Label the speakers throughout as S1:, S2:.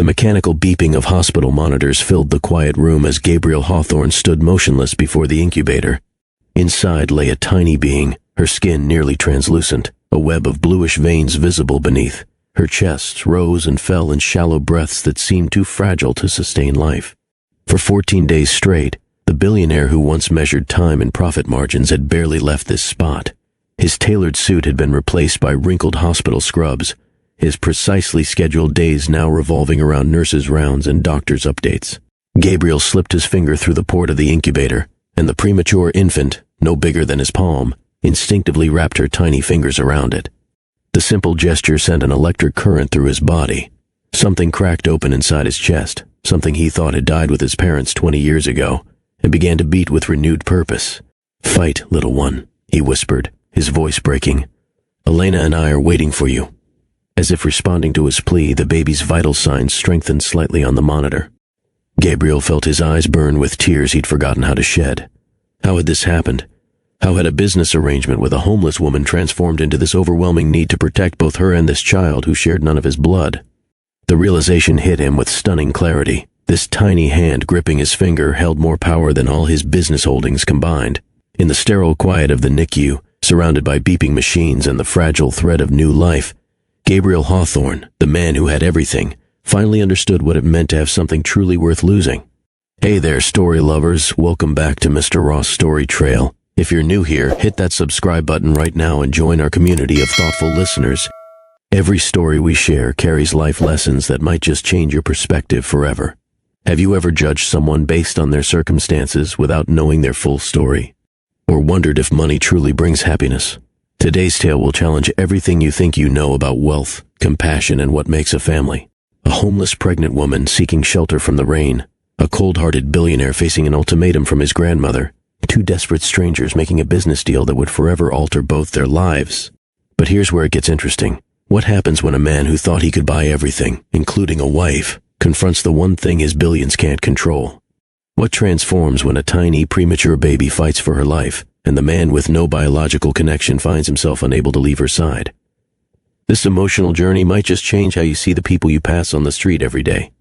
S1: mechanical beeping of hospital monitors filled the quiet room as Gabriel Hawthorne stood motionless before the incubator. Inside lay a tiny being, her skin nearly translucent, a web of bluish veins visible beneath. Her chest rose and fell in shallow breaths that seemed too fragile to sustain life. For 14 days straight, the billionaire who once measured time and profit margins had barely left this spot. His tailored suit had been replaced by wrinkled hospital scrubs, his precisely scheduled days now revolving around nurses' rounds and doctors' updates. Gabriel slipped his finger through the port of the incubator, and the premature infant, no bigger than his palm, instinctively wrapped her tiny fingers around it. The simple gesture sent an electric current through his body. Something cracked open inside his chest, something he thought had died with his parents 20 years ago, and began to beat with renewed purpose. "Fight, little one," he whispered, his voice breaking. "Elena and I are waiting for you." As if responding to his plea, the baby's vital signs strengthened slightly on the monitor. Gabriel felt his eyes burn with tears he'd forgotten how to shed. How had this happened? How had a business arrangement with a homeless woman transformed into this overwhelming need to protect both her and this child who shared none of his blood? The realization hit him with stunning clarity. This tiny hand gripping his finger held more power than all his business holdings combined. In the sterile quiet of the NICU, surrounded by beeping machines and the fragile thread of new life, Gabriel Hawthorne, the man who had everything, finally understood what it meant to have something truly worth losing. Hey there, story lovers. Welcome back to Mr. Ross Story Trail. If you're new here, hit that subscribe button right now and join our community of thoughtful listeners. Every story we share carries life lessons that might just change your perspective forever. Have you ever judged someone based on their circumstances without knowing their full story? Or wondered if money truly brings happiness? Today's tale will challenge everything you think you know about wealth, compassion, and what makes a family. A homeless pregnant woman seeking shelter from the rain, a cold-hearted billionaire facing an ultimatum from his grandmother, two desperate strangers making a business deal that would forever alter both their lives. But here's where it gets interesting. What happens when a man who thought he could buy everything, including a wife, confronts the one thing his billions can't control? What transforms when a tiny, premature baby fights for her life, and the man with no biological connection finds himself unable to leave her side? This emotional journey might just change how you see the people you pass on the street every day.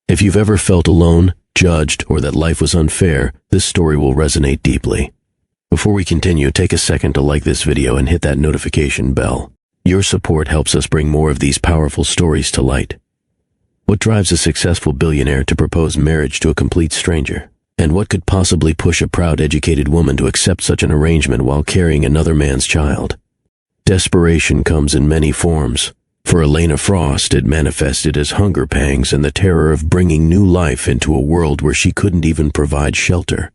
S1: If you've ever felt alone, judged, or that life was unfair, this story will resonate deeply. Before we continue, take a second to like this video and hit that notification bell. Your support helps us bring more of these powerful stories to light. What drives a successful billionaire to propose marriage to a complete stranger? And what could possibly push a proud, educated woman to accept such an arrangement while carrying another man's child? Desperation comes in many forms. For Elena Frost, it manifested as hunger pangs and the terror of bringing new life into a world where she couldn't even provide shelter.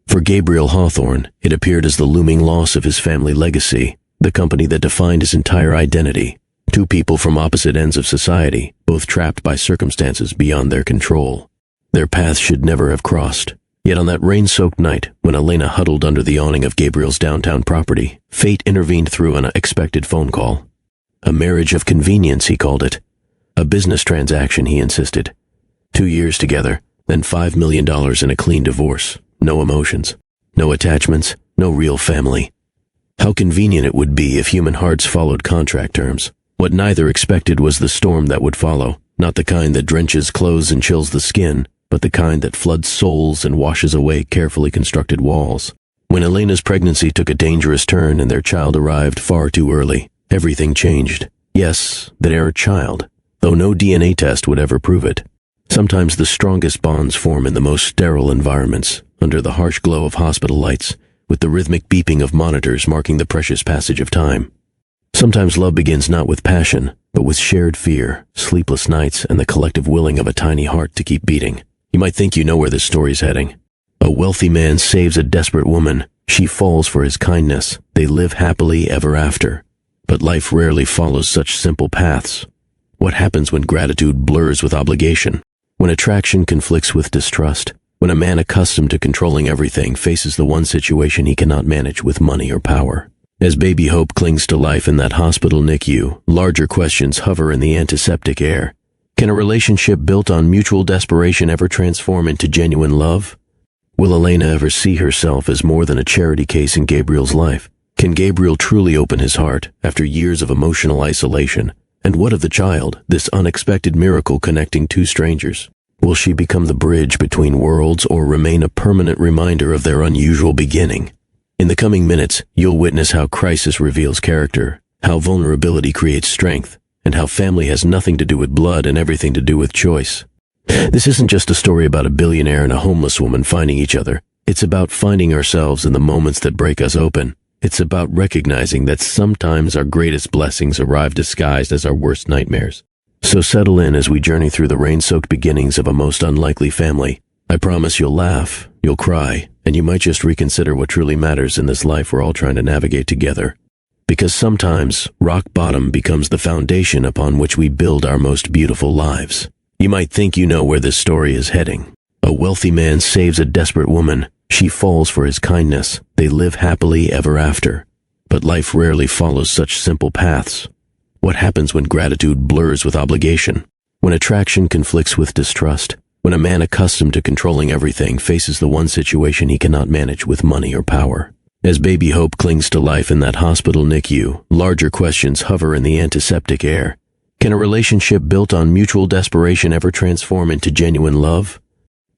S1: For Gabriel Hawthorne, it appeared as the looming loss of his family legacy, the company that defined his entire identity. Two people from opposite ends of society, both trapped by circumstances beyond their control. Their paths should never have crossed. Yet on that rain-soaked night, when Elena huddled under the awning of Gabriel's downtown property, fate intervened through an unexpected phone call. A marriage of convenience, he called it. A business transaction, he insisted. 2 years together, then $5 million in a clean divorce. No emotions, no attachments, no real family. How convenient it would be if human hearts followed contract terms. What neither expected was the storm that would follow, not the kind that drenches clothes and chills the skin, but the kind that floods souls and washes away carefully constructed walls. When Elena's pregnancy took a dangerous turn and their child arrived far too early, everything changed. Yes, their child, though no DNA test would ever prove it. Sometimes the strongest bonds form in the most sterile environments, under the harsh glow of hospital lights, with the rhythmic beeping of monitors marking the precious passage of time. Sometimes love begins not with passion, but with shared fear, sleepless nights, and the collective willing of a tiny heart to keep beating. You might think you know where this story's heading. A wealthy man saves a desperate woman. She falls for his kindness. They live happily ever after. But life rarely follows such simple paths. What happens when gratitude blurs with obligation? When attraction conflicts with distrust? When a man accustomed to controlling everything faces the one situation he cannot manage with money or power? As baby Hope clings to life in that hospital NICU, larger questions hover in the antiseptic air. Can a relationship built on mutual desperation ever transform into genuine love? Will Elena ever see herself as more than a charity case in Gabriel's life? Can Gabriel truly open his heart, after years of emotional isolation, And what of the child, this unexpected miracle connecting two strangers? Will she become the bridge between worlds or remain a permanent reminder of their unusual beginning? In the coming minutes, you'll witness how crisis reveals character, how vulnerability creates strength, and how family has nothing to do with blood and everything to do with choice. This isn't just a story about a billionaire and a homeless woman finding each other. It's about finding ourselves in the moments that break us open. It's about recognizing that sometimes our greatest blessings arrive disguised as our worst nightmares. So settle in as we journey through the rain-soaked beginnings of a most unlikely family. I promise you'll laugh, you'll cry, and you might just reconsider what truly matters in this life we're all trying to navigate together. Because sometimes, rock bottom becomes the foundation upon which we build our most beautiful lives. You might think you know where this story is heading. A wealthy man saves a desperate woman. She falls for his kindness. They live happily ever after. But life rarely follows such simple paths. What happens when gratitude blurs with obligation? When attraction conflicts with distrust? When a man accustomed to controlling everything faces the one situation he cannot manage with money or power? As baby Hope clings to life in that hospital NICU, larger questions hover in the antiseptic air. Can a relationship built on mutual desperation ever transform into genuine love?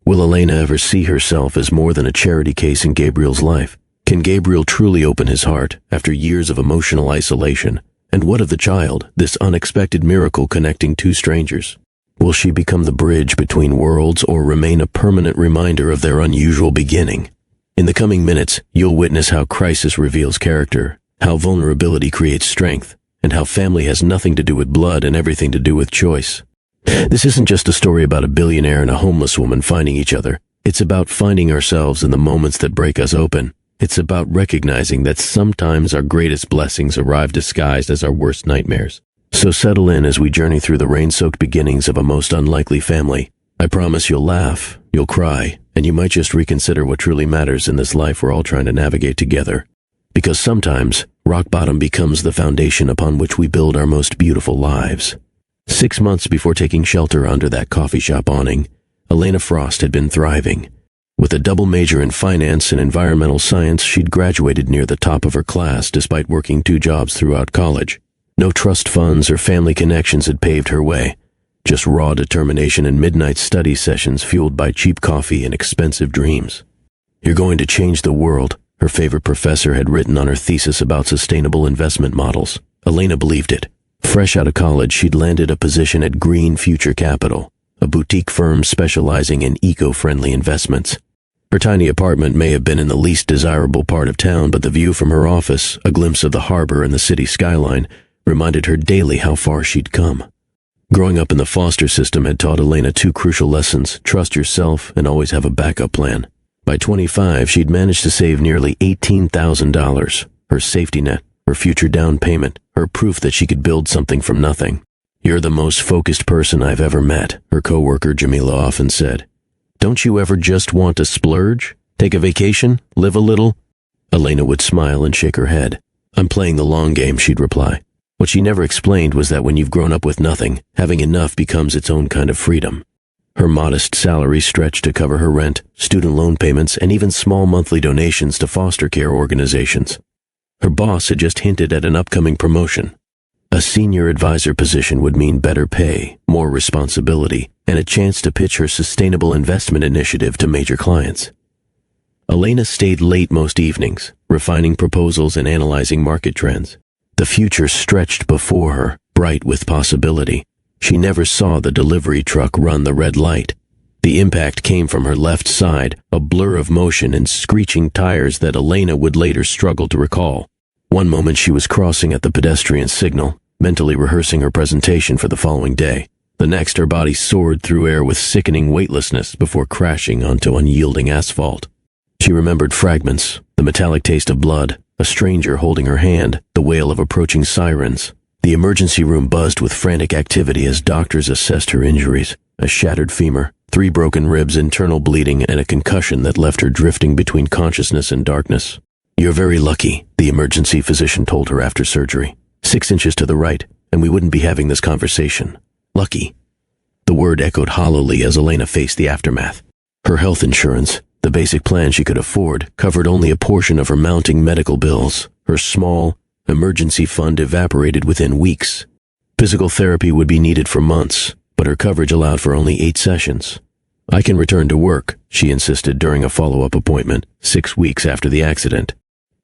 S1: Will Elena ever see herself as more than a charity case in Gabriel's life? Can Gabriel truly open his heart after years of emotional isolation? And what of the child, this unexpected miracle connecting two strangers? Will she become the bridge between worlds or remain a permanent reminder of their unusual beginning? In the coming minutes, you'll witness how crisis reveals character, how vulnerability creates strength, and how family has nothing to do with blood and everything to do with choice. This isn't just a story about a billionaire and a homeless woman finding each other. It's about finding ourselves in the moments that break us open. It's about recognizing that sometimes our greatest blessings arrive disguised as our worst nightmares. So settle in as we journey through the rain-soaked beginnings of a most unlikely family. I promise you'll laugh, you'll cry, and you might just reconsider what truly matters in this life we're all trying to navigate together. Because sometimes, rock bottom becomes the foundation upon which we build our most beautiful lives. 6 months before taking shelter under that coffee shop awning, Elena Frost had been thriving. With a double major in finance and environmental science, she'd graduated near the top of her class despite working 2 jobs throughout college. No trust funds or family connections had paved her way, just raw determination and midnight study sessions fueled by cheap coffee and expensive dreams. "You're going to change the world," her favorite professor had written on her thesis about sustainable investment models. Elena believed it. Fresh out of college, she'd landed a position at Green Future Capital, a boutique firm specializing in eco-friendly investments. Her tiny apartment may have been in the least desirable part of town, but the view from her office, a glimpse of the harbor and the city skyline, reminded her daily how far she'd come. Growing up in the foster system had taught Elena 2 crucial lessons: trust yourself and always have a backup plan. By 25, she'd managed to save nearly $18,000, her safety net, her future down payment, her proof that she could build something from nothing. "You're the most focused person I've ever met," her coworker Jamila often said. "Don't you ever just want to splurge? Take a vacation? Live a little?" Elena would smile and shake her head. "I'm playing the long game," she'd reply. What she never explained was that when you've grown up with nothing, having enough becomes its own kind of freedom. Her modest salary stretched to cover her rent, student loan payments, and even small monthly donations to foster care organizations. Her boss had just hinted at an upcoming promotion. A senior advisor position would mean better pay, more responsibility, and a chance to pitch her sustainable investment initiative to major clients. Elena stayed late most evenings, refining proposals and analyzing market trends. The future stretched before her, bright with possibility. She never saw the delivery truck run the red light. The impact came from her left side, a blur of motion and screeching tires that Elena would later struggle to recall. One moment she was crossing at the pedestrian signal, mentally rehearsing her presentation for the following day. The next, her body soared through air with sickening weightlessness before crashing onto unyielding asphalt. She remembered fragments, the metallic taste of blood, a stranger holding her hand, the wail of approaching sirens. The emergency room buzzed with frantic activity as doctors assessed her injuries: a shattered femur, 3 broken ribs, internal bleeding, and a concussion that left her drifting between consciousness and darkness. "You're very lucky," the emergency physician told her after surgery. 6 inches to the right, and we wouldn't be having this conversation. Lucky. The word echoed hollowly as Elena faced the aftermath. Her health insurance, the basic plan she could afford, covered only a portion of her mounting medical bills. Her small emergency fund evaporated within weeks. Physical therapy would be needed for months, but her coverage allowed for only 8 sessions. "I can return to work," she insisted during a follow-up appointment 6 weeks after the accident.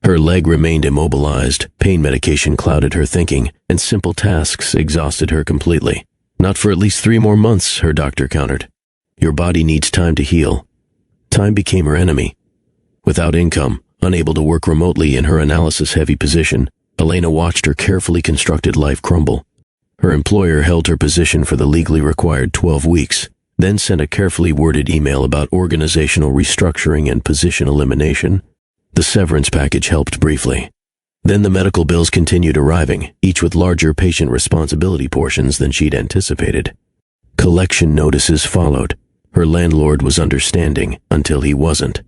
S1: Her leg remained immobilized, pain medication clouded her thinking, and simple tasks exhausted her completely. "Not for at least 3 more months," her doctor countered. "Your body needs time to heal." Time became her enemy. Without income, unable to work remotely in her analysis-heavy position, Elena watched her carefully constructed life crumble. Her employer held her position for the legally required 12 weeks, then sent a carefully worded email about organizational restructuring and position elimination. The severance package helped briefly. Then the medical bills continued arriving, each with larger patient responsibility portions than she'd anticipated. Collection notices followed. Her landlord was understanding until he wasn't.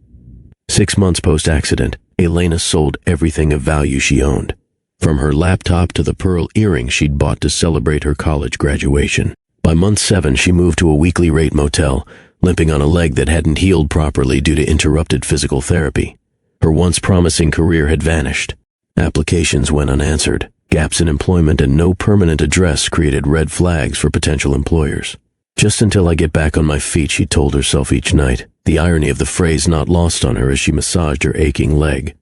S1: 6 months post-accident, Elena sold everything of value she owned, from her laptop to the pearl earring she'd bought to celebrate her college graduation. By month 7, she moved to a weekly rate motel, limping on a leg that hadn't healed properly due to interrupted physical therapy. Her once promising career had vanished. Applications went unanswered. Gaps in employment and no permanent address created red flags for potential employers. "Just until I get back on my feet," she told herself each night, the irony of the phrase not lost on her as she massaged her aching leg.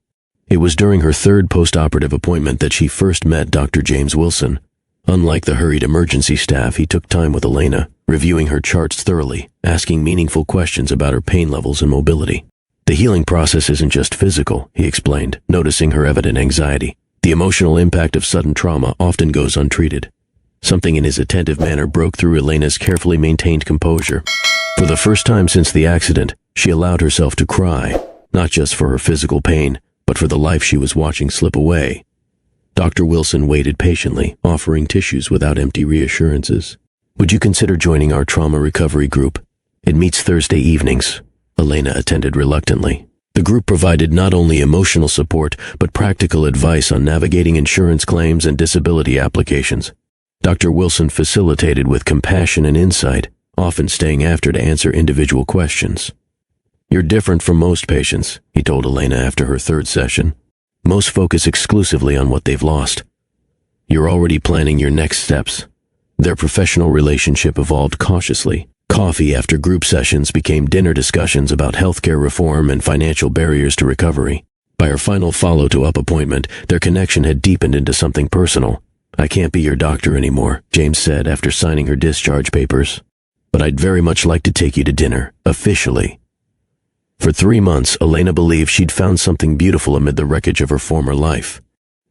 S1: It was during her 3rd post-operative appointment that she first met Dr. James Wilson. Unlike the hurried emergency staff, he took time with Elena, reviewing her charts thoroughly, asking meaningful questions about her pain levels and mobility. "The healing process isn't just physical," he explained, noticing her evident anxiety. "The emotional impact of sudden trauma often goes untreated." Something in his attentive manner broke through Elena's carefully maintained composure. For the first time since the accident, she allowed herself to cry, not just for her physical pain, but for the life she was watching slip away. Dr. Wilson waited patiently, offering tissues without empty reassurances. "Would you consider joining our trauma recovery group? It meets Thursday evenings." Elena attended reluctantly. The group provided not only emotional support, but practical advice on navigating insurance claims and disability applications. Dr. Wilson facilitated with compassion and insight, often staying after to answer individual questions. "You're different from most patients," he told Elena after her 3rd session. "Most focus exclusively on what they've lost. You're already planning your next steps." Their professional relationship evolved cautiously. Coffee after group sessions became dinner discussions about healthcare reform and financial barriers to recovery. By her final follow-up appointment, their connection had deepened into something personal. "I can't be your doctor anymore," James said after signing her discharge papers. "But I'd very much like to take you to dinner, officially." For 3 months, Elena believed she'd found something beautiful amid the wreckage of her former life.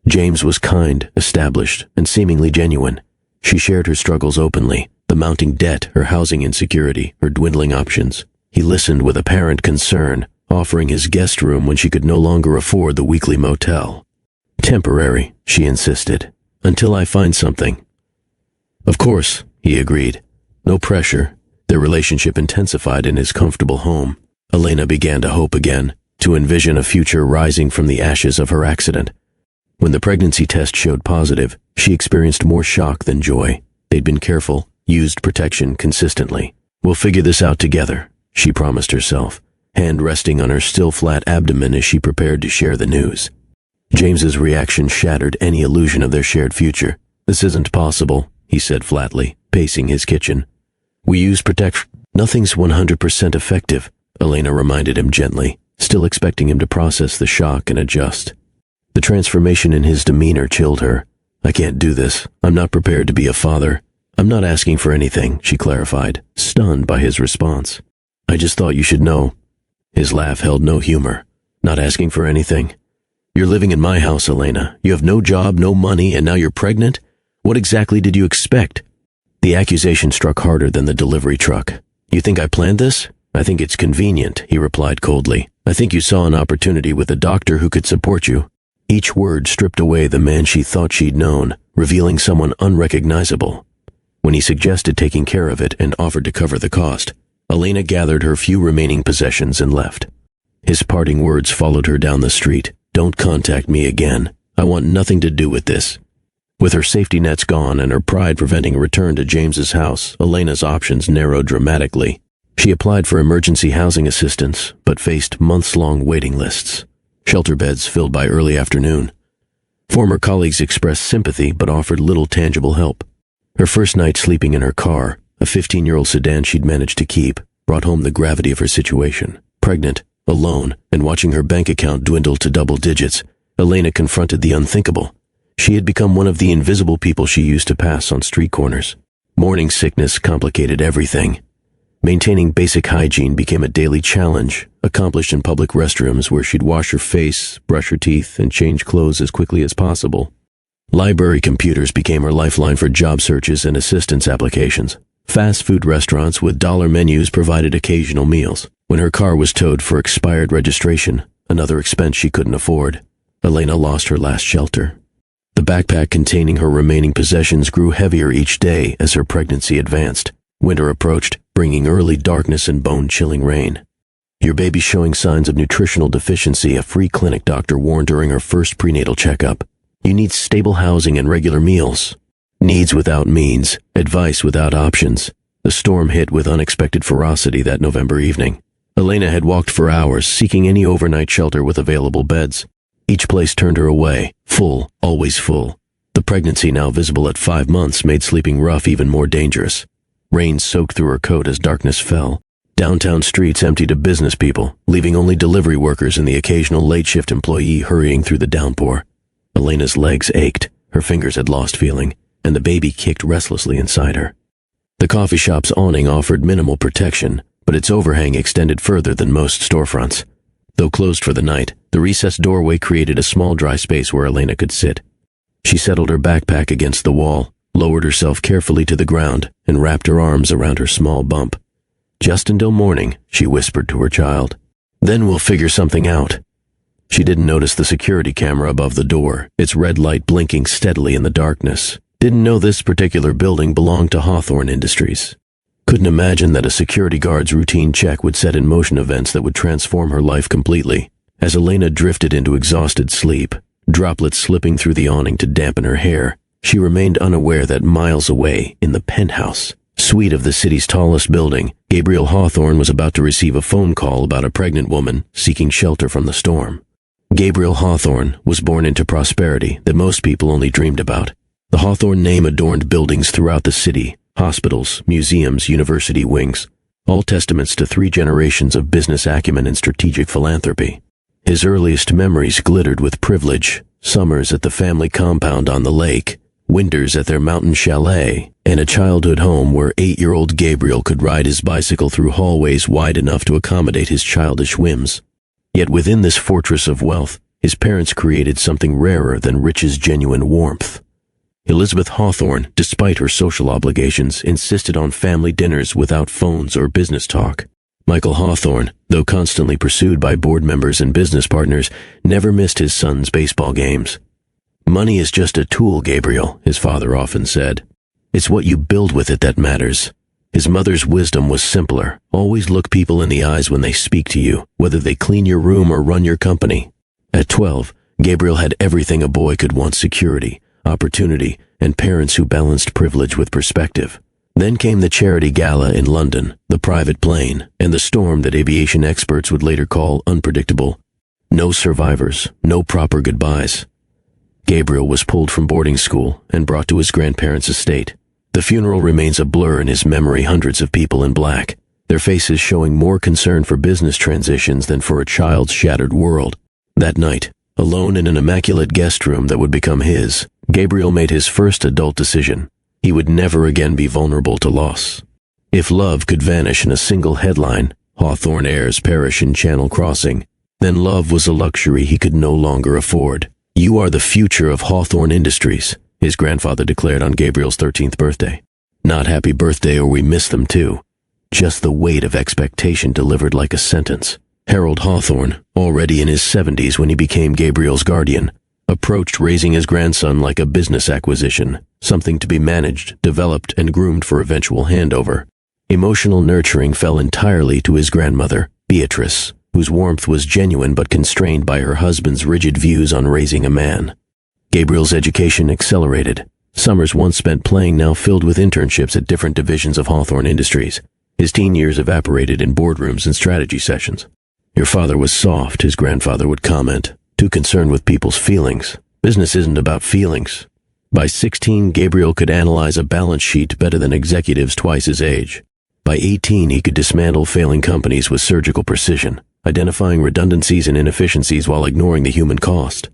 S1: James was kind, established, and seemingly genuine. She shared her struggles openly, the mounting debt, her housing insecurity, her dwindling options. He listened with apparent concern, offering his guest room when she could no longer afford the weekly motel. "Temporary," she insisted, "until I find something." "Of course," he agreed. No pressure. Their relationship intensified in his comfortable home. Elena began to hope again, to envision a future rising from the ashes of her accident. When the pregnancy test showed positive, she experienced more shock than joy. They'd been careful, used protection consistently. "We'll figure this out together," she promised herself, hand resting on her still flat abdomen as she prepared to share the news. James's reaction shattered any illusion of their shared future. "This isn't possible," he said flatly, pacing his kitchen. "We use protection. Nothing's 100% effective," Elena reminded him gently, still expecting him to process the shock and adjust. The transformation in his demeanor chilled her. "I can't do this. I'm not prepared to be a father." "I'm not asking for anything," she clarified, stunned by his response. "I just thought you should know." His laugh held no humor. "Not asking for anything? You're living in my house, Elena. You have no job, no money, and now you're pregnant? What exactly did you expect?" The accusation struck harder than the delivery truck. "You think I planned this?" "I think it's convenient," he replied coldly. "I think you saw an opportunity with a doctor who could support you." Each word stripped away the man she thought she'd known, revealing someone unrecognizable. When he suggested taking care of it and offered to cover the cost, Elena gathered her few remaining possessions and left. His parting words followed her down the street. "Don't contact me again. I want nothing to do with this." With her safety nets gone and her pride preventing a return to James's house, Elena's options narrowed dramatically. She applied for emergency housing assistance, but faced months-long waiting lists. Shelter beds filled by early afternoon. Former colleagues expressed sympathy but offered little tangible help. Her first night sleeping in her car, a 15-year-old sedan she'd managed to keep, brought home the gravity of her situation. Pregnant, alone, and watching her bank account dwindle to double digits, Elena confronted the unthinkable. She had become one of the invisible people she used to pass on street corners. Morning sickness complicated everything. Maintaining basic hygiene became a daily challenge, accomplished in public restrooms where she'd wash her face, brush her teeth, and change clothes as quickly as possible. Library computers became her lifeline for job searches and assistance applications. Fast food restaurants with dollar menus provided occasional meals. When her car was towed for expired registration, another expense she couldn't afford, Elena lost her last shelter. The backpack containing her remaining possessions grew heavier each day as her pregnancy advanced. Winter approached, bringing early darkness and bone-chilling rain. Your baby's showing signs of nutritional deficiency, a free clinic doctor warned during her first prenatal checkup. You need stable housing and regular meals. Needs without means, advice without options. The storm hit with unexpected ferocity that November evening. Elena had walked for hours, seeking any overnight shelter with available beds. Each place turned her away, full, always full. The pregnancy, now visible at 5 months, made sleeping rough even more dangerous. Rain soaked through her coat as darkness fell. Downtown streets emptied of business people, leaving only delivery workers and the occasional late-shift employee hurrying through the downpour. Elena's legs ached, her fingers had lost feeling, and the baby kicked restlessly inside her. The coffee shop's awning offered minimal protection, but its overhang extended further than most storefronts. Though closed for the night, the recessed doorway created a small dry space where Elena could sit. She settled her backpack against the wall, lowered herself carefully to the ground, and wrapped her arms around her small bump. Just until morning, she whispered to her child. Then we'll figure something out. She didn't notice the security camera above the door, its red light blinking steadily in the darkness. Didn't know this particular building belonged to Hawthorne Industries. Couldn't imagine that a security guard's routine check would set in motion events that would transform her life completely. As Elena drifted into exhausted sleep, droplets slipping through the awning to dampen her hair, she remained unaware that miles away, in the penthouse suite of the city's tallest building, Gabriel Hawthorne was about to receive a phone call about a pregnant woman seeking shelter from the storm. Gabriel Hawthorne was born into prosperity that most people only dreamed about. The Hawthorne name adorned buildings throughout the city, hospitals, museums, university wings, all testaments to 3 generations of business acumen and strategic philanthropy. His earliest memories glittered with privilege, summers at the family compound on the lake, winters at their mountain chalet, and a childhood home where 8-year-old Gabriel could ride his bicycle through hallways wide enough to accommodate his childish whims. Yet within this fortress of wealth, his parents created something rarer than rich's genuine warmth. Elizabeth Hawthorne, despite her social obligations, insisted on family dinners without phones or business talk. Michael Hawthorne, though constantly pursued by board members and business partners, never missed his son's baseball games. Money is just a tool, Gabriel, his father often said. It's what you build with it that matters. His mother's wisdom was simpler. Always look people in the eyes when they speak to you, whether they clean your room or run your company. At 12, Gabriel had everything a boy could want: security, opportunity, and parents who balanced privilege with perspective. Then came the charity gala in London, the private plane, and the storm that aviation experts would later call unpredictable. No survivors, no proper goodbyes. Gabriel was pulled from boarding school and brought to his grandparents' estate. The funeral remains a blur in his memory, hundreds of people in black, their faces showing more concern for business transitions than for a child's shattered world. That night, alone in an immaculate guest room that would become his, Gabriel made his first adult decision. He would never again be vulnerable to loss. If love could vanish in a single headline, Hawthorne heirs perish in Channel Crossing, then love was a luxury he could no longer afford. You are the future of Hawthorne Industries, his grandfather declared on Gabriel's 13th birthday. Not happy birthday, or we miss them too. Just the weight of expectation delivered like a sentence. Harold Hawthorne, already in his 70s when he became Gabriel's guardian, approached raising his grandson like a business acquisition, something to be managed, developed, and groomed for eventual handover. Emotional nurturing fell entirely to his grandmother, Beatrice, whose warmth was genuine but constrained by her husband's rigid views on raising a man. Gabriel's education accelerated. Summers once spent playing now filled with internships at different divisions of Hawthorne Industries. His teen years evaporated in boardrooms and strategy sessions. Your father was soft, his grandfather would comment, too concerned with people's feelings. Business isn't about feelings. By 16, Gabriel could analyze a balance sheet better than executives twice his age. By 18, he could dismantle failing companies with surgical precision, identifying redundancies and inefficiencies while ignoring the human cost.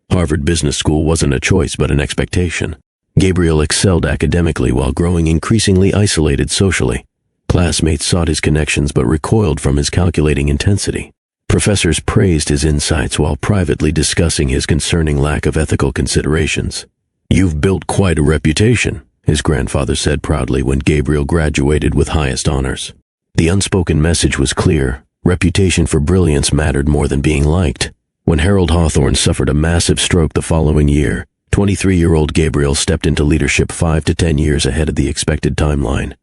S1: Harvard Business School wasn't a choice but an expectation. Gabriel excelled academically while growing increasingly isolated socially. Classmates sought his connections but recoiled from his calculating intensity. Professors praised his insights while privately discussing his concerning lack of ethical considerations. "You've built quite a reputation," his grandfather said proudly when Gabriel graduated with highest honors. The unspoken message was clear. Reputation for brilliance mattered more than being liked. When Harold Hawthorne suffered a massive stroke the following year, 23-year-old Gabriel stepped into leadership 5 to 10 years ahead of the expected timeline.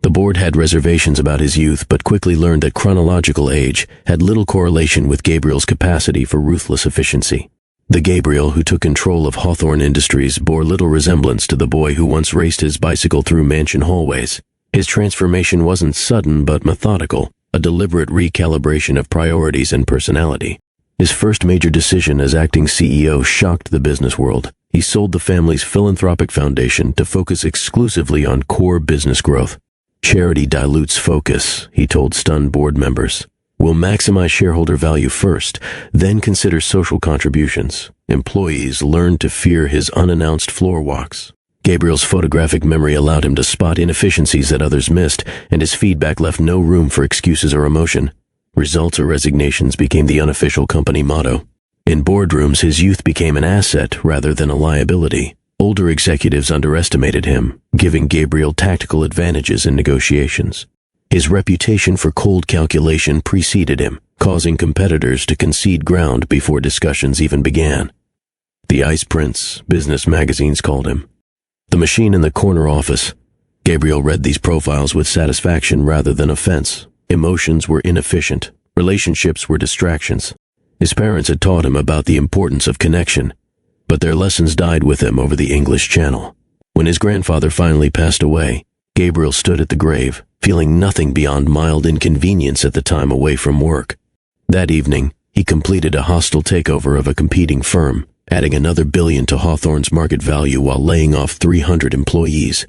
S1: The board had reservations about his youth, but quickly learned that chronological age had little correlation with Gabriel's capacity for ruthless efficiency. The Gabriel who took control of Hawthorne Industries bore little resemblance to the boy who once raced his bicycle through mansion hallways. His transformation wasn't sudden but methodical, a deliberate recalibration of priorities and personality. His first major decision as acting CEO shocked the business world. He sold the family's philanthropic foundation to focus exclusively on core business growth. "Charity dilutes focus," he told stunned board members. "We'll maximize shareholder value first, then consider social contributions." Employees learned to fear his unannounced floor walks. Gabriel's photographic memory allowed him to spot inefficiencies that others missed, and his feedback left no room for excuses or emotion. Results or resignations became the unofficial company motto. In boardrooms, his youth became an asset rather than a liability. Older executives underestimated him, giving Gabriel tactical advantages in negotiations. His reputation for cold calculation preceded him, causing competitors to concede ground before discussions even began. The Ice Prince, business magazines called him. The machine in the corner office. Gabriel read these profiles with satisfaction rather than offense. Emotions were inefficient. Relationships were distractions. His parents had taught him about the importance of connection, but their lessons died with him over the English Channel. When his grandfather finally passed away, Gabriel stood at the grave, feeling nothing beyond mild inconvenience at the time away from work. That evening, he completed a hostile takeover of a competing firm, adding another $1 billion to Hawthorne's market value while laying off 300 employees.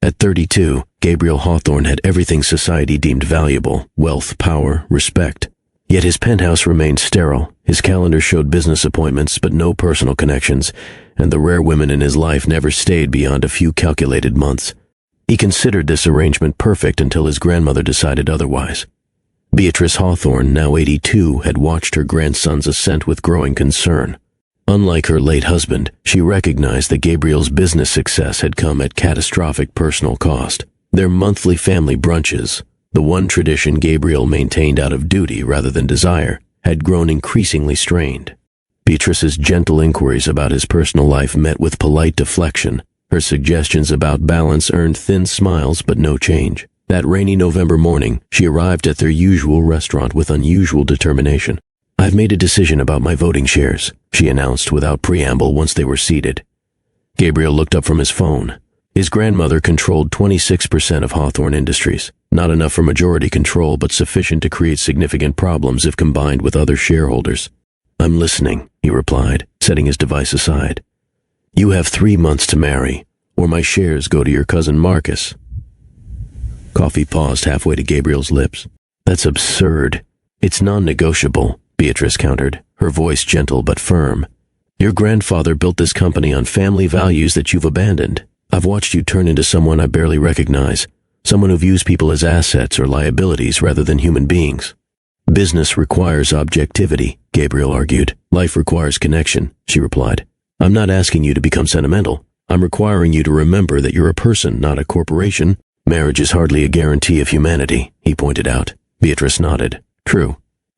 S1: At 32, Gabriel Hawthorne had everything society deemed valuable: wealth, power, respect. Yet his penthouse remained sterile. His calendar showed business appointments but no personal connections, and the rare women in his life never stayed beyond a few calculated months. He considered this arrangement perfect until his grandmother decided otherwise. Beatrice Hawthorne, now 82, had watched her grandson's ascent with growing concern. Unlike her late husband, she recognized that Gabriel's business success had come at catastrophic personal cost. Their monthly family brunches, the one tradition Gabriel maintained out of duty rather than desire, had grown increasingly strained. Beatrice's gentle inquiries about his personal life met with polite deflection. Her suggestions about balance earned thin smiles but no change. That rainy November morning, she arrived at their usual restaurant with unusual determination. "I've made a decision about my voting shares," she announced without preamble once they were seated. Gabriel looked up from his phone. His grandmother controlled 26% of Hawthorne Industries, not enough for majority control but sufficient to create significant problems if combined with other shareholders. "I'm listening," he replied, setting his device aside. "You have 3 months to marry, or my shares go to your cousin Marcus." Coffee paused halfway to Gabriel's lips. "That's absurd. It's non-negotiable," Beatrice countered, her voice gentle but firm. "Your grandfather built this company on family values that you've abandoned. I've watched you turn into someone I barely recognize, someone who views people as assets or liabilities rather than human beings." "Business requires objectivity," Gabriel argued. "Life requires connection," she replied. "I'm not asking you to become sentimental. I'm requiring you to remember that you're a person, not a corporation." "Marriage is hardly a guarantee of humanity," he pointed out. Beatrice nodded. "True.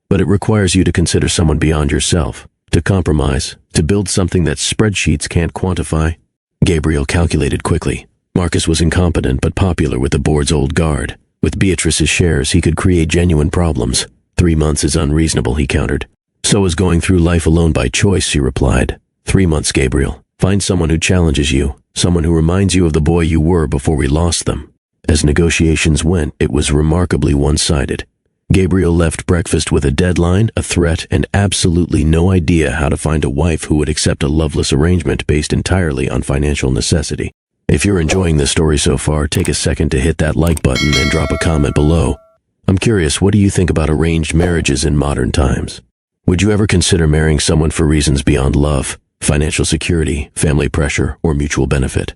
S1: But it requires you to consider someone beyond yourself, to compromise, to build something that spreadsheets can't quantify." Gabriel calculated quickly. Marcus was incompetent but popular with the board's old guard. With Beatrice's shares, he could create genuine problems. 3 months is unreasonable, he countered. "So is going through life alone by choice," she replied. 3 months, Gabriel. Find someone who challenges you, someone who reminds you of the boy you were before we lost them. As negotiations went, it was remarkably one-sided. Gabriel left breakfast with a deadline, a threat, and absolutely no idea how to find a wife who would accept a loveless arrangement based entirely on financial necessity. If you're enjoying this story so far, take a second to hit that like button and drop a comment below. I'm curious, what do you think about arranged marriages in modern times? Would you ever consider marrying someone for reasons beyond love, financial security, family pressure, or mutual benefit?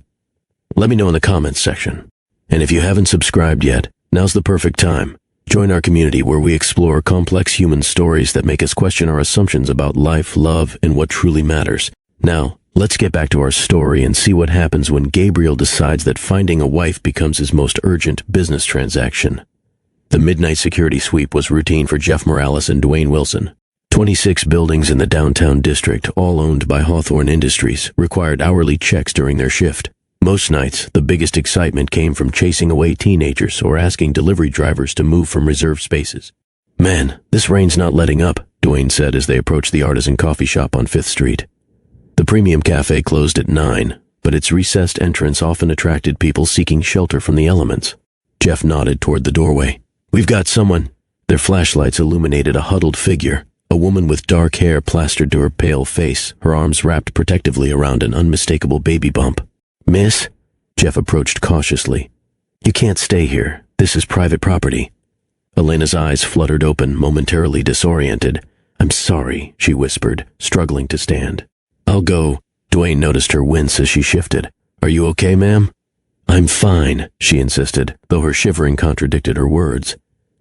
S1: Let me know in the comments section. And if you haven't subscribed yet, now's the perfect time. Join our community where we explore complex human stories that make us question our assumptions about life, love, and what truly matters. Now, let's get back to our story and see what happens when Gabriel decides that finding a wife becomes his most urgent business transaction. The midnight security sweep was routine for Jeff Morales and Dwayne Wilson. 26 buildings in the downtown district, all owned by Hawthorne Industries, required hourly checks during their shift. Most nights, the biggest excitement came from chasing away teenagers or asking delivery drivers to move from reserved spaces. "Man, this rain's not letting up," Dwayne said as they approached the Artisan Coffee Shop on 5th Street. The premium cafe closed at 9, but its recessed entrance often attracted people seeking shelter from the elements. Jeff nodded toward the doorway. "We've got someone." Their flashlights illuminated a huddled figure, a woman with dark hair plastered to her pale face, her arms wrapped protectively around an unmistakable baby bump. "Miss?" Jeff approached cautiously. "You can't stay here. This is private property." Elena's eyes fluttered open, momentarily disoriented. "I'm sorry," she whispered, struggling to stand. "I'll go." Dwayne noticed her wince as she shifted. "Are you okay, ma'am?" "I'm fine," she insisted, though her shivering contradicted her words.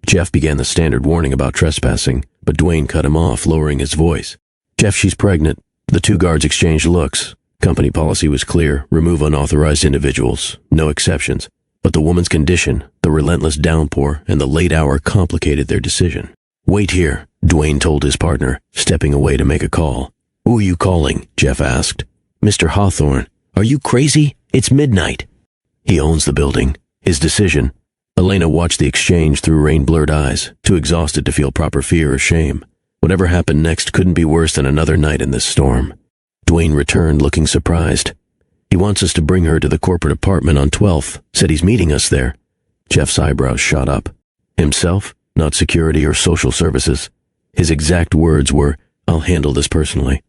S1: Jeff began the standard warning about trespassing, but Dwayne cut him off, lowering his voice. "Jeff, she's pregnant." The two guards exchanged looks. Company policy was clear: remove unauthorized individuals, no exceptions. But the woman's condition, the relentless downpour, and the late hour complicated their decision. "Wait here," Dwayne told his partner, stepping away to make a call. "Who are you calling?" Jeff asked. "Mr. Hawthorne." "Are you crazy? It's midnight." "He owns the building. His decision." Elena watched the exchange through rain-blurred eyes, too exhausted to feel proper fear or shame. Whatever happened next couldn't be worse than another night in this storm. Dwayne returned, looking surprised. "He wants us to bring her to the corporate apartment on 12th. Said he's meeting us there." Jeff's eyebrows shot up. Himself? Not security or social services. His exact words were, "I'll handle this personally."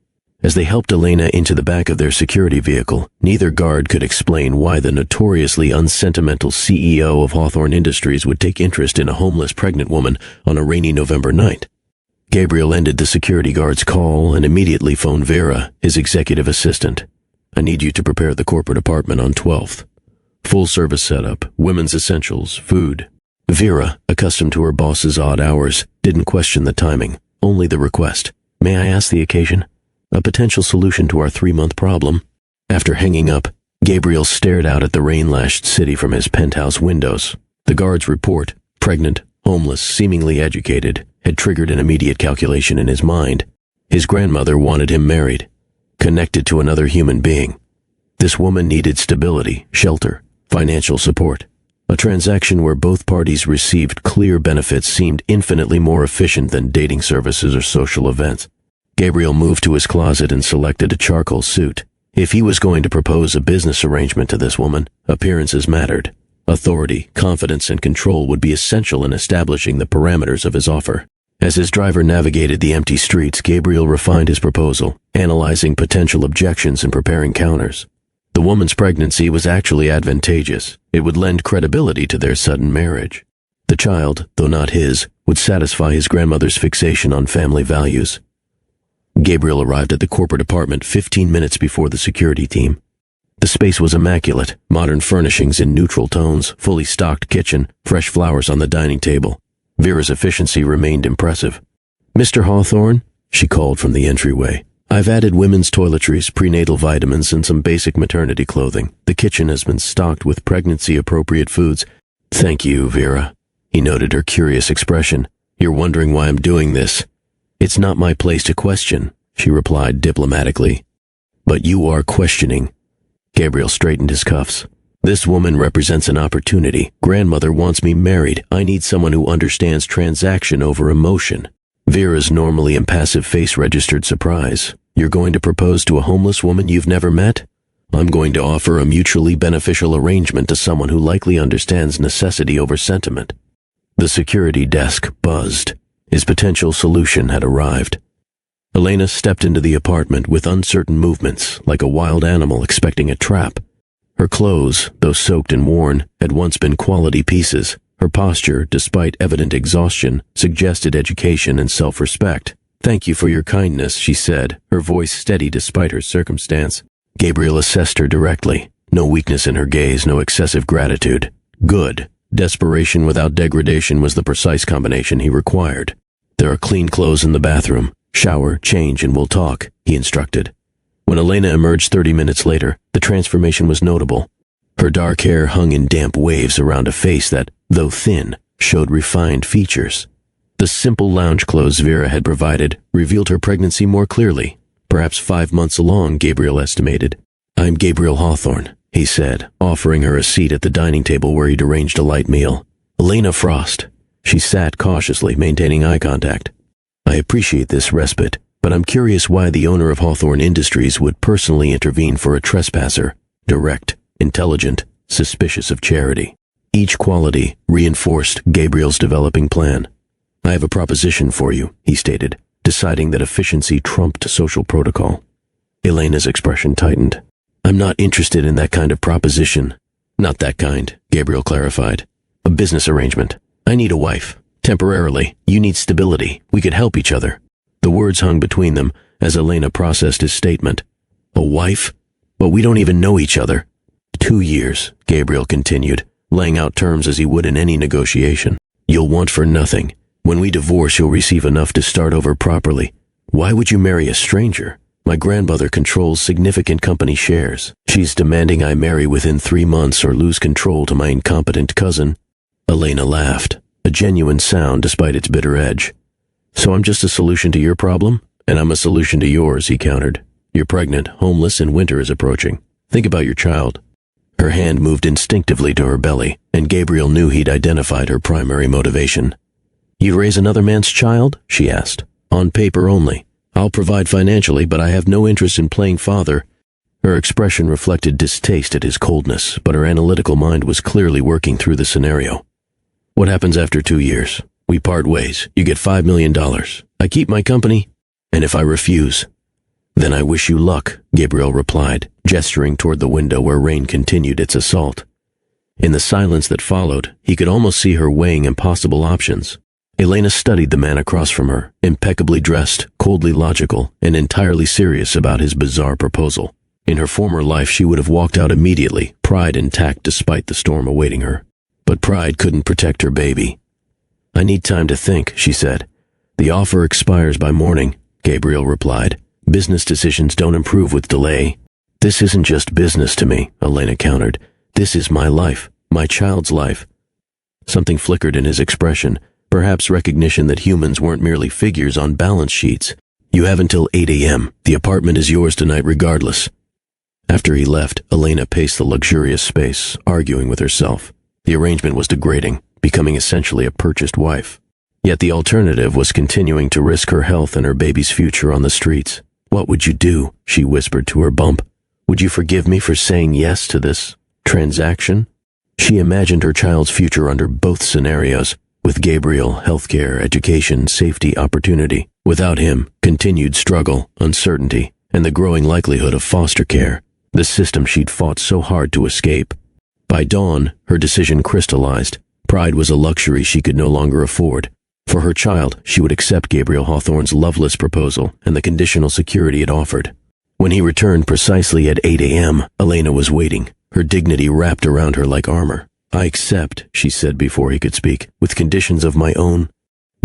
S1: As they helped Elena into the back of their security vehicle, neither guard could explain why the notoriously unsentimental CEO of Hawthorne Industries would take interest in a homeless pregnant woman on a rainy November night. Gabriel ended the security guard's call and immediately phoned Vera, his executive assistant. "I need you to prepare the corporate apartment on 12th. Full service setup, women's essentials, food." Vera, accustomed to her boss's odd hours, didn't question the timing, only the request. "May I ask the occasion?" "A potential solution to our 3-month problem." After hanging up, Gabriel stared out at the rain-lashed city from his penthouse windows. The guard's report, pregnant, homeless, seemingly educated, had triggered an immediate calculation in his mind. His grandmother wanted him married, connected to another human being. This woman needed stability, shelter, financial support. A transaction where both parties received clear benefits seemed infinitely more efficient than dating services or social events. Gabriel moved to his closet and selected a charcoal suit. If he was going to propose a business arrangement to this woman, appearances mattered. Authority, confidence, and control would be essential in establishing the parameters of his offer. As his driver navigated the empty streets, Gabriel refined his proposal, analyzing potential objections and preparing counters. The woman's pregnancy was actually advantageous. It would lend credibility to their sudden marriage. The child, though not his, would satisfy his grandmother's fixation on family values. Gabriel arrived at the corporate apartment 15 minutes before the security team. The space was immaculate, modern furnishings in neutral tones, fully stocked kitchen, fresh flowers on the dining table. Vera's efficiency remained impressive. "Mr. Hawthorne," she called from the entryway. "I've added women's toiletries, prenatal vitamins, and some basic maternity clothing. The kitchen has been stocked with pregnancy-appropriate foods." "Thank you, Vera." He noted her curious expression. "You're wondering why I'm doing this." "It's not my place to question," she replied diplomatically. "But you are questioning." Gabriel straightened his cuffs. "This woman represents an opportunity. Grandmother wants me married. I need someone who understands transaction over emotion." Vera's normally impassive face registered surprise. "You're going to propose to a homeless woman you've never met?" "I'm going to offer a mutually beneficial arrangement to someone who likely understands necessity over sentiment." The security desk buzzed. His potential solution had arrived. Elena stepped into the apartment with uncertain movements, like a wild animal expecting a trap. Her clothes, though soaked and worn, had once been quality pieces. Her posture, despite evident exhaustion, suggested education and self-respect. "Thank you for your kindness," she said, her voice steady despite her circumstance. Gabriel assessed her directly. No weakness in her gaze, no excessive gratitude. Good. Desperation without degradation was the precise combination he required. "There are clean clothes in the bathroom. Shower, change, and we'll talk," he instructed. When Elena emerged 30 minutes later, the transformation was notable. Her dark hair hung in damp waves around a face that, though thin, showed refined features. The simple lounge clothes Vera had provided revealed her pregnancy more clearly. Perhaps 5 months along, Gabriel estimated. "I'm Gabriel Hawthorne," he said, offering her a seat at the dining table where he'd arranged a light meal. "Elena Frost." She sat cautiously, maintaining eye contact. "I appreciate this respite, but I'm curious why the owner of Hawthorne Industries would personally intervene for a trespasser. Direct, intelligent, suspicious of charity." Each quality reinforced Gabriel's developing plan. "I have a proposition for you," he stated, deciding that efficiency trumped social protocol. Elena's expression tightened. "I'm not interested in that kind of proposition." "Not that kind," Gabriel clarified. "A business arrangement. I need a wife. Temporarily. You need stability. We could help each other." The words hung between them as Elena processed his statement. "A wife? But we don't even know each other." 2 years, Gabriel continued, laying out terms as he would in any negotiation. "You'll want for nothing. When we divorce, you'll receive enough to start over properly. Why would you marry a stranger? My grandmother controls significant company shares. She's demanding I marry within 3 months or lose control to my incompetent cousin." Elena laughed, a genuine sound despite its bitter edge. "So I'm just a solution to your problem? And I'm a solution to yours," he countered. "You're pregnant, homeless, and winter is approaching. Think about your child." Her hand moved instinctively to her belly, and Gabriel knew he'd identified her primary motivation. "You'd raise another man's child?" she asked. "On paper only. I'll provide financially, but I have no interest in playing father." Her expression reflected distaste at his coldness, but her analytical mind was clearly working through the scenario. "What happens after 2 years? We part ways. You get $5 million. I keep my company? And if I refuse?" "Then I wish you luck," Gabriel replied, gesturing toward the window where rain continued its assault. In the silence that followed, he could almost see her weighing impossible options. Elena studied the man across from her, impeccably dressed, coldly logical, and entirely serious about his bizarre proposal. In her former life, she would have walked out immediately, pride intact despite the storm awaiting her. But pride couldn't protect her baby. "I need time to think," she said. "The offer expires by morning," Gabriel replied. "Business decisions don't improve with delay." "This isn't just business to me," Elena countered. "This is my life, my child's life." Something flickered in his expression, perhaps recognition that humans weren't merely figures on balance sheets. "You have until 8 a.m. The apartment is yours tonight regardless." After he left, Elena paced the luxurious space, arguing with herself. The arrangement was degrading, becoming essentially a purchased wife. Yet the alternative was continuing to risk her health and her baby's future on the streets. "What would you do?" she whispered to her bump. "Would you forgive me for saying yes to this transaction?" She imagined her child's future under both scenarios. With Gabriel, healthcare, education, safety, opportunity. Without him, continued struggle, uncertainty, and the growing likelihood of foster care, the system she'd fought so hard to escape. By dawn, her decision crystallized. Pride was a luxury she could no longer afford. For her child, she would accept Gabriel Hawthorne's loveless proposal and the conditional security it offered. When he returned precisely at 8 a.m., Elena was waiting, her dignity wrapped around her like armor. "I accept," she said before he could speak, "with conditions of my own."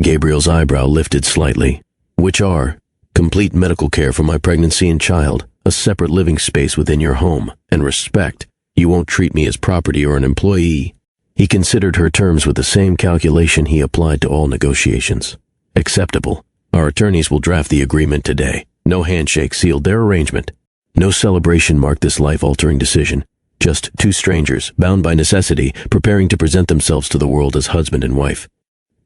S1: Gabriel's eyebrow lifted slightly. "Which are complete medical care for my pregnancy and child, a separate living space within your home, and respect. You won't treat me as property or an employee." He considered her terms with the same calculation he applied to all negotiations. "Acceptable. Our attorneys will draft the agreement today. No handshake sealed their arrangement. No celebration marked this life-altering decision. Just 2 strangers, bound by necessity, preparing to present themselves to the world as husband and wife."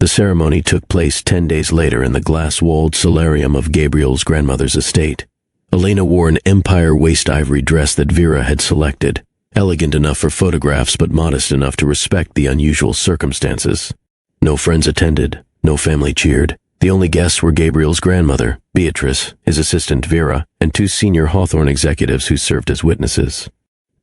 S1: The ceremony took place 10 days later in the glass-walled solarium of Gabriel's grandmother's estate. Elena wore an empire waist ivory dress that Vera had selected, elegant enough for photographs but modest enough to respect the unusual circumstances. No friends attended, no family cheered. The only guests were Gabriel's grandmother, Beatrice, his assistant Vera, and two senior Hawthorne executives who served as witnesses.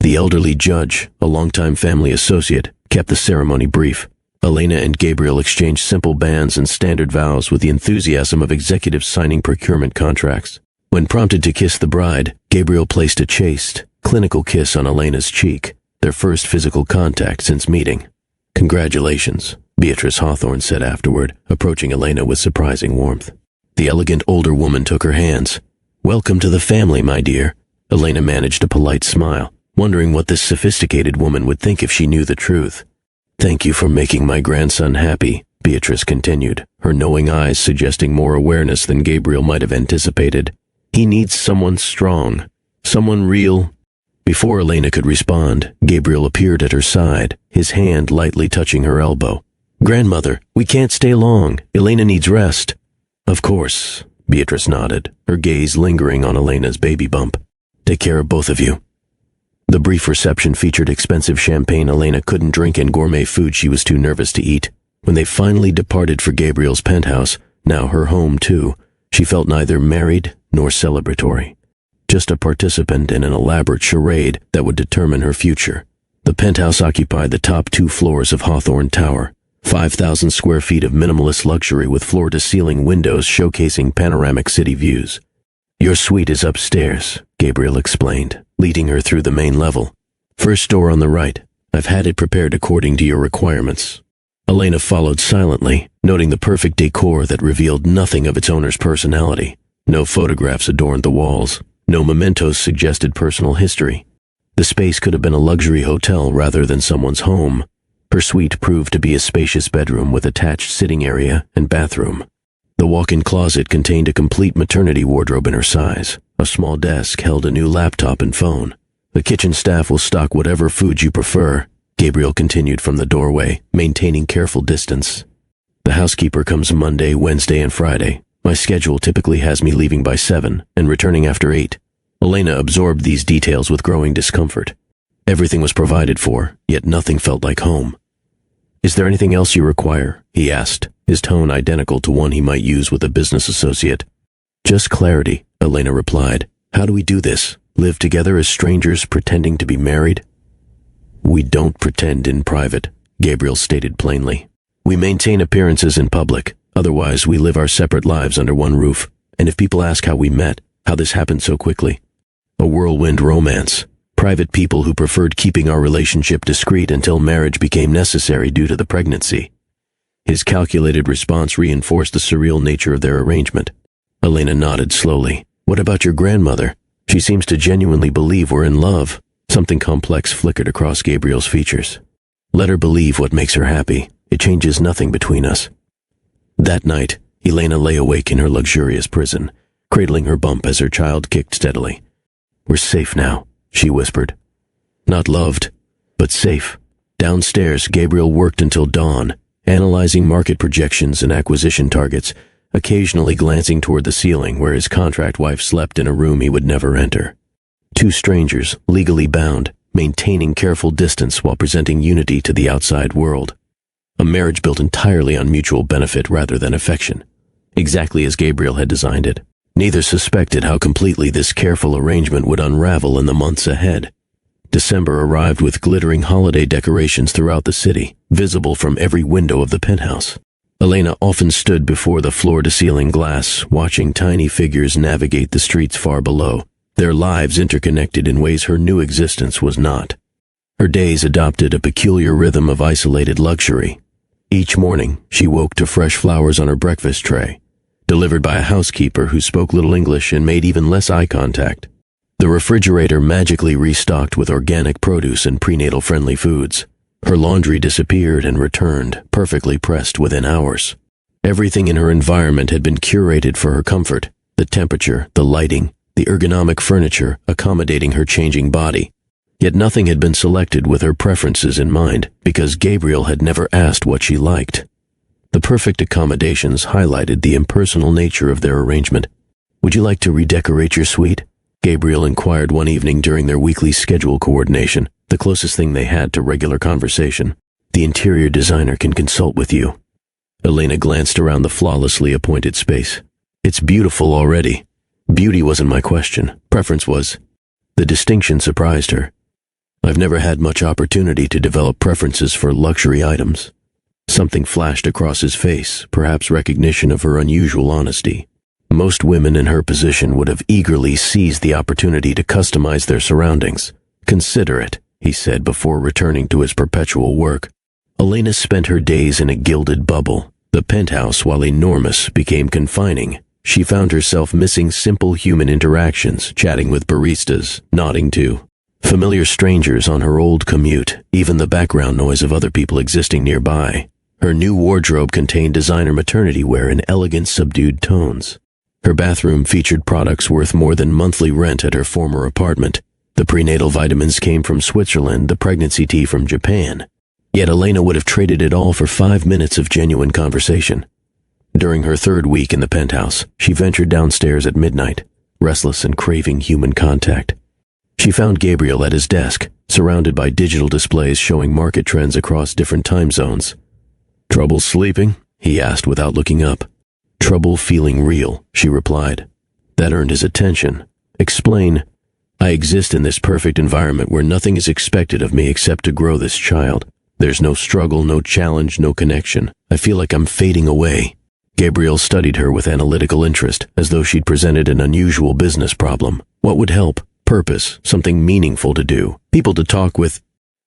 S1: The elderly judge, a longtime family associate, kept the ceremony brief. Elena and Gabriel exchanged simple bands and standard vows with the enthusiasm of executives signing procurement contracts. When prompted to kiss the bride, Gabriel placed a chaste, clinical kiss on Elena's cheek, their first physical contact since meeting. "Congratulations," Beatrice Hawthorne said afterward, approaching Elena with surprising warmth. The elegant older woman took her hands. "Welcome to the family, my dear." Elena managed a polite smile, wondering what this sophisticated woman would think if she knew the truth. "Thank you for making my grandson happy," Beatrice continued, her knowing eyes suggesting more awareness than Gabriel might have anticipated. "He needs someone strong, someone real." Before Elena could respond, Gabriel appeared at her side, his hand lightly touching her elbow. "Grandmother, we can't stay long. Elena needs rest." "Of course," Beatrice nodded, her gaze lingering on Elena's baby bump. "Take care of both of you." The brief reception featured expensive champagne Elena couldn't drink and gourmet food she was too nervous to eat. When they finally departed for Gabriel's penthouse, now her home too, she felt neither married nor celebratory. Just a participant in an elaborate charade that would determine her future. The penthouse occupied the top 2 floors of Hawthorne Tower, 5,000 square feet of minimalist luxury with floor-to-ceiling windows showcasing panoramic city views. "Your suite is upstairs," Gabriel explained, leading her through the main level. "First door on the right. I've had it prepared according to your requirements." Elena followed silently, noting the perfect decor that revealed nothing of its owner's personality. No photographs adorned the walls. No mementos suggested personal history. The space could have been a luxury hotel rather than someone's home. Her suite proved to be a spacious bedroom with attached sitting area and bathroom. The walk-in closet contained a complete maternity wardrobe in her size. A small desk held a new laptop and phone. "The kitchen staff will stock whatever food you prefer," Gabriel continued from the doorway, maintaining careful distance. "The housekeeper comes Monday, Wednesday, and Friday. My schedule typically has me leaving by 7 and returning after 8. Elena absorbed these details with growing discomfort. Everything was provided for, yet nothing felt like home. "Is there anything else you require?" he asked, his tone identical to one he might use with a business associate. "Just clarity," Elena replied. "How do we do this? Live together as strangers pretending to be married?" "We don't pretend in private," Gabriel stated plainly. "We maintain appearances in public. Otherwise, we live our separate lives under one roof. And if people ask how we met, how this happened so quickly, a whirlwind romance. Private people who preferred keeping our relationship discreet until marriage became necessary due to the pregnancy." His calculated response reinforced the surreal nature of their arrangement. Elena nodded slowly. "What about your grandmother? She seems to genuinely believe we're in love." Something complex flickered across Gabriel's features. "Let her believe what makes her happy. It changes nothing between us." That night, Elena lay awake in her luxurious prison, cradling her bump as her child kicked steadily. "We're safe now," she whispered. Not loved, but safe. Downstairs, Gabriel worked until dawn, analyzing market projections and acquisition targets, occasionally glancing toward the ceiling where his contract wife slept in a room he would never enter. 2 strangers, legally bound, maintaining careful distance while presenting unity to the outside world. A marriage built entirely on mutual benefit rather than affection, exactly as Gabriel had designed it. Neither suspected how completely this careful arrangement would unravel in the months ahead. December arrived with glittering holiday decorations throughout the city, visible from every window of the penthouse. Elena often stood before the floor-to-ceiling glass, watching tiny figures navigate the streets far below, their lives interconnected in ways her new existence was not. Her days adopted a peculiar rhythm of isolated luxury. Each morning, she woke to fresh flowers on her breakfast tray, delivered by a housekeeper who spoke little English and made even less eye contact. The refrigerator magically restocked with organic produce and prenatal-friendly foods. Her laundry disappeared and returned, perfectly pressed within hours. Everything in her environment had been curated for her comfort: the temperature, the lighting, the ergonomic furniture accommodating her changing body. Yet nothing had been selected with her preferences in mind, because Gabriel had never asked what she liked. The perfect accommodations highlighted the impersonal nature of their arrangement. "Would you like to redecorate your suite?" Gabriel inquired one evening during their weekly schedule coordination, the closest thing they had to regular conversation. "The interior designer can consult with you." Elena glanced around the flawlessly appointed space. It's beautiful already. Beauty wasn't my question. Preference was. The distinction surprised her. I've never had much opportunity to develop preferences for luxury items. Something flashed across his face, perhaps recognition of her unusual honesty. Most women in her position would have eagerly seized the opportunity to customize their surroundings. Consider it, he said before returning to his perpetual work. Elena spent her days in a gilded bubble. The penthouse, while enormous, became confining. She found herself missing simple human interactions, chatting with baristas, nodding to familiar strangers on her old commute, even the background noise of other people existing nearby. Her new wardrobe contained designer maternity wear in elegant, subdued tones. Her bathroom featured products worth more than monthly rent at her former apartment. The prenatal vitamins came from Switzerland, the pregnancy tea from Japan. Yet Elena would have traded it all for 5 minutes of genuine conversation. During her 3rd week in the penthouse, she ventured downstairs at midnight, restless and craving human contact. She found Gabriel at his desk, surrounded by digital displays showing market trends across different time zones. "Trouble sleeping?" he asked without looking up. "Trouble feeling real," she replied. That earned his attention. "Explain." "I exist in this perfect environment where nothing is expected of me except to grow this child. There's no struggle, no challenge, no connection. I feel like I'm fading away." Gabriel studied her with analytical interest, as though she'd presented an unusual business problem. What would help? Purpose, something meaningful to do, people to talk with.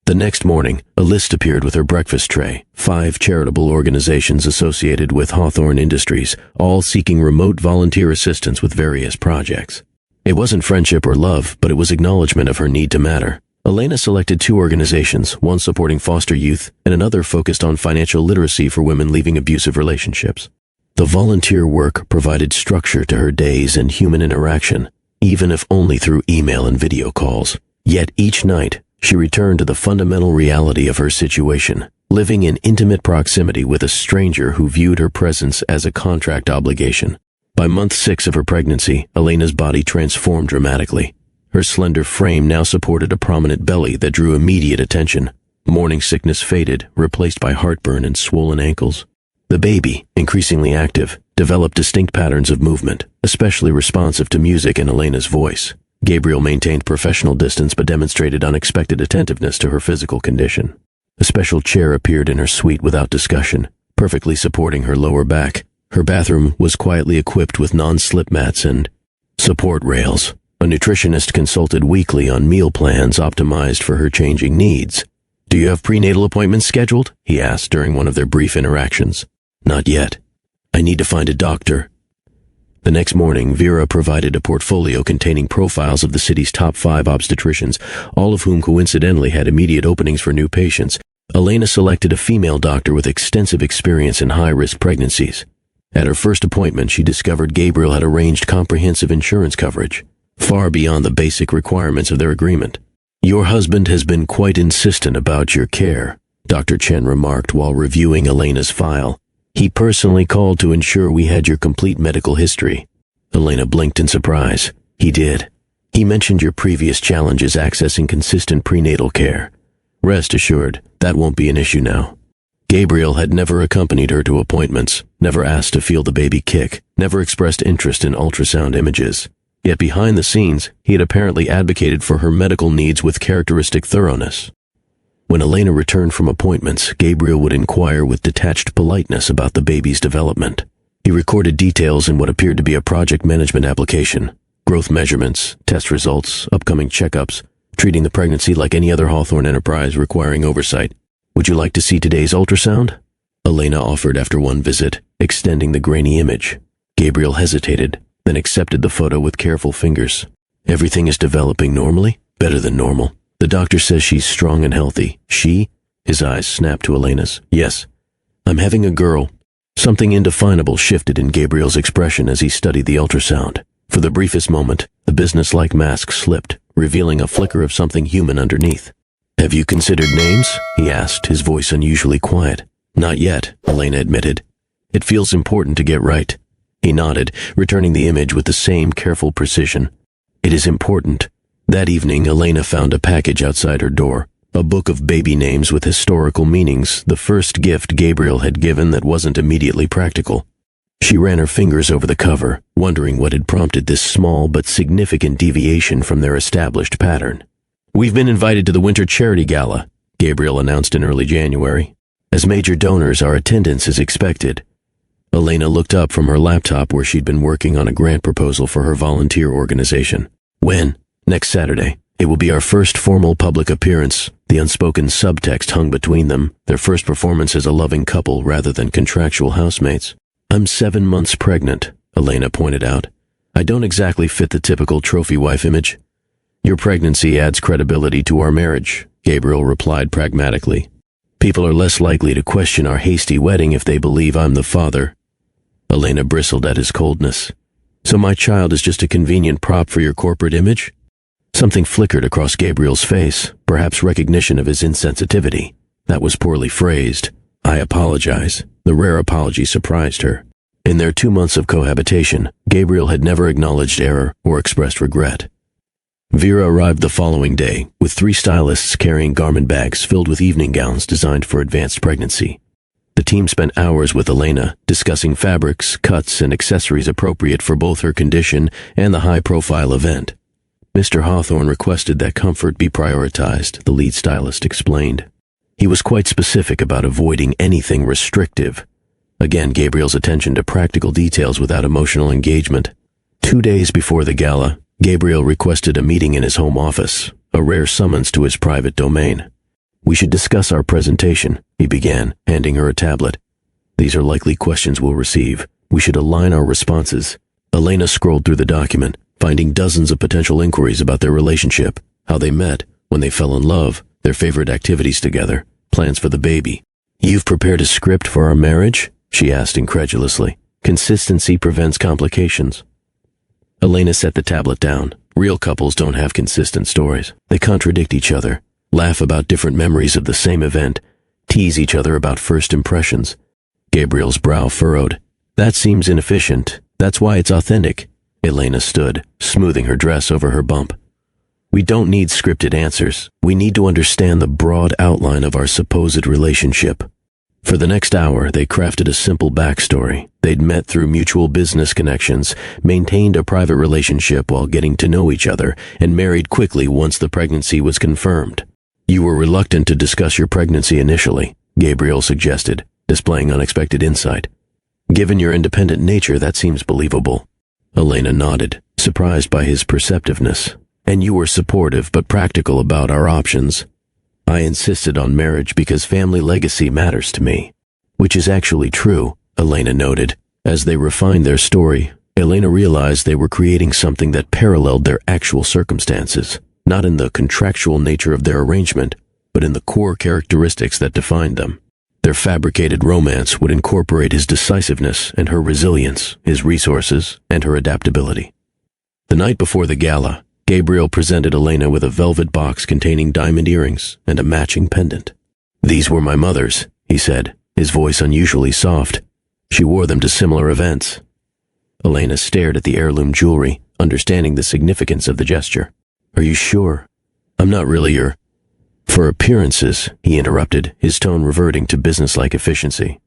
S1: The next morning, a list appeared with her breakfast tray. 5 charitable organizations associated with Hawthorne Industries, all seeking remote volunteer assistance with various projects. It wasn't friendship or love, but it was acknowledgement of her need to matter. Elena selected 2 organizations, one supporting foster youth and another focused on financial literacy for women leaving abusive relationships. The volunteer work provided structure to her days and human interaction, even if only through email and video calls. Yet each night, she returned to the fundamental reality of her situation, living in intimate proximity with a stranger who viewed her presence as a contract obligation. By month 6 of her pregnancy, Elena's body transformed dramatically. Her slender frame now supported a prominent belly that drew immediate attention. Morning sickness faded, replaced by heartburn and swollen ankles. The baby, increasingly active, developed distinct patterns of movement, especially responsive to music and Elena's voice. Gabriel maintained professional distance but demonstrated unexpected attentiveness to her physical condition. A special chair appeared in her suite without discussion, perfectly supporting her lower back. Her bathroom was quietly equipped with non-slip mats and support rails. A nutritionist consulted weekly on meal plans optimized for her changing needs. "Do you have prenatal appointments scheduled?" he asked during one of their brief interactions. "Not yet. I need to find a doctor." The next morning, Vera provided a portfolio containing profiles of the city's top 5 obstetricians, all of whom coincidentally had immediate openings for new patients. Elena selected a female doctor with extensive experience in high-risk pregnancies. At her first appointment, she discovered Gabriel had arranged comprehensive insurance coverage, far beyond the basic requirements of their agreement. "Your husband has been quite insistent about your care," Dr. Chen remarked while reviewing Elena's file. "He personally called to ensure we had your complete medical history." Elena blinked in surprise. "He did. He mentioned your previous challenges accessing consistent prenatal care. Rest assured, that won't be an issue now." Gabriel had never accompanied her to appointments, never asked to feel the baby kick, never expressed interest in ultrasound images. Yet behind the scenes, he had apparently advocated for her medical needs with characteristic thoroughness. When Elena returned from appointments, Gabriel would inquire with detached politeness about the baby's development. He recorded details in what appeared to be a project management application, growth measurements, test results, upcoming checkups, treating the pregnancy like any other Hawthorne enterprise requiring oversight. "Would you like to see today's ultrasound?" Elena offered after one visit, extending the grainy image. Gabriel hesitated, then accepted the photo with careful fingers. "Everything is developing normally? Better than normal. The doctor says she's strong and healthy." "She?" His eyes snapped to Elena's. "Yes. I'm having a girl." Something indefinable shifted in Gabriel's expression as he studied the ultrasound. For the briefest moment, the business-like mask slipped, revealing a flicker of something human underneath. "Have you considered names?" he asked, his voice unusually quiet. "Not yet," Elena admitted. "It feels important to get right." He nodded, returning the image with the same careful precision. "It is important." That evening, Elena found a package outside her door, A book of baby names with historical meanings, the first gift Gabriel had given that wasn't immediately practical. She ran her fingers over the cover, wondering what had prompted this small but significant deviation from their established pattern. "We've been invited to the Winter Charity Gala," Gabriel announced in early January. "As major donors, our attendance is expected." Elena looked up from her laptop where she'd been working on a grant proposal for her volunteer organization. "When?" "Next Saturday. It will be our first formal public appearance." The unspoken subtext hung between them, their first performance as a loving couple rather than contractual housemates. "I'm 7 months pregnant," Elena pointed out. "I don't exactly fit the typical trophy wife image." "Your pregnancy adds credibility to our marriage," Gabriel replied pragmatically. "People are less likely to question our hasty wedding if they believe I'm the father." Elena bristled at his coldness. "So my child is just a convenient prop for your corporate image?" Something flickered across Gabriel's face, perhaps recognition of his insensitivity. That was poorly phrased. "I apologize." The rare apology surprised her. In their 2 months of cohabitation, Gabriel had never acknowledged error or expressed regret. Vera arrived the following day, with 3 stylists carrying garment bags filled with evening gowns designed for advanced pregnancy. The team spent hours with Elena, discussing fabrics, cuts, and accessories appropriate for both her condition and the high-profile event. Mr. Hawthorne requested that comfort be prioritized, the lead stylist explained. He was quite specific about avoiding anything restrictive. Again, Gabriel's attention to practical details without emotional engagement. 2 days before the gala, Gabriel requested a meeting in his home office, a rare summons to his private domain. "We should discuss our presentation," he began, handing her a tablet. "These are likely questions we'll receive. We should align our responses." Elena scrolled through the document, finding dozens of potential inquiries about their relationship, how they met, when they fell in love, their favorite activities together, plans for the baby. "You've prepared a script for our marriage?" she asked incredulously. "Consistency prevents complications." Elena set the tablet down. Real couples don't have consistent stories. They contradict each other, laugh about different memories of the same event, tease each other about first impressions. Gabriel's brow furrowed. "That seems inefficient. That's why it's authentic." Elena stood, smoothing her dress over her bump. "We don't need scripted answers. We need to understand the broad outline of our supposed relationship." For the next hour, they crafted a simple backstory. They'd met through mutual business connections, maintained a private relationship while getting to know each other, and married quickly once the pregnancy was confirmed. "You were reluctant to discuss your pregnancy initially," Gabriel suggested, displaying unexpected insight. "Given your independent nature, that seems believable." Elena nodded, surprised by his perceptiveness. "And you were supportive but practical about our options." "I insisted on marriage because family legacy matters to me." "Which is actually true," Elena noted. As they refined their story, Elena realized they were creating something that paralleled their actual circumstances, not in the contractual nature of their arrangement, but in the core characteristics that defined them. Their fabricated romance would incorporate his decisiveness and her resilience, his resources, and her adaptability. The night before the gala, Gabriel presented Elena with a velvet box containing diamond earrings and a matching pendant. "These were my mother's," he said, his voice unusually soft. "She wore them to similar events." Elena stared at the heirloom jewelry, understanding the significance of the gesture. "Are you sure? I'm not really your—" "For appearances," he interrupted, his tone reverting to businesslike efficiency.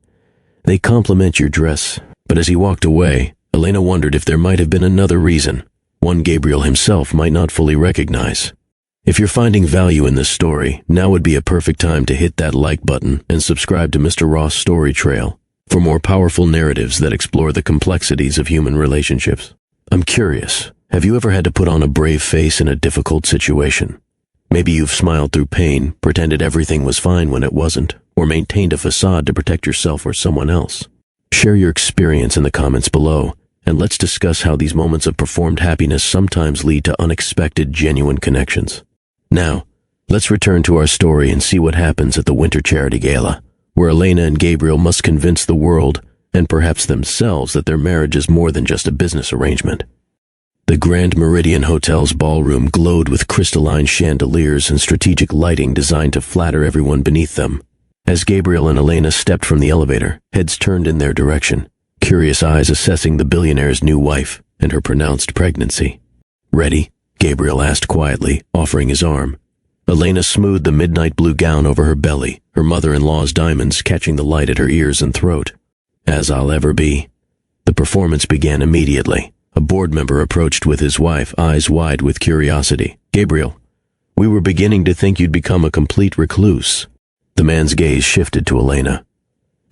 S1: "They complement your dress." But as he walked away, Elena wondered if there might have been another reason, one Gabriel himself might not fully recognize. If you're finding value in this story, now would be a perfect time to hit that like button and subscribe to Mr. Ross' Story Trail for more powerful narratives that explore the complexities of human relationships. I'm curious, have you ever had to put on a brave face in a difficult situation? Maybe you've smiled through pain, pretended everything was fine when it wasn't, or maintained a facade to protect yourself or someone else. Share your experience in the comments below, and let's discuss how these moments of performed happiness sometimes lead to unexpected, genuine connections. Now, let's return to our story and see what happens at the Winter Charity Gala, where Elena and Gabriel must convince the world, and perhaps themselves, that their marriage is more than just a business arrangement. The Grand Meridian Hotel's ballroom glowed with crystalline chandeliers and strategic lighting designed to flatter everyone beneath them. As Gabriel and Elena stepped from the elevator, heads turned in their direction, curious eyes assessing the billionaire's new wife and her pronounced pregnancy. "Ready?" Gabriel asked quietly, offering his arm. Elena smoothed the midnight blue gown over her belly, her mother-in-law's diamonds catching the light at her ears and throat. As I'll ever be. The performance began immediately. A board member approached with his wife, eyes wide with curiosity. "Gabriel, we were beginning to think you'd become a complete recluse." The man's gaze shifted to Elena.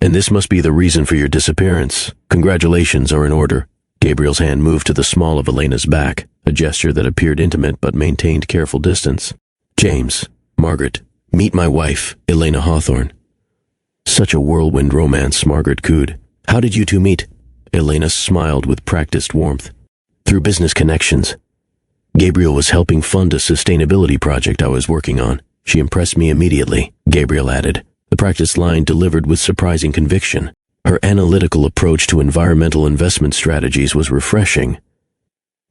S1: "And this must be the reason for your disappearance. Congratulations are in order." Gabriel's hand moved to the small of Elena's back, a gesture that appeared intimate but maintained careful distance. "James, Margaret, meet my wife, Elena Hawthorne." Such a whirlwind romance, Margaret cooed. "How did you two meet?" Elena smiled with practiced warmth. "Through business connections. Gabriel was helping fund a sustainability project I was working on. She impressed me immediately," Gabriel added, the practiced line delivered with surprising conviction. Her analytical approach to environmental investment strategies was refreshing.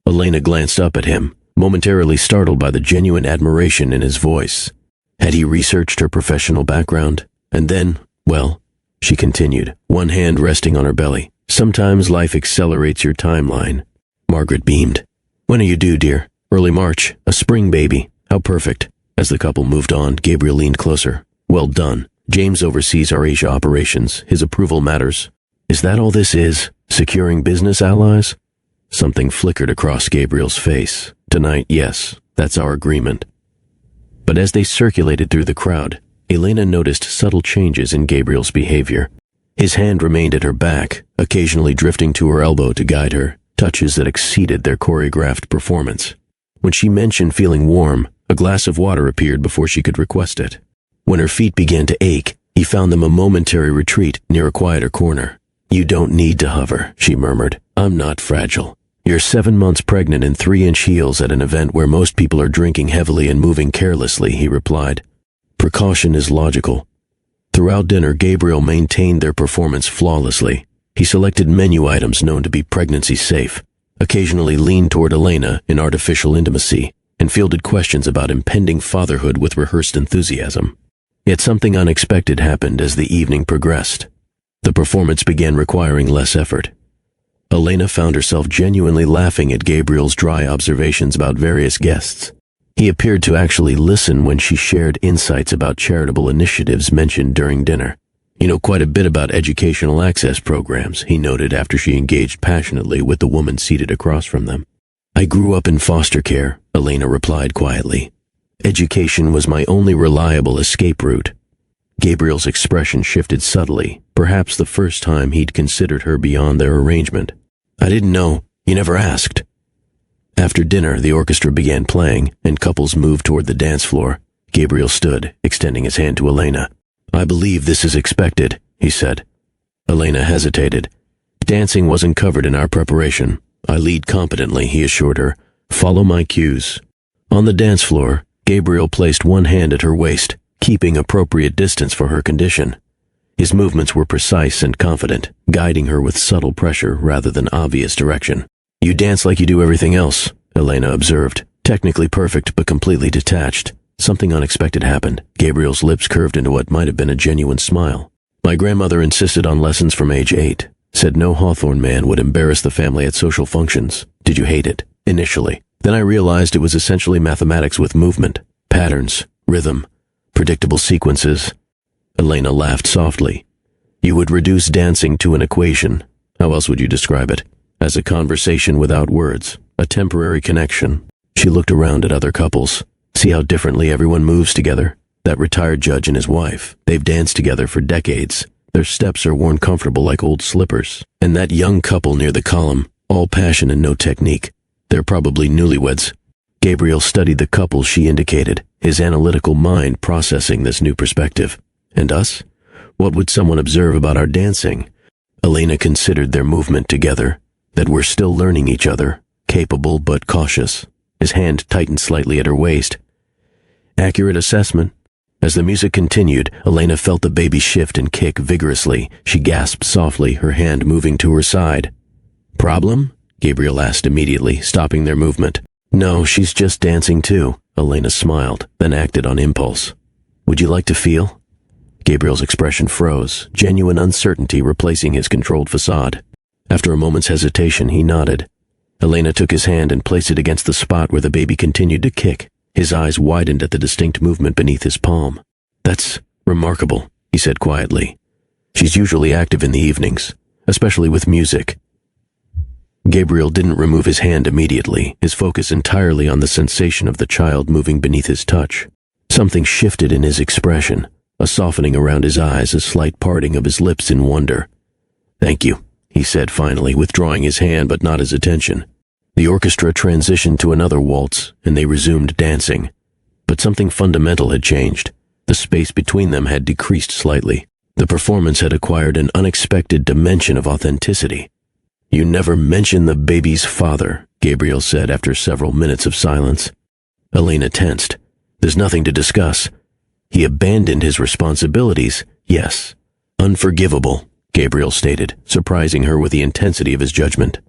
S1: Elena glanced up at him, momentarily startled by the genuine admiration in his voice. Had he researched her professional background? And then, well, she continued, one hand resting on her belly, "sometimes life accelerates your timeline." Margaret beamed. "When are you due, dear?" "Early March. A spring baby. How perfect." As the couple moved on, Gabriel leaned closer. "Well done. James oversees our Asia operations. His approval matters." "Is that all this is? Securing business allies?" Something flickered across Gabriel's face. "Tonight, yes. That's our agreement." But as they circulated through the crowd, Elena noticed subtle changes in Gabriel's behavior. His hand remained at her back, occasionally drifting to her elbow to guide her, touches that exceeded their choreographed performance. When she mentioned feeling warm, a glass of water appeared before she could request it. When her feet began to ache, he found them a momentary retreat near a quieter corner. "You don't need to hover," she murmured. "I'm not fragile." "You're 7 months pregnant in 3-inch heels at an event where most people are drinking heavily and moving carelessly," he replied. Precaution is logical. Throughout dinner, Gabriel maintained their performance flawlessly. He selected menu items known to be pregnancy safe, occasionally leaned toward Elena in artificial intimacy, and fielded questions about impending fatherhood with rehearsed enthusiasm. Yet something unexpected happened as the evening progressed. The performance began requiring less effort. Elena found herself genuinely laughing at Gabriel's dry observations about various guests. He appeared to actually listen when she shared insights about charitable initiatives mentioned during dinner. "You know quite a bit about educational access programs," he noted after she engaged passionately with the woman seated across from them. "I grew up in foster care," Elena replied quietly. "Education was my only reliable escape route." Gabriel's expression shifted subtly, perhaps the first time he'd considered her beyond their arrangement. "I didn't know. You never asked." After dinner, the orchestra began playing, and couples moved toward the dance floor. Gabriel stood, extending his hand to Elena. "I believe this is expected," he said. Elena hesitated. "Dancing wasn't covered in our preparation. I lead competently," he assured her. "Follow my cues." On the dance floor, Gabriel placed one hand at her waist, keeping appropriate distance for her condition. His movements were precise and confident, guiding her with subtle pressure rather than obvious direction. "You dance like you do everything else," Elena observed. "Technically perfect, but completely detached." Something unexpected happened. Gabriel's lips curved into what might have been a genuine smile. "My grandmother insisted on lessons from age 8. Said no Hawthorne man would embarrass the family at social functions. Did you hate it? Initially. Then I realized it was essentially mathematics with movement. Patterns, rhythm, predictable sequences." Elena laughed softly. "You would reduce dancing to an equation. How else would you describe it? As a conversation without words, a temporary connection." She looked around at other couples. "See how differently everyone moves together? That retired judge and his wife, they've danced together for decades. Their steps are worn comfortable like old slippers. And that young couple near the column, all passion and no technique. They're probably newlyweds." Gabriel studied the couple she indicated, his analytical mind processing this new perspective. "And us? What would someone observe about our dancing?" Elena considered their movement together, that we're still learning each other, capable but cautious. His hand tightened slightly at her waist. "Accurate assessment." As the music continued, Elena felt the baby shift and kick vigorously. She gasped softly, her hand moving to her side. "Problem?" Gabriel asked immediately, stopping their movement. "No, she's just dancing too." Elena smiled, then acted on impulse. "Would you like to feel?" Gabriel's expression froze, genuine uncertainty replacing his controlled facade. After a moment's hesitation, he nodded. Elena took his hand and placed it against the spot where the baby continued to kick. His eyes widened at the distinct movement beneath his palm. "That's remarkable," he said quietly. "She's usually active in the evenings, especially with music." Gabriel didn't remove his hand immediately, his focus entirely on the sensation of the child moving beneath his touch. Something shifted in his expression, a softening around his eyes, a slight parting of his lips in wonder. "Thank you," he said finally, withdrawing his hand but not his attention. The orchestra transitioned to another waltz, and they resumed dancing. But something fundamental had changed. The space between them had decreased slightly. The performance had acquired an unexpected dimension of authenticity. "You never mention the baby's father," Gabriel said after several minutes of silence. Elena tensed. "There's nothing to discuss. He abandoned his responsibilities, yes. Unforgivable," Gabriel stated, surprising her with the intensity of his judgment.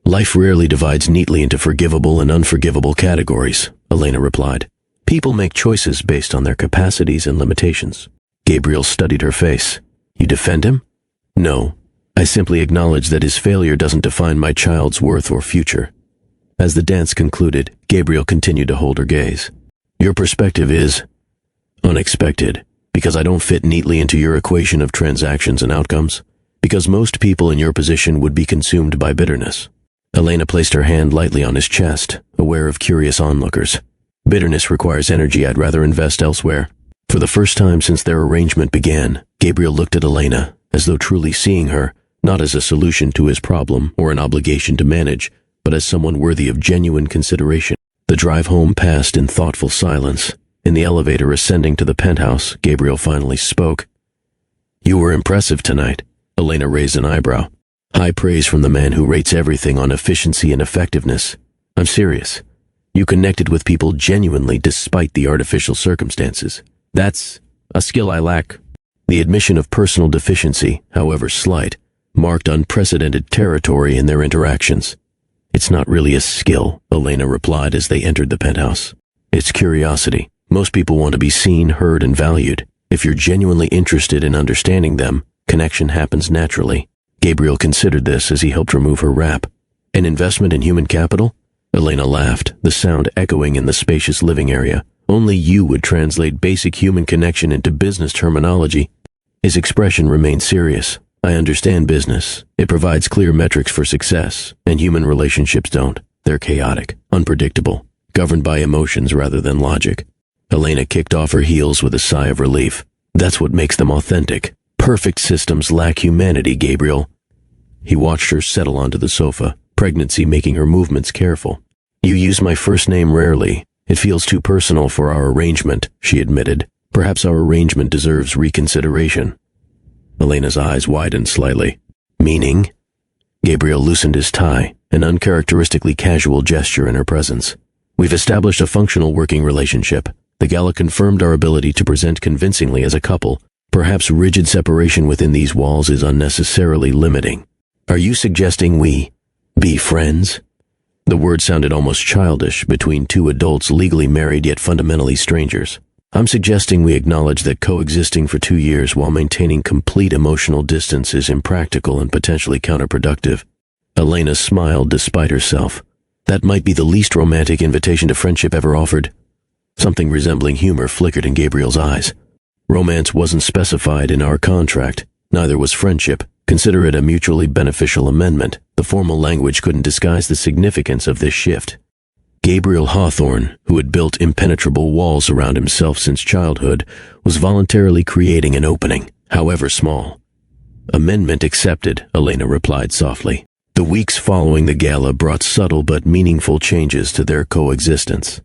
S1: "Life rarely divides neatly into forgivable and unforgivable categories," Elena replied. "People make choices based on their capacities and limitations." Gabriel studied her face. "You defend him?" "No. I simply acknowledge that his failure doesn't define my child's worth or future." As the dance concluded, Gabriel continued to hold her gaze. "Your perspective is unexpected, because I don't fit neatly into your equation of transactions and outcomes, because most people in your position would be consumed by bitterness." Elena placed her hand lightly on his chest, aware of curious onlookers. "Bitterness requires energy I'd rather invest elsewhere." For the first time since their arrangement began, Gabriel looked at Elena, as though truly seeing her, not as a solution to his problem or an obligation to manage, but as someone worthy of genuine consideration. The drive home passed in thoughtful silence. In the elevator ascending to the penthouse, Gabriel finally spoke. "You were impressive tonight." Elena raised an eyebrow. "High praise from the man who rates everything on efficiency and effectiveness. I'm serious. You connected with people genuinely despite the artificial circumstances. That's a skill I lack." The admission of personal deficiency, however slight, marked unprecedented territory in their interactions. "It's not really a skill," Elena replied as they entered the penthouse. "It's curiosity. Most people want to be seen, heard, and valued. If you're genuinely interested in understanding them, connection happens naturally." Gabriel considered this as he helped remove her wrap. "An investment in human capital?" Elena laughed, the sound echoing in the spacious living area. "Only you would translate basic human connection into business terminology." His expression remained serious. "I understand business. It provides clear metrics for success, and human relationships don't. They're chaotic, unpredictable, governed by emotions rather than logic." Elena kicked off her heels with a sigh of relief. "That's what makes them authentic. Perfect systems lack humanity, Gabriel." He watched her settle onto the sofa, pregnancy making her movements careful. "You use my first name rarely. It feels too personal for our arrangement," she admitted. "Perhaps our arrangement deserves reconsideration." Elena's eyes widened slightly. "Meaning?" Gabriel loosened his tie, an uncharacteristically casual gesture in her presence. "We've established a functional working relationship. The gala confirmed our ability to present convincingly as a couple. Perhaps rigid separation within these walls is unnecessarily limiting. Are you suggesting we be friends?" The word sounded almost childish between two adults legally married yet fundamentally strangers. "I'm suggesting we acknowledge that coexisting for 2 years while maintaining complete emotional distance is impractical and potentially counterproductive." Elena smiled despite herself. "That might be the least romantic invitation to friendship ever offered." Something resembling humor flickered in Gabriel's eyes. "Romance wasn't specified in our contract. Neither was friendship. Consider it a mutually beneficial amendment. The formal language couldn't disguise the significance of this shift." Gabriel Hawthorne, who had built impenetrable walls around himself since childhood, was voluntarily creating an opening, however small. "Amendment accepted," Elena replied softly. The weeks following the gala brought subtle but meaningful changes to their coexistence.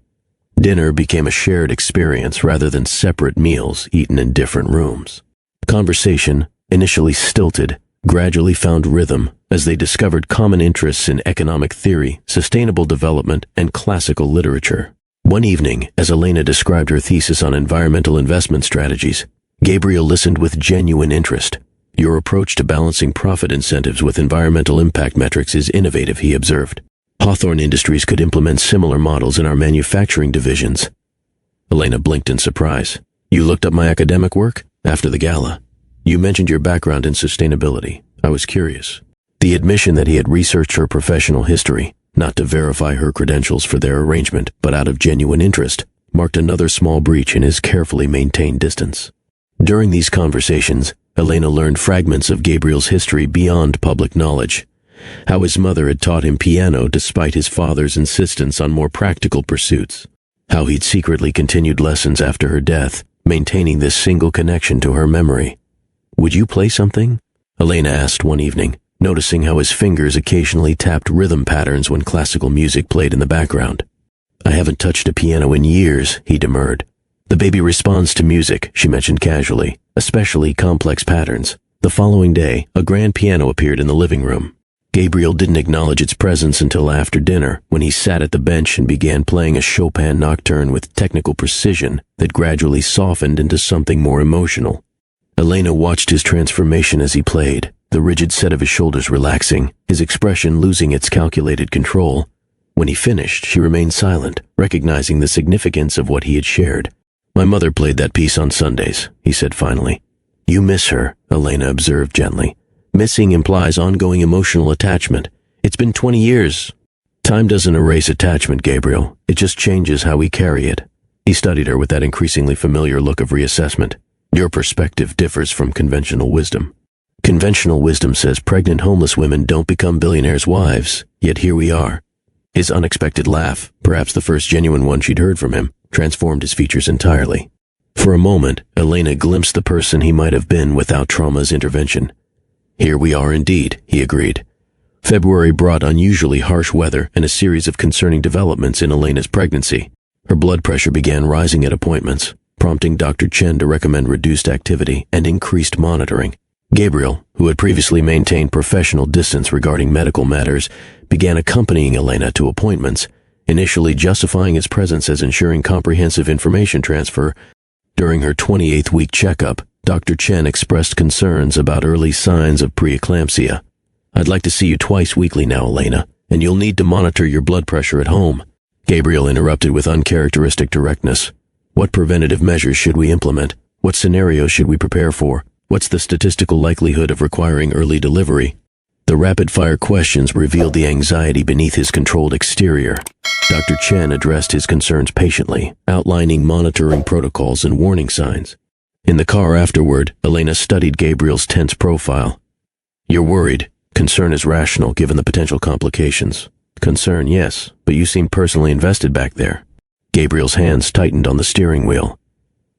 S1: Dinner became a shared experience rather than separate meals eaten in different rooms. Conversation, initially stilted, gradually found rhythm as they discovered common interests in economic theory, sustainable development, and classical literature. One evening, as Elena described her thesis on environmental investment strategies, Gabriel listened with genuine interest. "Your approach to balancing profit incentives with environmental impact metrics is innovative," he observed. "Hawthorne Industries could implement similar models in our manufacturing divisions." Elena blinked in surprise. "You looked up my academic work?" "After the gala. You mentioned your background in sustainability. I was curious." The admission that he had researched her professional history, not to verify her credentials for their arrangement, but out of genuine interest, marked another small breach in his carefully maintained distance. During these conversations, Elena learned fragments of Gabriel's history beyond public knowledge. How his mother had taught him piano despite his father's insistence on more practical pursuits. How he'd secretly continued lessons after her death, maintaining this single connection to her memory. "Would you play something?" Elena asked one evening, noticing how his fingers occasionally tapped rhythm patterns when classical music played in the background. "I haven't touched a piano in years," he demurred. "The baby responds to music," she mentioned casually, "especially complex patterns." The following day, a grand piano appeared in the living room. Gabriel didn't acknowledge its presence until after dinner, when he sat at the bench and began playing a Chopin nocturne with technical precision that gradually softened into something more emotional. Elena watched his transformation as he played, the rigid set of his shoulders relaxing, his expression losing its calculated control. When he finished, she remained silent, recognizing the significance of what he had shared. "My mother played that piece on Sundays," he said finally. "You miss her," Elena observed gently. "Missing implies ongoing emotional attachment. It's been 20 years. Time doesn't erase attachment, Gabriel. It just changes how we carry it." He studied her with that increasingly familiar look of reassessment. "Your perspective differs from conventional wisdom. Conventional wisdom says pregnant homeless women don't become billionaires' wives, yet here we are." His unexpected laugh, perhaps the first genuine one she'd heard from him, transformed his features entirely. For a moment, Elena glimpsed the person he might have been without trauma's intervention. "Here we are indeed," he agreed. February brought unusually harsh weather and a series of concerning developments in Elena's pregnancy. Her blood pressure began rising at appointments, prompting Dr. Chen to recommend reduced activity and increased monitoring. Gabriel, who had previously maintained professional distance regarding medical matters, began accompanying Elena to appointments, initially justifying his presence as ensuring comprehensive information transfer. During her 28th week checkup, Dr. Chen expressed concerns about early signs of preeclampsia. "I'd like to see you twice weekly now, Elena, and you'll need to monitor your blood pressure at home." Gabriel interrupted with uncharacteristic directness. "What preventative measures should we implement? What scenarios should we prepare for? What's the statistical likelihood of requiring early delivery?" The rapid-fire questions revealed the anxiety beneath his controlled exterior. Dr. Chen addressed his concerns patiently, outlining monitoring protocols and warning signs. In the car afterward, Elena studied Gabriel's tense profile. "You're worried. Concern is rational given the potential complications." "Concern, yes, but you seem personally invested back there." Gabriel's hands tightened on the steering wheel.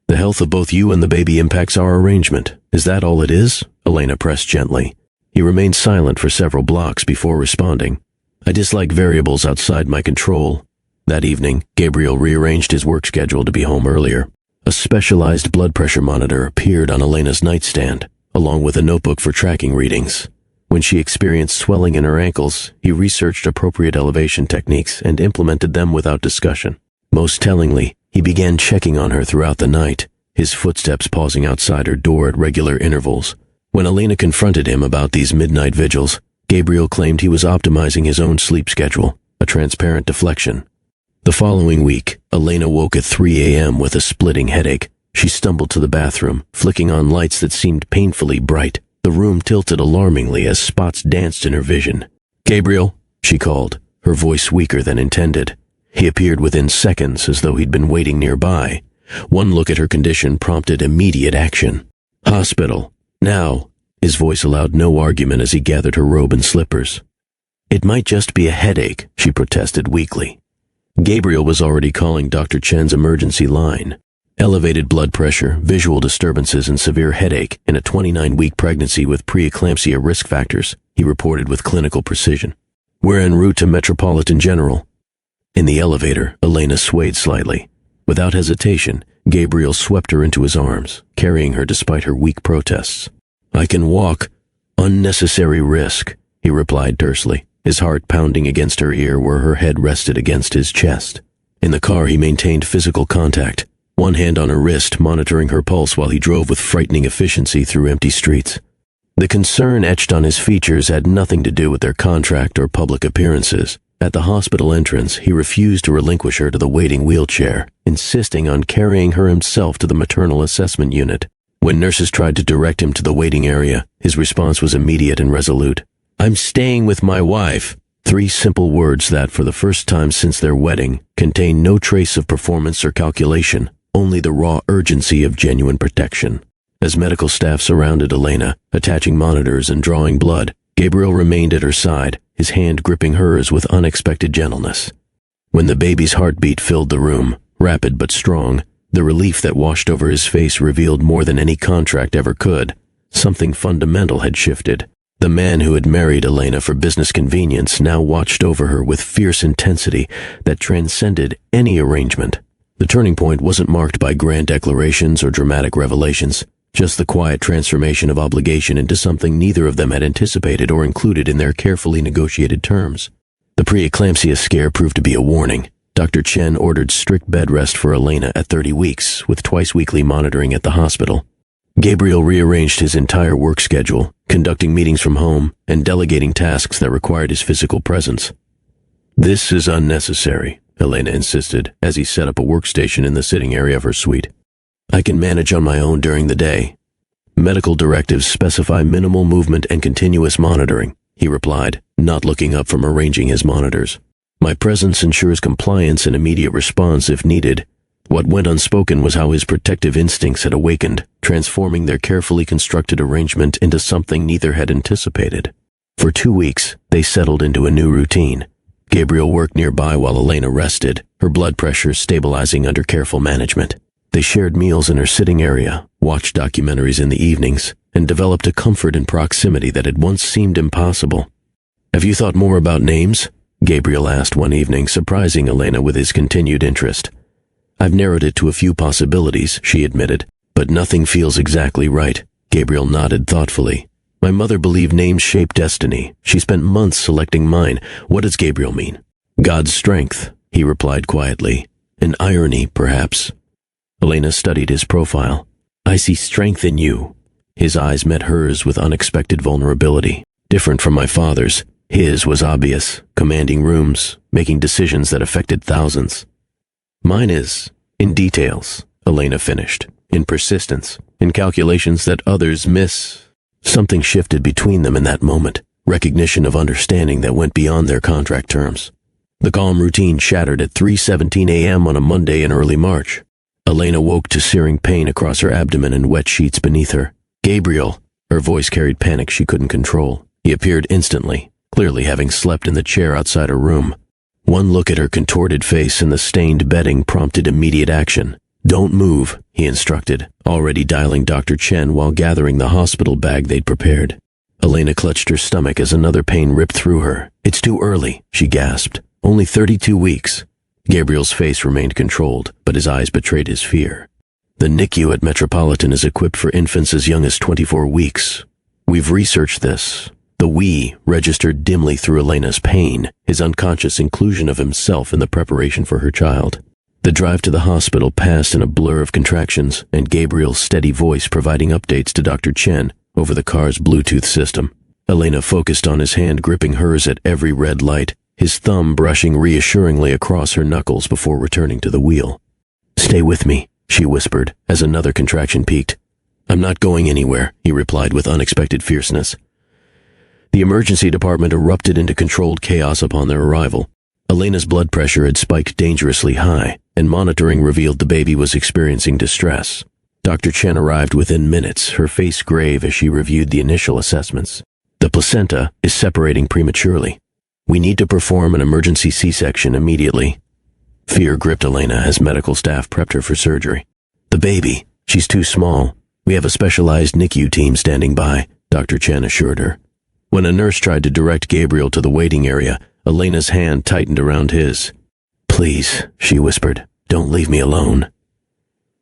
S1: "The health of both you and the baby impacts our arrangement. Is that all it is?" Elena pressed gently. He remained silent for several blocks before responding. "I dislike variables outside my control." That evening, Gabriel rearranged his work schedule to be home earlier. A specialized blood pressure monitor appeared on Elena's nightstand, along with a notebook for tracking readings. When she experienced swelling in her ankles, he researched appropriate elevation techniques and implemented them without discussion. Most tellingly, he began checking on her throughout the night, his footsteps pausing outside her door at regular intervals. When Elena confronted him about these midnight vigils, Gabriel claimed he was optimizing his own sleep schedule, a transparent deflection. The following week, Elena woke at 3 a.m. with a splitting headache. She stumbled to the bathroom, flicking on lights that seemed painfully bright. The room tilted alarmingly as spots danced in her vision. "Gabriel," she called, her voice weaker than intended. He appeared within seconds, as though he'd been waiting nearby. One look at her condition prompted immediate action. "Hospital. Now." His voice allowed no argument as he gathered her robe and slippers. "It might just be a headache," she protested weakly. Gabriel was already calling Dr. Chen's emergency line. Elevated blood pressure, visual disturbances, and severe headache in a 29-week pregnancy with preeclampsia risk factors, he reported with clinical precision. "We're en route to Metropolitan General." In the elevator, Elena swayed slightly. Without hesitation, Gabriel swept her into his arms, carrying her despite her weak protests. "I can walk." "Unnecessary risk," he replied tersely, his heart pounding against her ear where her head rested against his chest. In the car, he maintained physical contact, one hand on her wrist, monitoring her pulse while he drove with frightening efficiency through empty streets. The concern etched on his features had nothing to do with their contract or public appearances. At the hospital entrance, he refused to relinquish her to the waiting wheelchair, insisting on carrying her himself to the maternal assessment unit. When nurses tried to direct him to the waiting area, his response was immediate and resolute. "I'm staying with my wife." 3 simple words that, for the first time since their wedding, contained no trace of performance or calculation, only the raw urgency of genuine protection. As medical staff surrounded Elena, attaching monitors and drawing blood, Gabriel remained at her side, his hand gripping hers with unexpected gentleness. When the baby's heartbeat filled the room, rapid but strong, the relief that washed over his face revealed more than any contract ever could. Something fundamental had shifted. The man who had married Elena for business convenience now watched over her with fierce intensity that transcended any arrangement. The turning point wasn't marked by grand declarations or dramatic revelations, just the quiet transformation of obligation into something neither of them had anticipated or included in their carefully negotiated terms. The preeclampsia scare proved to be a warning. Dr. Chen ordered strict bed rest for Elena at 30 weeks, with twice-weekly monitoring at the hospital. Gabriel rearranged his entire work schedule, conducting meetings from home and delegating tasks that required his physical presence. "This is unnecessary," Elena insisted as he set up a workstation in the sitting area of her suite. "I can manage on my own during the day." "Medical directives specify minimal movement and continuous monitoring," he replied, not looking up from arranging his monitors. "My presence ensures compliance and immediate response if needed." What went unspoken was how his protective instincts had awakened, transforming their carefully constructed arrangement into something neither had anticipated. For 2 weeks, they settled into a new routine. Gabriel worked nearby while Elena rested, her blood pressure stabilizing under careful management. They shared meals in her sitting area, watched documentaries in the evenings, and developed a comfort in proximity that had once seemed impossible. "Have you thought more about names?" Gabriel asked one evening, surprising Elena with his continued interest. "I've narrowed it to a few possibilities," she admitted, "but nothing feels exactly right." Gabriel nodded thoughtfully. "My mother believed names shape destiny. She spent months selecting mine. What does Gabriel mean?" "God's strength," he replied quietly. "An irony, perhaps." Elena studied his profile. "I see strength in you." His eyes met hers with unexpected vulnerability. Different from my father's, his was obvious, commanding rooms, making decisions that affected thousands. "Mine is, in details," Elena finished, "in persistence, in calculations that others miss." Something shifted between them in that moment, recognition of understanding that went beyond their contract terms. The calm routine shattered at 3:17 a.m. on a Monday in early March. Elena woke to searing pain across her abdomen and wet sheets beneath her. "Gabriel!" Her voice carried panic she couldn't control. He appeared instantly, clearly having slept in the chair outside her room. One look at her contorted face and the stained bedding prompted immediate action. "Don't move," he instructed, already dialing Dr. Chen while gathering the hospital bag they'd prepared. Elena clutched her stomach as another pain ripped through her. "It's too early," she gasped. "Only 32 weeks. Gabriel's face remained controlled, but his eyes betrayed his fear. "The NICU at Metropolitan is equipped for infants as young as 24 weeks. We've researched this." The "we" registered dimly through Elena's pain, his unconscious inclusion of himself in the preparation for her child. The drive to the hospital passed in a blur of contractions, and Gabriel's steady voice providing updates to Dr. Chen over the car's Bluetooth system. Elena focused on his hand gripping hers at every red light, his thumb brushing reassuringly across her knuckles before returning to the wheel. "Stay with me," she whispered, as another contraction peaked. "I'm not going anywhere," he replied with unexpected fierceness. The emergency department erupted into controlled chaos upon their arrival. Elena's blood pressure had spiked dangerously high, and monitoring revealed the baby was experiencing distress. Dr. Chen arrived within minutes, her face grave as she reviewed the initial assessments. "The placenta is separating prematurely. We need to perform an emergency C-section immediately." Fear gripped Elena as medical staff prepped her for surgery. "The baby, she's too small. We have a specialized NICU team standing by," Dr. Chen assured her. When a nurse tried to direct Gabriel to the waiting area, Elena's hand tightened around his. "Please," she whispered, "don't leave me alone."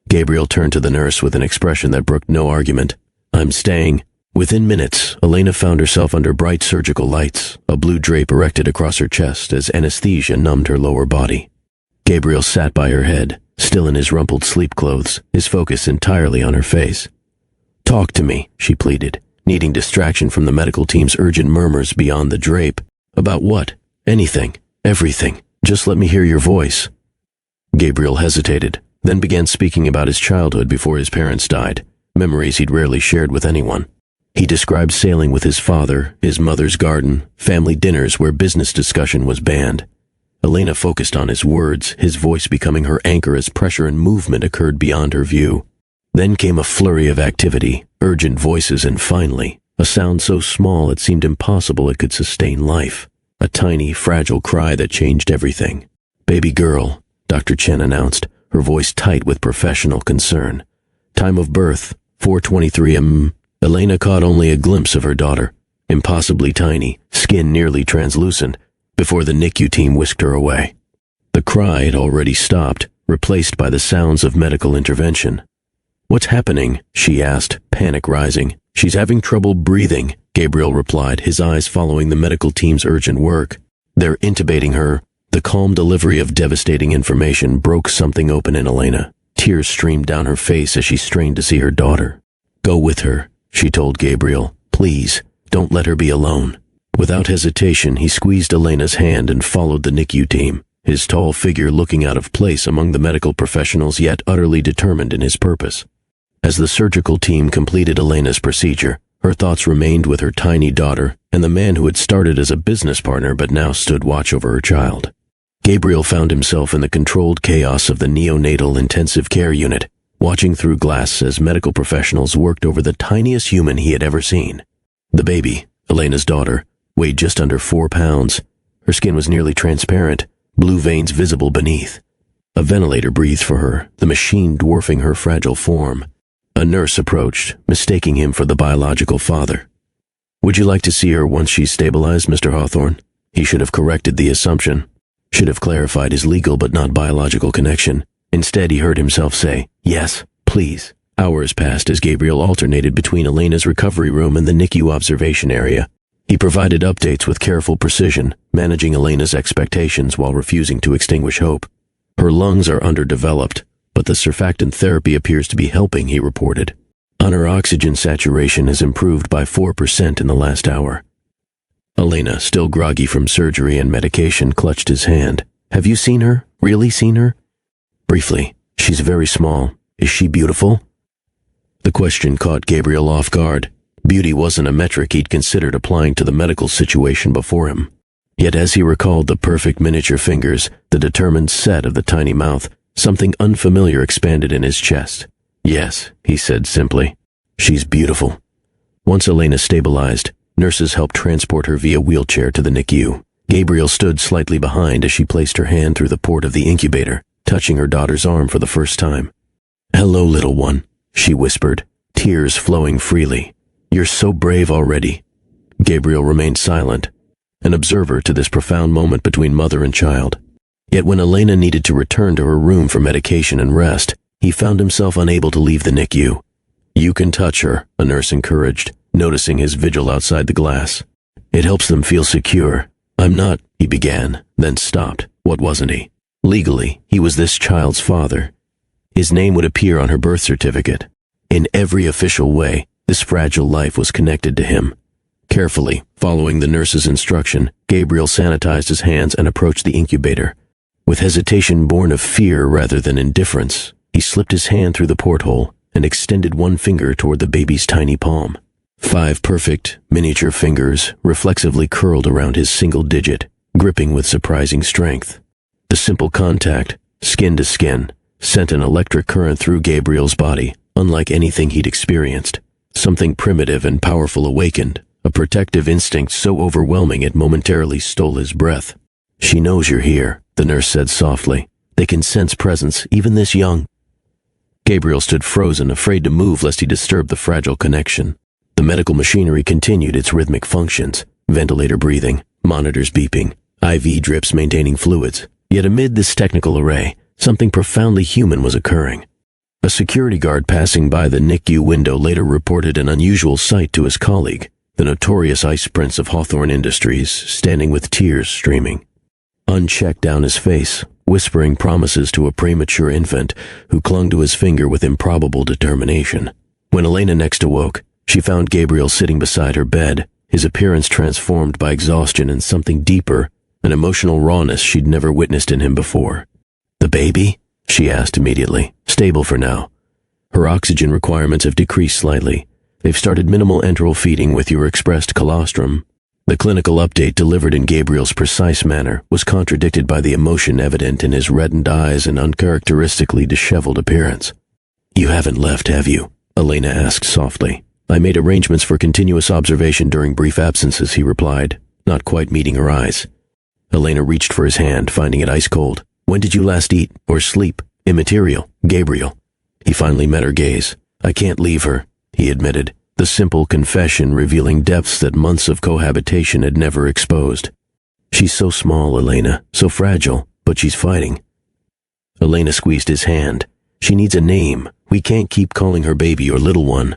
S1: Gabriel turned to the nurse with an expression that brooked no argument. "I'm staying." Within minutes, Elena found herself under bright surgical lights, a blue drape erected across her chest as anesthesia numbed her lower body. Gabriel sat by her head, still in his rumpled sleep clothes, his focus entirely on her face. "Talk to me," she pleaded, needing distraction from the medical team's urgent murmurs beyond the drape. "About what? Anything. Everything. Just let me hear your voice." Gabriel hesitated, then began speaking about his childhood before his parents died, memories he'd rarely shared with anyone. He described sailing with his father, his mother's garden, family dinners where business discussion was banned. Elena focused on his words, his voice becoming her anchor as pressure and movement occurred beyond her view. Then came a flurry of activity, urgent voices, and finally, a sound so small it seemed impossible it could sustain life. A tiny, fragile cry that changed everything. "Baby girl," Dr. Chen announced, her voice tight with professional concern. "Time of birth, 4:23 am." Elena caught only a glimpse of her daughter, impossibly tiny, skin nearly translucent, before the NICU team whisked her away. The cry had already stopped, replaced by the sounds of medical intervention. "What's happening?" she asked, panic rising. "She's having trouble breathing," Gabriel replied, his eyes following the medical team's urgent work. "They're intubating her." The calm delivery of devastating information broke something open in Elena. Tears streamed down her face as she strained to see her daughter. "Go with her," she told Gabriel. "Please, don't let her be alone." Without hesitation, he squeezed Elena's hand and followed the NICU team, his tall figure looking out of place among the medical professionals yet utterly determined in his purpose. As the surgical team completed Elena's procedure, her thoughts remained with her tiny daughter and the man who had started as a business partner but now stood watch over her child. Gabriel found himself in the controlled chaos of the neonatal intensive care unit, watching through glass as medical professionals worked over the tiniest human he had ever seen. The baby, Elena's daughter, weighed just under 4 pounds. Her skin was nearly transparent, blue veins visible beneath. A ventilator breathed for her, the machine dwarfing her fragile form. A nurse approached, mistaking him for the biological father. "Would you like to see her once she's stabilized, Mr. Hawthorne?" He should have corrected the assumption, should have clarified his legal but not biological connection. Instead, he heard himself say, "Yes, please." Hours passed as Gabriel alternated between Elena's recovery room and the NICU observation area. He provided updates with careful precision, managing Elena's expectations while refusing to extinguish hope. "Her lungs are underdeveloped, but the surfactant therapy appears to be helping," he reported. Her oxygen saturation has improved by 4% in the last hour." Elena, still groggy from surgery and medication, clutched his hand. "Have you seen her? Really seen her?" "Briefly. She's very small. Is she beautiful?" The question caught Gabriel off guard. Beauty wasn't a metric he'd considered applying to the medical situation before him. Yet as he recalled the perfect miniature fingers, the determined set of the tiny mouth, something unfamiliar expanded in his chest. "Yes," he said simply. "She's beautiful." Once Elena stabilized, nurses helped transport her via wheelchair to the NICU. Gabriel stood slightly behind as she placed her hand through the port of the incubator, touching her daughter's arm for the first time. "Hello, little one," she whispered, tears flowing freely. "You're so brave already." Gabriel remained silent, an observer to this profound moment between mother and child. Yet when Elena needed to return to her room for medication and rest, he found himself unable to leave the NICU. "You can touch her," a nurse encouraged, noticing his vigil outside the glass. "It helps them feel secure." "I'm not," he began, then stopped. What wasn't he? Legally, he was this child's father. His name would appear on her birth certificate. In every official way, this fragile life was connected to him. Carefully, following the nurse's instruction, Gabriel sanitized his hands and approached the incubator. With hesitation born of fear rather than indifference, he slipped his hand through the porthole and extended one finger toward the baby's tiny palm. 5 perfect, miniature fingers reflexively curled around his single digit, gripping with surprising strength. The simple contact, skin to skin, sent an electric current through Gabriel's body, unlike anything he'd experienced. Something primitive and powerful awakened, a protective instinct so overwhelming it momentarily stole his breath. "She knows you're here," the nurse said softly. "They can sense presence, even this young." Gabriel stood frozen, afraid to move lest he disturb the fragile connection. The medical machinery continued its rhythmic functions, ventilator breathing, monitors beeping, IV drips maintaining fluids. Yet amid this technical array, something profoundly human was occurring. A security guard passing by the NICU window later reported an unusual sight to his colleague, the notorious ice prince of Hawthorne Industries, standing with tears streaming. Unchecked down his face, whispering promises to a premature infant who clung to his finger with improbable determination. When Elena next awoke, she found Gabriel sitting beside her bed, his appearance transformed by exhaustion and something deeper, an emotional rawness she'd never witnessed in him before. "The baby?" she asked immediately. "Stable for now. Her oxygen requirements have decreased slightly. They've started minimal enteral feeding with your expressed colostrum. The clinical update delivered in Gabriel's precise manner was contradicted by the emotion evident in his reddened eyes and uncharacteristically disheveled appearance. You haven't left, have you? Elena asked softly. I made arrangements for continuous observation during brief absences, he replied, not quite meeting her eyes. Elena reached for his hand, finding it ice cold. When did you last eat or sleep? Immaterial, Gabriel. He finally met her gaze. I can't leave her, he admitted, the simple confession revealing depths that months of cohabitation had never exposed. She's so small, Elena, so fragile, but she's fighting. Elena squeezed his hand. She needs a name. We can't keep calling her baby or little one.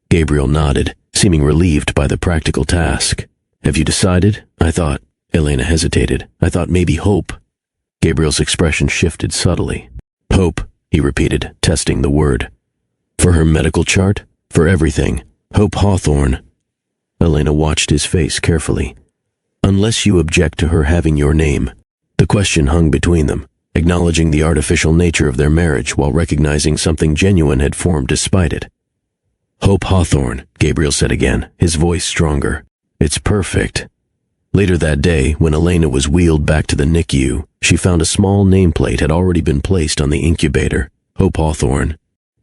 S1: Gabriel nodded, seeming relieved by the practical task. Have you decided? I thought. Elena hesitated. I thought maybe Hope. Gabriel's expression shifted subtly. Hope, he repeated, testing the word. For her medical chart? For everything. Hope Hawthorne. Elena watched his face carefully. Unless you object to her having your name. The question hung between them, acknowledging the artificial nature of their marriage while recognizing something genuine had formed despite it. Hope Hawthorne, Gabriel said again, his voice stronger. It's perfect. Later that day, when Elena was wheeled back to the NICU, she found a small nameplate had already been placed on the incubator, Hope Hawthorne.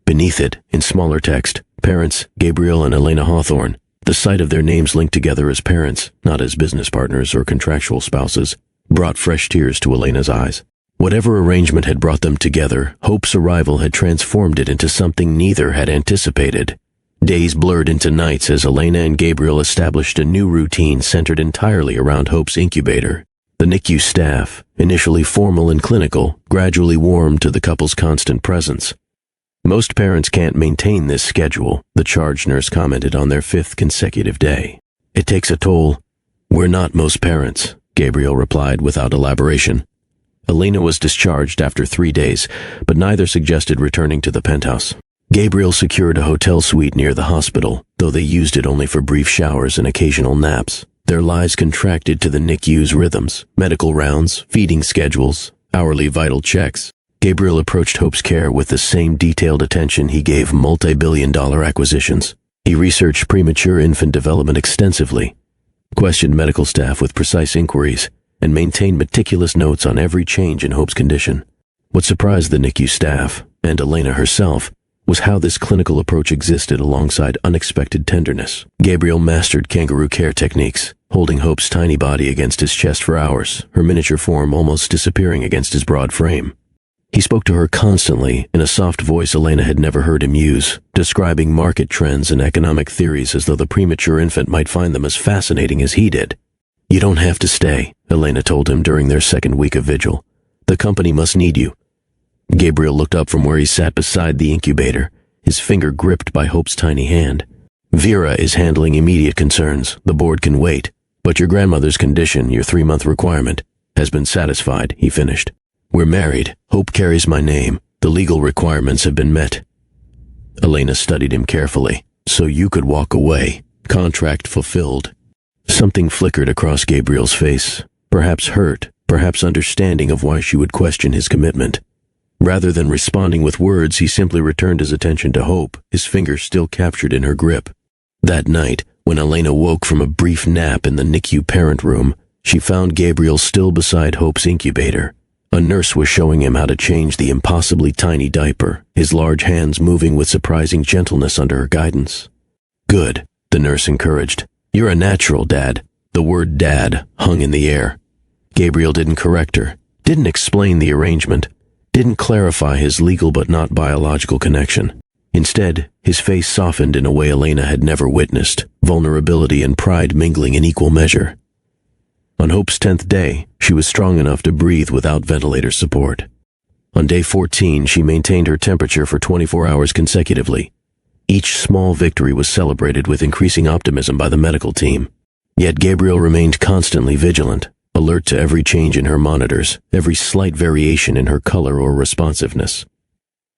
S1: Beneath it, in smaller text, parents, Gabriel and Elena Hawthorne, the sight of their names linked together as parents, not as business partners or contractual spouses, brought fresh tears to Elena's eyes. Whatever arrangement had brought them together, Hope's arrival had transformed it into something neither had anticipated. Days blurred into nights as Elena and Gabriel established a new routine centered entirely around Hope's incubator. The NICU staff, initially formal and clinical, gradually warmed to the couple's constant presence. Most parents can't maintain this schedule, the charge nurse commented on their 5th consecutive day. It takes a toll. We're not most parents, Gabriel replied without elaboration. Elena was discharged after 3 days, but neither suggested returning to the penthouse. Gabriel secured a hotel suite near the hospital, though they used it only for brief showers and occasional naps. Their lives contracted to the NICU's rhythms, medical rounds, feeding schedules, hourly vital checks. Gabriel approached Hope's care with the same detailed attention he gave multi-billion-dollar acquisitions. He researched premature infant development extensively, questioned medical staff with precise inquiries, and maintained meticulous notes on every change in Hope's condition. What surprised the NICU staff, and Elena herself, was how this clinical approach existed alongside unexpected tenderness. Gabriel mastered kangaroo care techniques, holding Hope's tiny body against his chest for hours, her miniature form almost disappearing against his broad frame. He spoke to her constantly in a soft voice Elena had never heard him use, describing market trends and economic theories as though the premature infant might find them as fascinating as he did. You don't have to stay, Elena told him during their 2nd week of vigil. The company must need you. Gabriel looked up from where he sat beside the incubator, his finger gripped by Hope's tiny hand. Vera is handling immediate concerns. The board can wait. But your grandmother's condition, your 3-month requirement, has been satisfied, he finished. We're married. Hope carries my name. The legal requirements have been met. Elena studied him carefully. So you could walk away. Contract fulfilled. Something flickered across Gabriel's face. Perhaps hurt, perhaps understanding of why she would question his commitment. Rather than responding with words, he simply returned his attention to Hope, his fingers still captured in her grip. That night, when Elena woke from a brief nap in the NICU parent room, she found Gabriel still beside Hope's incubator. A nurse was showing him how to change the impossibly tiny diaper, his large hands moving with surprising gentleness under her guidance. Good, the nurse encouraged. You're a natural, Dad. The word dad hung in the air. Gabriel didn't correct her, didn't explain the arrangement, didn't clarify his legal but not biological connection. Instead, his face softened in a way Elena had never witnessed, vulnerability and pride mingling in equal measure. On Hope's 10th day, she was strong enough to breathe without ventilator support. On day 14, she maintained her temperature for 24 hours consecutively. Each small victory was celebrated with increasing optimism by the medical team. Yet Gabriel remained constantly vigilant, alert to every change in her monitors, every slight variation in her color or responsiveness.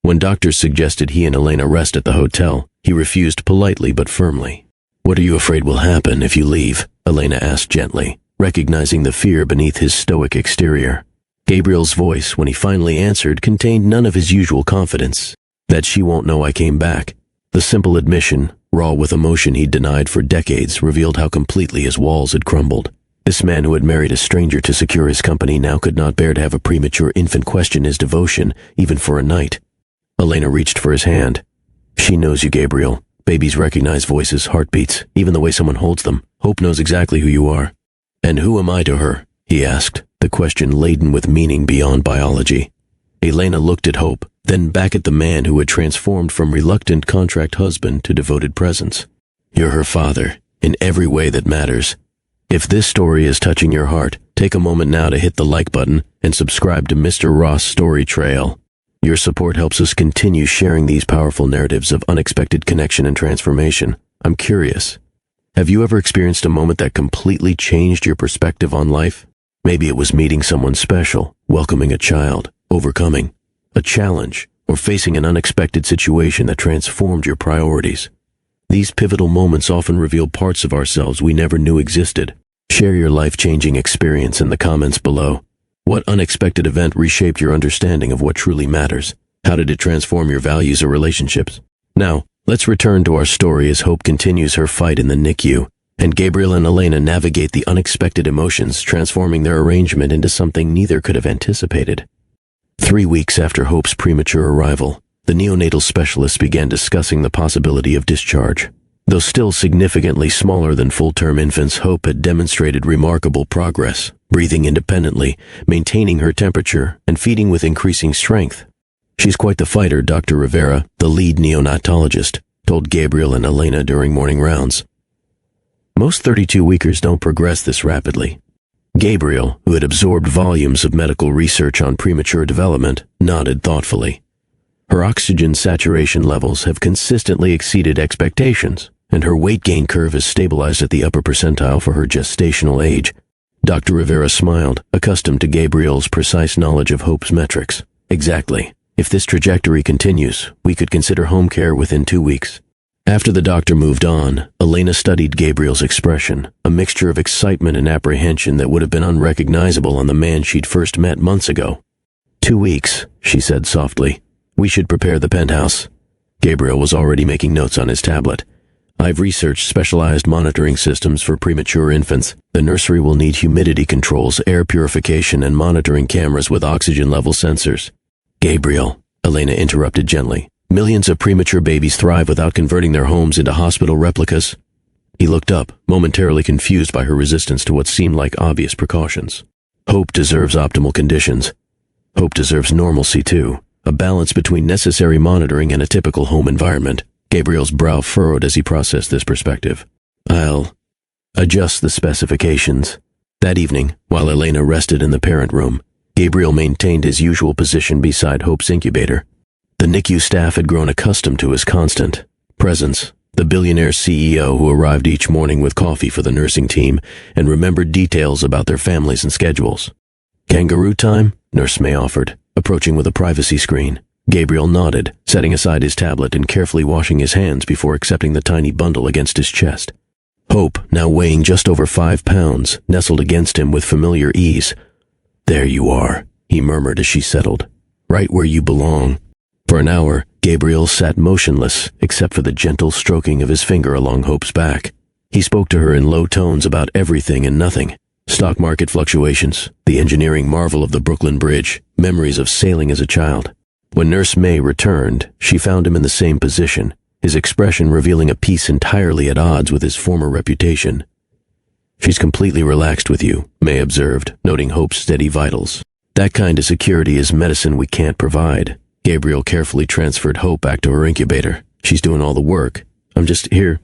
S1: When doctors suggested he and Elena rest at the hotel, he refused politely but firmly. What are you afraid will happen if you leave? Elena asked gently, recognizing the fear beneath his stoic exterior. Gabriel's voice, when he finally answered, contained none of his usual confidence. That she won't know I came back. The simple admission, raw with emotion he'd denied for decades, revealed how completely his walls had crumbled. This man who had married a stranger to secure his company now could not bear to have a premature infant question his devotion, even for a night. Elena reached for his hand. She knows you, Gabriel. Babies recognize voices, heartbeats, even the way someone holds them. Hope knows exactly who you are. And who am I to her? He asked, the question laden with meaning beyond biology. Elena looked at Hope, then back at the man who had transformed from reluctant contract husband to devoted presence. You're her father, in every way that matters. If this story is touching your heart, take a moment now to hit the like button and subscribe to Mr. Ross Story Trail. Your support helps us continue sharing these powerful narratives of unexpected connection and transformation. I'm curious. Have you ever experienced a moment that completely changed your perspective on life? Maybe it was meeting someone special, welcoming a child, overcoming a challenge, or facing an unexpected situation that transformed your priorities. These pivotal moments often reveal parts of ourselves we never knew existed. Share your life-changing experience in the comments below. What unexpected event reshaped your understanding of what truly matters? How did it transform your values or relationships? Now, let's return to our story as Hope continues her fight in the NICU, and Gabriel and Elena navigate the unexpected emotions, transforming their arrangement into something neither could have anticipated. 3 weeks after Hope's premature arrival, the neonatal specialists began discussing the possibility of discharge. Though still significantly smaller than full-term infants, Hope had demonstrated remarkable progress, breathing independently, maintaining her temperature, and feeding with increasing strength. She's quite the fighter, Dr. Rivera, the lead neonatologist, told Gabriel and Elena during morning rounds. Most 32-weekers don't progress this rapidly. Gabriel, who had absorbed volumes of medical research on premature development, nodded thoughtfully. Her oxygen saturation levels have consistently exceeded expectations, and her weight gain curve is stabilized at the upper percentile for her gestational age. Dr. Rivera smiled, accustomed to Gabriel's precise knowledge of Hope's metrics. Exactly. If this trajectory continues, we could consider home care within 2 weeks. After the doctor moved on, Elena studied Gabriel's expression, a mixture of excitement and apprehension that would have been unrecognizable on the man she'd first met months ago. 2 weeks, she said softly. We should prepare the penthouse. Gabriel was already making notes on his tablet. I've researched specialized monitoring systems for premature infants. The nursery will need humidity controls, air purification, and monitoring cameras with oxygen level sensors. Gabriel, Elena interrupted gently. Millions of premature babies thrive without converting their homes into hospital replicas. He looked up, momentarily confused by her resistance to what seemed like obvious precautions. Hope deserves optimal conditions. Hope deserves normalcy too. A balance between necessary monitoring and a typical home environment. Gabriel's brow furrowed as he processed this perspective. I'll adjust the specifications. That evening, while Elena rested in the parent room, Gabriel maintained his usual position beside Hope's incubator. The NICU staff had grown accustomed to his constant presence. The Billionaire CEO who arrived each morning with coffee for the nursing team and remembered details about their families and schedules. Kangaroo time? Nurse May offered, approaching with a privacy screen. Gabriel nodded, setting aside his tablet and carefully washing his hands before accepting the tiny bundle against his chest. Hope, now weighing just over 5 pounds, nestled against him with familiar ease. There you are, he murmured as she settled. Right where you belong. For an hour, Gabriel sat motionless, except for the gentle stroking of his finger along Hope's back. He spoke to her in low tones about everything and nothing. Stock market fluctuations, the engineering marvel of the Brooklyn Bridge, memories of sailing as a child. When Nurse May returned, she found him in the same position, his expression revealing a peace entirely at odds with his former reputation. She's completely relaxed with you, May observed, noting Hope's steady vitals. That kind of security is medicine we can't provide. Gabriel carefully transferred Hope back to her incubator. She's doing all the work. I'm just here.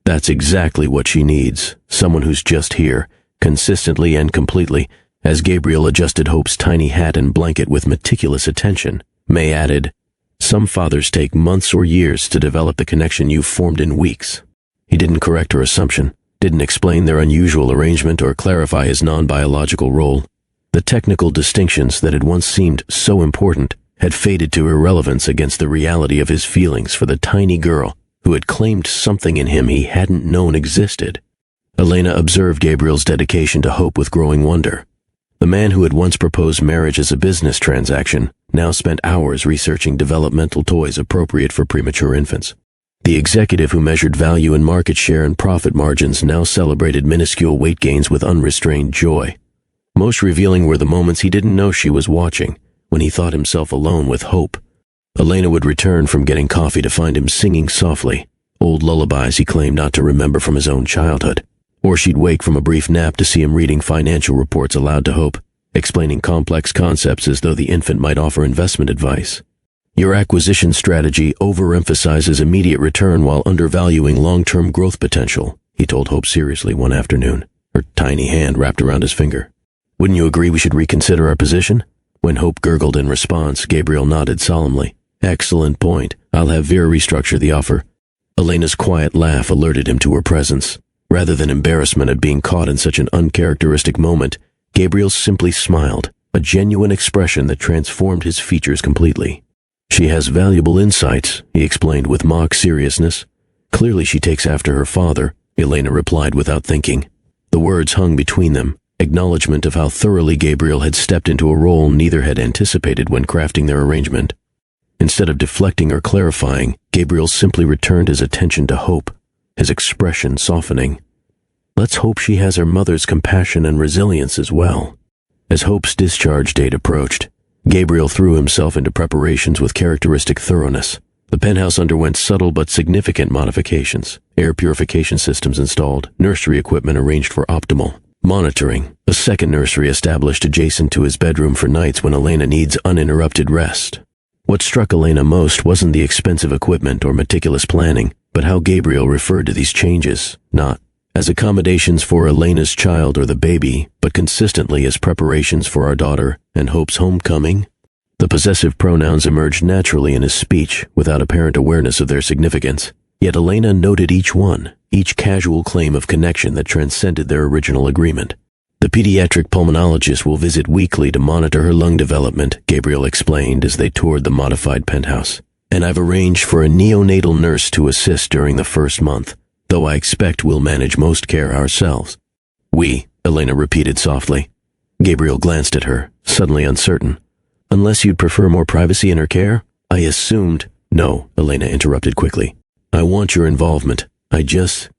S1: That's exactly what she needs. Someone who's just here, consistently and completely. As Gabriel adjusted Hope's tiny hat and blanket with meticulous attention, May added, some fathers take months or years to develop the connection you've formed in weeks. He didn't correct her assumption, didn't explain their unusual arrangement or clarify his non-biological role. The technical distinctions that had once seemed so important had faded to irrelevance against the reality of his feelings for the tiny girl who had claimed something in him he hadn't known existed. Elena observed Gabriel's dedication to Hope with growing wonder. The man who had once proposed marriage as a business transaction now spent hours researching developmental toys appropriate for premature infants. The executive who measured value in market share and profit margins now celebrated minuscule weight gains with unrestrained joy. Most revealing were the moments he didn't know she was watching, when he thought himself alone with Hope. Elena would return from getting coffee to find him singing softly, old lullabies he claimed not to remember from his own childhood. Or she'd wake from a brief nap to see him reading financial reports aloud to Hope, explaining complex concepts as though the infant might offer investment advice. Your acquisition strategy overemphasizes immediate return while undervaluing long-term growth potential, he told Hope seriously one afternoon, her tiny hand wrapped around his finger. Wouldn't you agree we should reconsider our position? When Hope gurgled in response, Gabriel nodded solemnly. Excellent point. I'll have Vera restructure the offer. Elena's quiet laugh alerted him to her presence. Rather than embarrassment at being caught in such an uncharacteristic moment, Gabriel simply smiled, a genuine expression that transformed his features completely. She has valuable insights, he explained with mock seriousness. Clearly she takes after her father, Elena replied without thinking. The words hung between them, acknowledgement of how thoroughly Gabriel had stepped into a role neither had anticipated when crafting their arrangement. Instead of deflecting or clarifying, Gabriel simply returned his attention to Hope, his expression softening. Let's hope she has her mother's compassion and resilience as well. As Hope's discharge date approached, Gabriel threw himself into preparations with characteristic thoroughness. The penthouse underwent subtle but significant modifications. Air purification systems installed, nursery equipment arranged for optimal monitoring, a second nursery established adjacent to his bedroom for nights when Elena needs uninterrupted rest. What struck Elena most wasn't the expensive equipment or meticulous planning, but how Gabriel referred to these changes, not as accommodations for Elena's child or the baby, but consistently as preparations for our daughter and Hope's homecoming. The possessive pronouns emerged naturally in his speech without apparent awareness of their significance. Yet Elena noted each one, each casual claim of connection that transcended their original agreement. The pediatric pulmonologist will visit weekly to monitor her lung development, Gabriel explained as they toured the modified penthouse. And I've arranged for a neonatal nurse to assist during the first month, though I expect we'll manage most care ourselves. We, Elena repeated softly. Gabriel glanced at her, suddenly uncertain. Unless you'd prefer more privacy in her care? I assumed. No, Elena interrupted quickly. I want your involvement. I just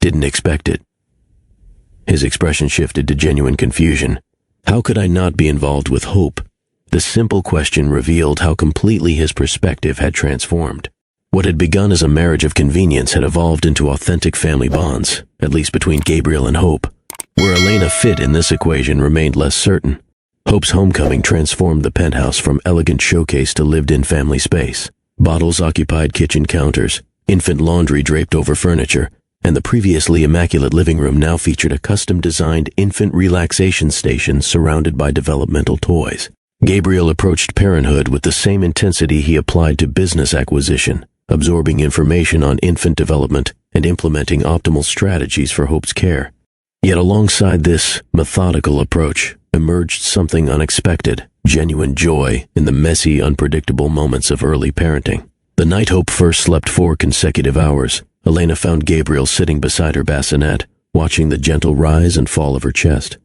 S1: didn't expect it. His expression shifted to genuine confusion. How could I not be involved with Hope? The simple question revealed how completely his perspective had transformed. What had begun as a marriage of convenience had evolved into authentic family bonds, at least between Gabriel and Hope. Where Elena fit in this equation remained less certain. Hope's homecoming transformed the penthouse from elegant showcase to lived-in family space. Bottles occupied kitchen counters, infant laundry draped over furniture, and the previously immaculate living room now featured a custom-designed infant relaxation station surrounded by developmental toys. Gabriel approached parenthood with the same intensity he applied to business acquisition, absorbing information on infant development and implementing optimal strategies for Hope's care. Yet alongside this methodical approach emerged something unexpected, genuine joy in the messy, unpredictable moments of early parenting. The night Hope first slept 4 consecutive hours, Elena found Gabriel sitting beside her bassinet, watching the gentle rise and fall of her chest.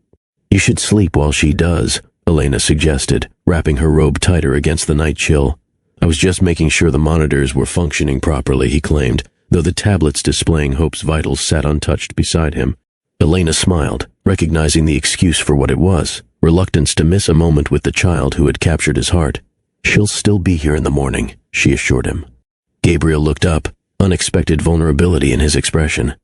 S1: You should sleep while she does, Elena suggested, wrapping her robe tighter against the night chill. I was just making sure the monitors were functioning properly, he claimed, though the tablets displaying Hope's vitals sat untouched beside him. Elena smiled, recognizing the excuse for what it was, reluctance to miss a moment with the child who had captured his heart. She'll still be here in the morning, she assured him. Gabriel looked up, unexpected vulnerability in his expression.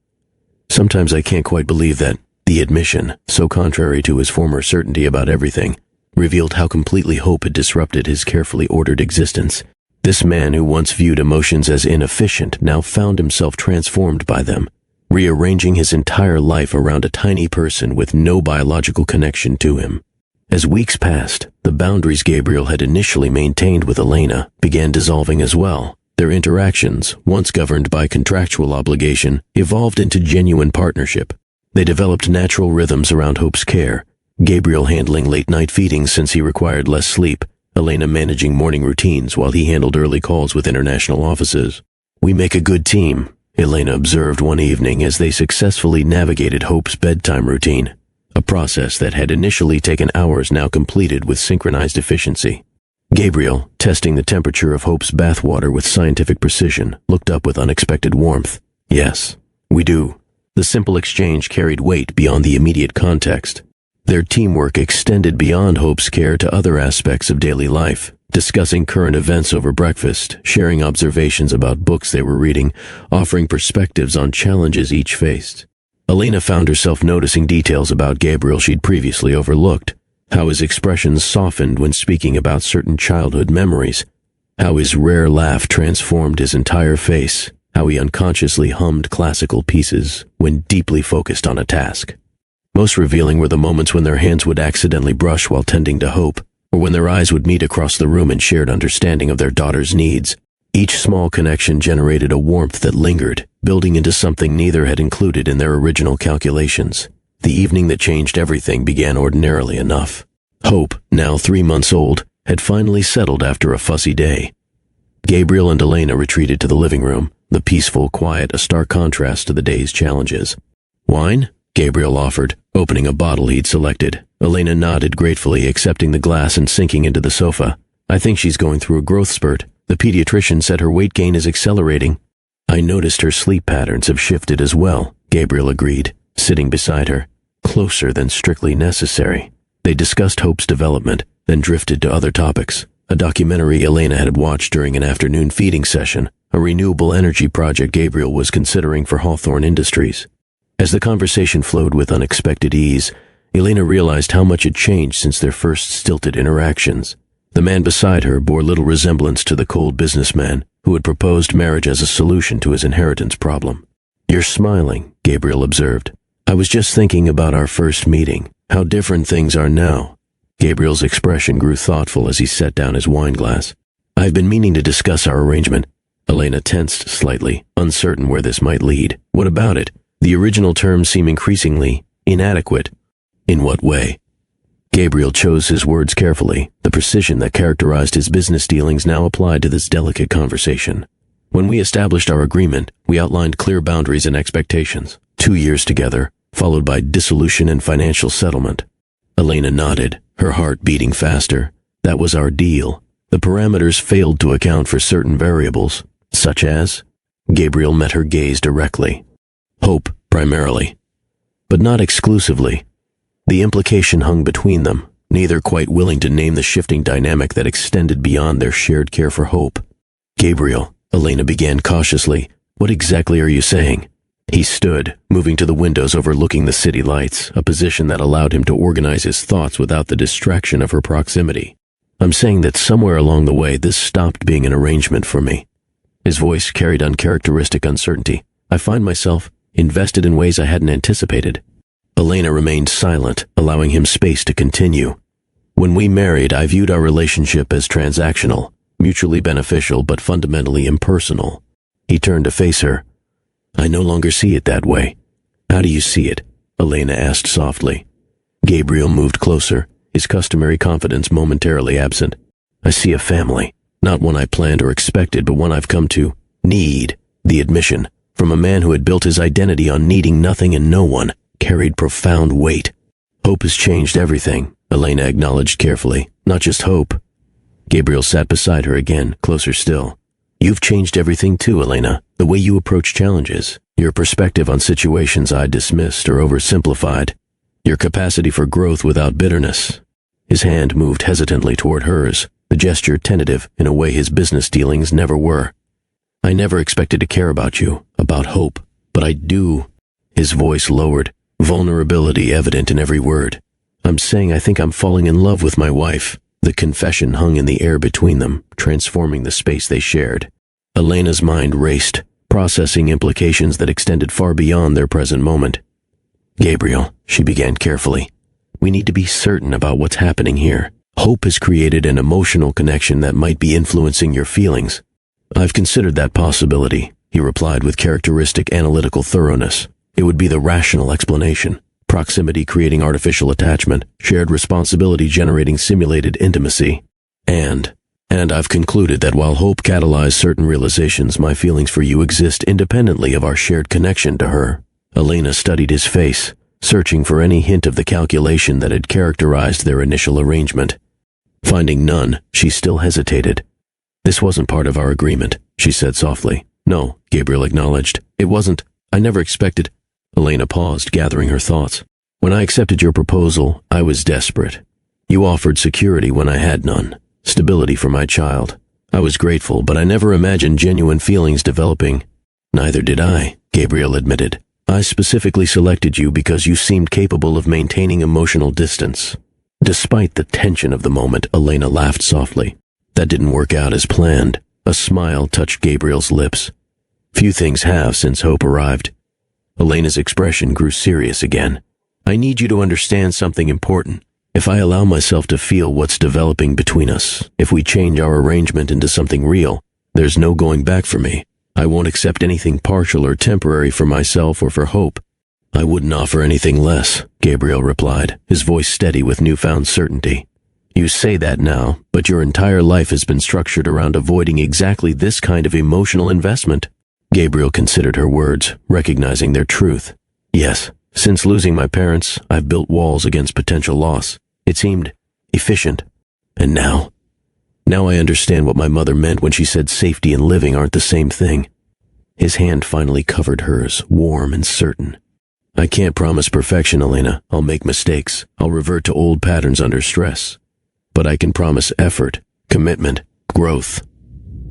S1: Sometimes I can't quite believe that the admission, so contrary to his former certainty about everything, revealed how completely Hope had disrupted his carefully ordered existence. This man who once viewed emotions as inefficient now found himself transformed by them, rearranging his entire life around a tiny person with no biological connection to him. As weeks passed, the boundaries Gabriel had initially maintained with Elena began dissolving as well. Their interactions, once governed by contractual obligation, evolved into genuine partnership. They developed natural rhythms around Hope's care, Gabriel handling late-night feedings since he required less sleep, Elena managing morning routines while he handled early calls with international offices. We make a good team, Elena observed one evening as they successfully navigated Hope's bedtime routine, a process that had initially taken hours now completed with synchronized efficiency. Gabriel, testing the temperature of Hope's bathwater with scientific precision, looked up with unexpected warmth. Yes, we do. The simple exchange carried weight beyond the immediate context. Their teamwork extended beyond Hope's care to other aspects of daily life, discussing current events over breakfast, sharing observations about books they were reading, offering perspectives on challenges each faced. Elena found herself noticing details about Gabriel she'd previously overlooked. How his expressions softened when speaking about certain childhood memories, how his rare laugh transformed his entire face, how he unconsciously hummed classical pieces when deeply focused on a task. Most revealing were the moments when their hands would accidentally brush while tending to Hope, or when their eyes would meet across the room in shared understanding of their daughter's needs. Each small connection generated a warmth that lingered, building into something neither had included in their original calculations. The evening that changed everything began ordinarily enough. Hope, now 3 months old, had finally settled after a fussy day. Gabriel and Elena retreated to the living room, the peaceful quiet a stark contrast to the day's challenges. "Wine?" Gabriel offered, opening a bottle he'd selected. Elena nodded gratefully, accepting the glass and sinking into the sofa. "I think she's going through a growth spurt. The pediatrician said her weight gain is accelerating." "I noticed her sleep patterns have shifted as well," Gabriel agreed, sitting beside her, closer than strictly necessary. They discussed Hope's development, then drifted to other topics. A documentary Elena had watched during an afternoon feeding session, a renewable energy project Gabriel was considering for Hawthorne Industries. As the conversation flowed with unexpected ease, Elena realized how much had changed since their first stilted interactions. The man beside her bore little resemblance to the cold businessman who had proposed marriage as a solution to his inheritance problem. "You're smiling," Gabriel observed. "I was just thinking about our first meeting, how different things are now." Gabriel's expression grew thoughtful as he set down his wine glass. "I've been meaning to discuss our arrangement." Elena tensed slightly, uncertain where this might lead. "What about it? The original terms seem increasingly inadequate." "In what way?" Gabriel chose his words carefully. The precision that characterized his business dealings now applied to this delicate conversation. "When we established our agreement, we outlined clear boundaries and expectations. 2 years together, followed by dissolution and financial settlement." Elena nodded, her heart beating faster. "That was our deal. The parameters failed to account for certain variables, such as..." Gabriel met her gaze directly. "Hope, primarily. But not exclusively." The implication hung between them, neither quite willing to name the shifting dynamic that extended beyond their shared care for Hope. "Gabriel," Elena began cautiously, "what exactly are you saying?" He stood, moving to the windows overlooking the city lights, a position that allowed him to organize his thoughts without the distraction of her proximity. "I'm saying that somewhere along the way this stopped being an arrangement for me." His voice carried uncharacteristic uncertainty. "I find myself invested in ways I hadn't anticipated." Elena remained silent, allowing him space to continue. "When we married, I viewed our relationship as transactional, mutually beneficial but fundamentally impersonal." He turned to face her. "I no longer see it that way." "How do you see it?" Elena asked softly. Gabriel moved closer, his customary confidence momentarily absent. "I see a family, not one I planned or expected, but one I've come to need." The admission, from a man who had built his identity on needing nothing and no one, carried profound weight. "Hope has changed everything," Elena acknowledged carefully. "Not just Hope." Gabriel sat beside her again, closer still. "You've changed everything too, Elena. The way you approach challenges, your perspective on situations I dismissed or oversimplified, your capacity for growth without bitterness." His hand moved hesitantly toward hers, the gesture tentative in a way his business dealings never were. "I never expected to care about you, about Hope, but I do." His voice lowered, vulnerability evident in every word. "I'm saying I think I'm falling in love with my wife." The confession hung in the air between them, transforming the space they shared. Elena's mind raced, processing implications that extended far beyond their present moment. "Gabriel," she began carefully, "we need to be certain about what's happening here. Hope has created an emotional connection that might be influencing your feelings." "I've considered that possibility," he replied with characteristic analytical thoroughness. "It would be the rational explanation. Proximity creating artificial attachment, shared responsibility generating simulated intimacy. And I've concluded that while Hope catalyzed certain realizations, my feelings for you exist independently of our shared connection to her." Elena studied his face, searching for any hint of the calculation that had characterized their initial arrangement. Finding none, she still hesitated. "This wasn't part of our agreement," she said softly. "No," Gabriel acknowledged. "It wasn't. I never expected—" Elena paused, gathering her thoughts. "When I accepted your proposal, I was desperate. You offered security when I had none, stability for my child. I was grateful, but I never imagined genuine feelings developing." "Neither did I," Gabriel admitted. "I specifically selected you because you seemed capable of maintaining emotional distance." Despite the tension of the moment, Elena laughed softly. "That didn't work out as planned." A smile touched Gabriel's lips. "Few things have since Hope arrived." Elena's expression grew serious again. "I need you to understand something important. If I allow myself to feel what's developing between us, if we change our arrangement into something real, there's no going back for me. I won't accept anything partial or temporary for myself or for Hope." "I wouldn't offer anything less," Gabriel replied, his voice steady with newfound certainty. "You say that now, but your entire life has been structured around avoiding exactly this kind of emotional investment." Gabriel considered her words, recognizing their truth. "Yes, since losing my parents, I've built walls against potential loss. It seemed efficient. And now I understand what my mother meant when she said safety and living aren't the same thing." His hand finally covered hers, warm and certain. "I can't promise perfection, Elena. I'll make mistakes. I'll revert to old patterns under stress. But I can promise effort, commitment, growth."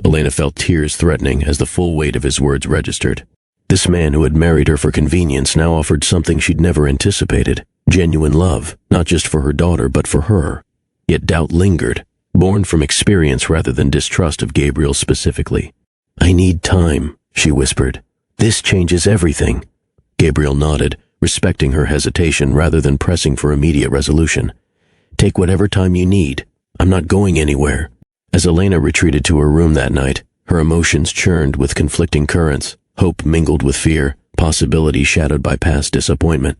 S1: Elena felt tears threatening as the full weight of his words registered. This man who had married her for convenience now offered something she'd never anticipated. Genuine love, not just for her daughter, but for her. Yet doubt lingered, born from experience rather than distrust of Gabriel specifically. "I need time," she whispered. "This changes everything." Gabriel nodded, respecting her hesitation rather than pressing for immediate resolution. "Take whatever time you need. I'm not going anywhere." As Elena retreated to her room that night, her emotions churned with conflicting currents, hope mingled with fear, possibility shadowed by past disappointment.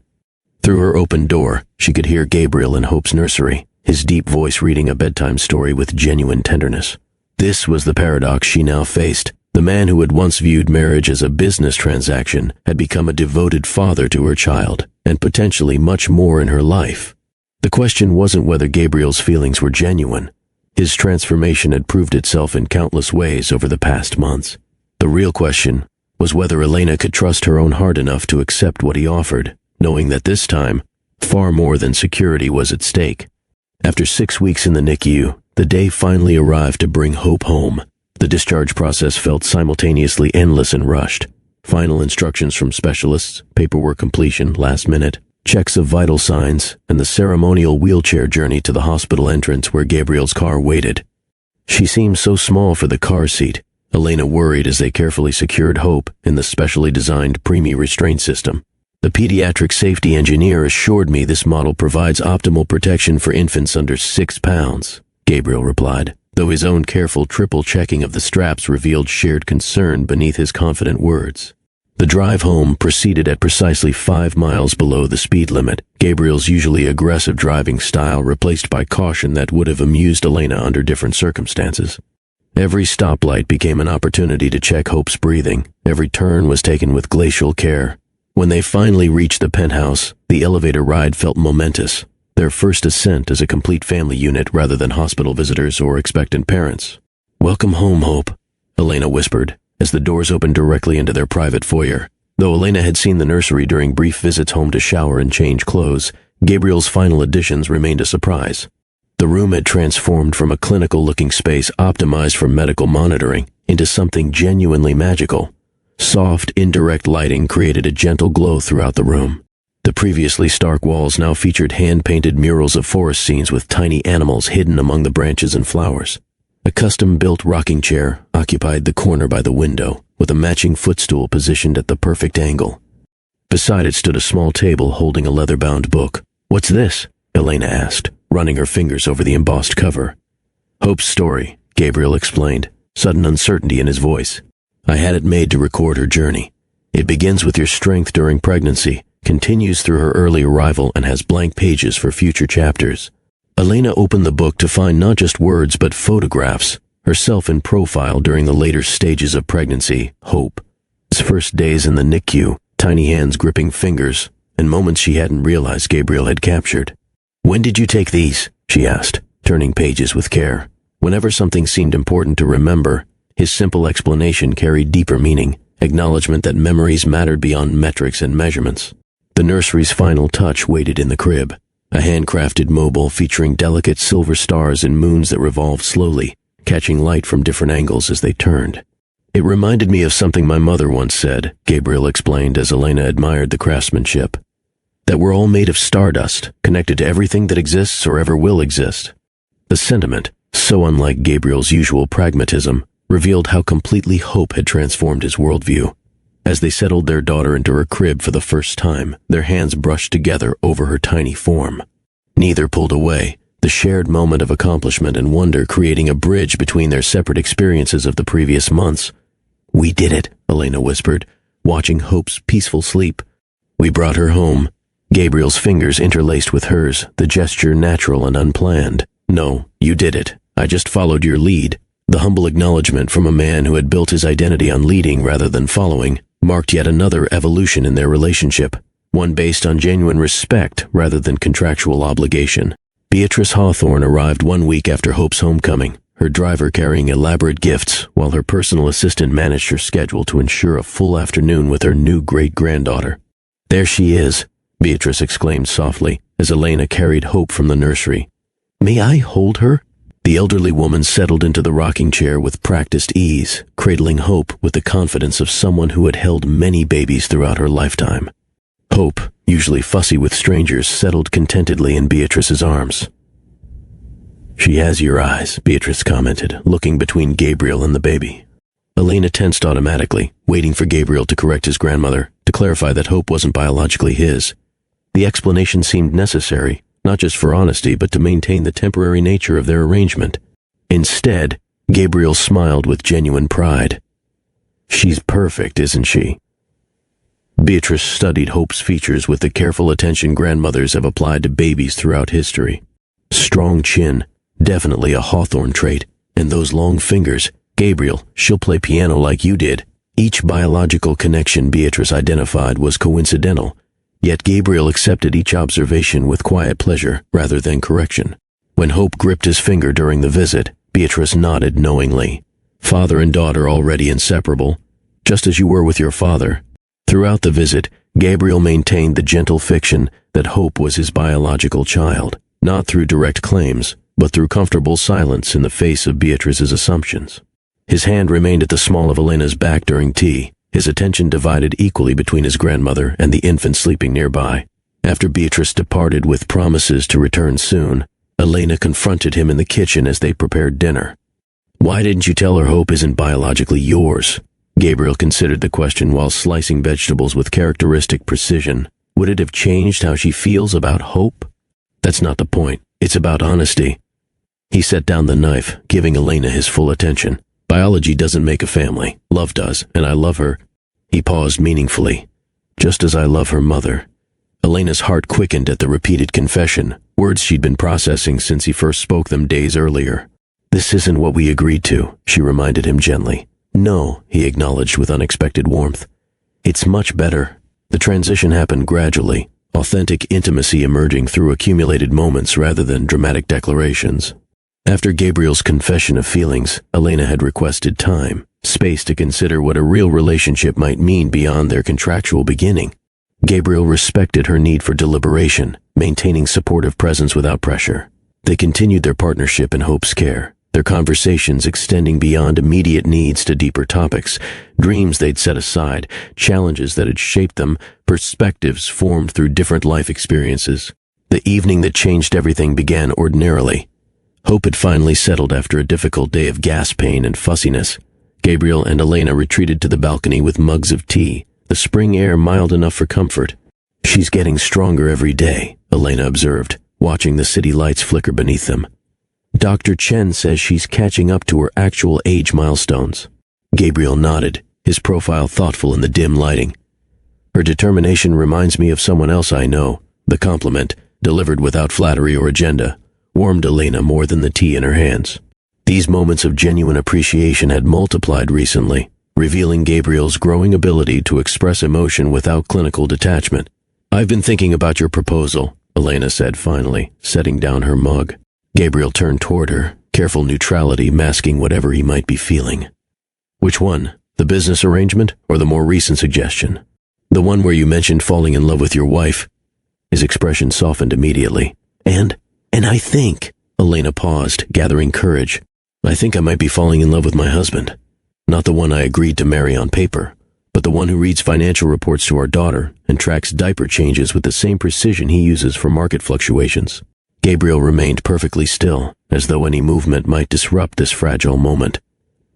S1: Through her open door, she could hear Gabriel in Hope's nursery, his deep voice reading a bedtime story with genuine tenderness. This was the paradox she now faced. The man who had once viewed marriage as a business transaction had become a devoted father to her child, and potentially much more in her life. The question wasn't whether Gabriel's feelings were genuine. His transformation had proved itself in countless ways over the past months. The real question was whether Elena could trust her own heart enough to accept what he offered, knowing that this time, far more than security was at stake. After 6 weeks in the NICU, the day finally arrived to bring Hope home. The discharge process felt simultaneously endless and rushed. Final instructions from specialists, paperwork completion last minute, checks of vital signs, and the ceremonial wheelchair journey to the hospital entrance where Gabriel's car waited. She seemed so small for the car seat, Elena worried as they carefully secured Hope in the specially designed preemie restraint system. "The pediatric safety engineer assured me this model provides optimal protection for infants under 6 pounds, Gabriel replied, though his own careful triple checking of the straps revealed shared concern beneath his confident words. The drive home proceeded at precisely 5 miles below the speed limit, Gabriel's usually aggressive driving style replaced by caution that would have amused Elena under different circumstances. Every stoplight became an opportunity to check Hope's breathing. Every turn was taken with glacial care. When they finally reached the penthouse, the elevator ride felt momentous, their first ascent as a complete family unit rather than hospital visitors or expectant parents. "Welcome home, Hope," Elena whispered, as the doors opened directly into their private foyer. Though Elena had seen the nursery during brief visits home to shower and change clothes, Gabriel's final additions remained a surprise. The room had transformed from a clinical-looking space optimized for medical monitoring into something genuinely magical. Soft, indirect lighting created a gentle glow throughout the room. The previously stark walls now featured hand-painted murals of forest scenes with tiny animals hidden among the branches and flowers. A custom-built rocking chair occupied the corner by the window, with a matching footstool positioned at the perfect angle. Beside it stood a small table holding a leather-bound book. "What's this?" Elena asked, running her fingers over the embossed cover. "Hope's story," Gabriel explained, sudden uncertainty in his voice. "I had it made to record her journey. It begins with your strength during pregnancy, continues through her early arrival, and has blank pages for future chapters." Elena opened the book to find not just words but photographs, herself in profile during the later stages of pregnancy, Hope. His first days in the NICU, tiny hands gripping fingers, and moments she hadn't realized Gabriel had captured. "When did you take these?" she asked, turning pages with care. Whenever something seemed important to remember, his simple explanation carried deeper meaning, acknowledgement that memories mattered beyond metrics and measurements. The nursery's final touch waited in the crib, a handcrafted mobile featuring delicate silver stars and moons that revolved slowly, catching light from different angles as they turned. It reminded me of something my mother once said, Gabriel explained as Elena admired the craftsmanship. That we're all made of stardust, connected to everything that exists or ever will exist. The sentiment, so unlike Gabriel's usual pragmatism, revealed how completely hope had transformed his worldview. As they settled their daughter into her crib for the first time, their hands brushed together over her tiny form. Neither pulled away, the shared moment of accomplishment and wonder creating a bridge between their separate experiences of the previous months. "We did it," Elena whispered, watching Hope's peaceful sleep. "We brought her home." Gabriel's fingers interlaced with hers, the gesture natural and unplanned. "No, you did it. I just followed your lead." The humble acknowledgement from a man who had built his identity on leading rather than following marked yet another evolution in their relationship, one based on genuine respect rather than contractual obligation. Beatrice Hawthorne arrived 1 week after Hope's homecoming, her driver carrying elaborate gifts, while her personal assistant managed her schedule to ensure a full afternoon with her new great-granddaughter. "There she is," Beatrice exclaimed softly as Elena carried Hope from the nursery. "May I hold her?" The elderly woman settled into the rocking chair with practiced ease, cradling Hope with the confidence of someone who had held many babies throughout her lifetime. Hope, usually fussy with strangers, settled contentedly in Beatrice's arms. "She has your eyes," Beatrice commented, looking between Gabriel and the baby. Elena tensed automatically, waiting for Gabriel to correct his grandmother, to clarify that Hope wasn't biologically his. The explanation seemed necessary, not just for honesty, but to maintain the temporary nature of their arrangement. Instead, Gabriel smiled with genuine pride. "She's perfect, isn't she?" Beatrice studied Hope's features with the careful attention grandmothers have applied to babies throughout history. Strong chin, definitely a Hawthorne trait, and those long fingers. "Gabriel, she'll play piano like you did." Each biological connection Beatrice identified was coincidental, yet Gabriel accepted each observation with quiet pleasure rather than correction. When Hope gripped his finger during the visit, Beatrice nodded knowingly. "Father and daughter already inseparable, just as you were with your father." Throughout the visit, Gabriel maintained the gentle fiction that Hope was his biological child, not through direct claims, but through comfortable silence in the face of Beatrice's assumptions. His hand remained at the small of Elena's back during tea, his attention divided equally between his grandmother and the infant sleeping nearby. After Beatrice departed with promises to return soon, Elena confronted him in the kitchen as they prepared dinner. "Why didn't you tell her Hope isn't biologically yours?" Gabriel considered the question while slicing vegetables with characteristic precision. "Would it have changed how she feels about Hope?" "That's not the point. It's about honesty." He set down the knife, giving Elena his full attention. "Biology doesn't make a family. Love does, and I love her." He paused meaningfully. "Just as I love her mother." Elena's heart quickened at the repeated confession, words she'd been processing since he first spoke them days earlier. "This isn't what we agreed to," she reminded him gently. "No," he acknowledged with unexpected warmth. "It's much better." The transition happened gradually, authentic intimacy emerging through accumulated moments rather than dramatic declarations. After Gabriel's confession of feelings, Elena had requested time, space to consider what a real relationship might mean beyond their contractual beginning. Gabriel respected her need for deliberation, maintaining supportive presence without pressure. They continued their partnership in Hope's care, their conversations extending beyond immediate needs to deeper topics, dreams they'd set aside, challenges that had shaped them, perspectives formed through different life experiences. The evening that changed everything began ordinarily. Hope had finally settled after a difficult day of gas pain and fussiness. Gabriel and Elena retreated to the balcony with mugs of tea, the spring air mild enough for comfort. "She's getting stronger every day," Elena observed, watching the city lights flicker beneath them. "Dr. Chen says she's catching up to her actual age milestones." Gabriel nodded, his profile thoughtful in the dim lighting. "Her determination reminds me of someone else I know." The compliment, delivered without flattery or agenda, warmed Elena more than the tea in her hands. These moments of genuine appreciation had multiplied recently, revealing Gabriel's growing ability to express emotion without clinical detachment. "I've been thinking about your proposal," Elena said finally, setting down her mug. Gabriel turned toward her, careful neutrality masking whatever he might be feeling. Which one? The business arrangement or the more recent suggestion? The one where you mentioned falling in love with your wife. His expression softened immediately. And I think, Elena paused, gathering courage. I think I might be falling in love with my husband. Not the one I agreed to marry on paper, but the one who reads financial reports to our daughter and tracks diaper changes with the same precision he uses for market fluctuations. Gabriel remained perfectly still, as though any movement might disrupt this fragile moment.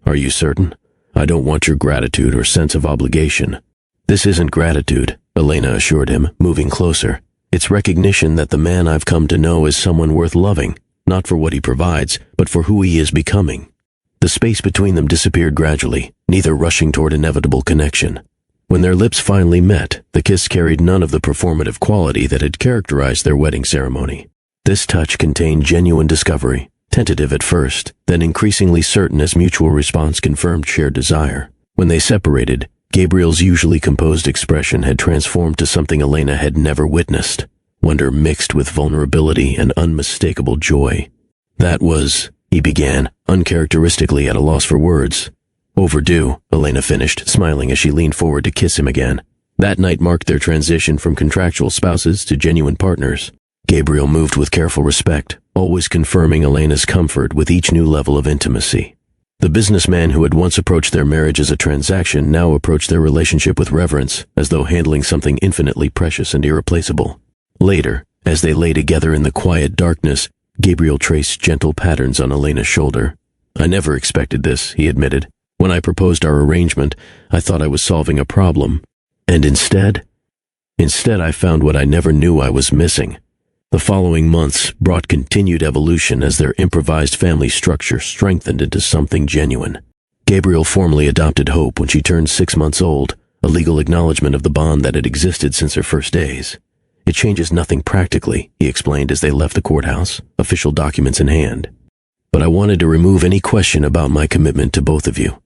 S1: Are you certain? I don't want your gratitude or sense of obligation. This isn't gratitude, Elena assured him, moving closer. It's recognition that the man I've come to know is someone worth loving, not for what he provides, but for who he is becoming. The space between them disappeared gradually, neither rushing toward inevitable connection. When their lips finally met, the kiss carried none of the performative quality that had characterized their wedding ceremony. This touch contained genuine discovery, tentative at first, then increasingly certain as mutual response confirmed shared desire. When they separated, Gabriel's usually composed expression had transformed to something Elena had never witnessed, wonder mixed with vulnerability and unmistakable joy. That was, he began, uncharacteristically at a loss for words. Overdue, Elena finished, smiling as she leaned forward to kiss him again. That night marked their transition from contractual spouses to genuine partners. Gabriel moved with careful respect, always confirming Elena's comfort with each new level of intimacy. The businessman who had once approached their marriage as a transaction now approached their relationship with reverence, as though handling something infinitely precious and irreplaceable. Later, as they lay together in the quiet darkness, Gabriel traced gentle patterns on Elena's shoulder. I never expected this, he admitted. When I proposed our arrangement, I thought I was solving a problem. And instead I found what I never knew I was missing. The following months brought continued evolution as their improvised family structure strengthened into something genuine. Gabriel formally adopted Hope when she turned 6 months old, a legal acknowledgement of the bond that had existed since her first days. It changes nothing practically, he explained as they left the courthouse, official documents in hand. But I wanted to remove any question about my commitment to both of you.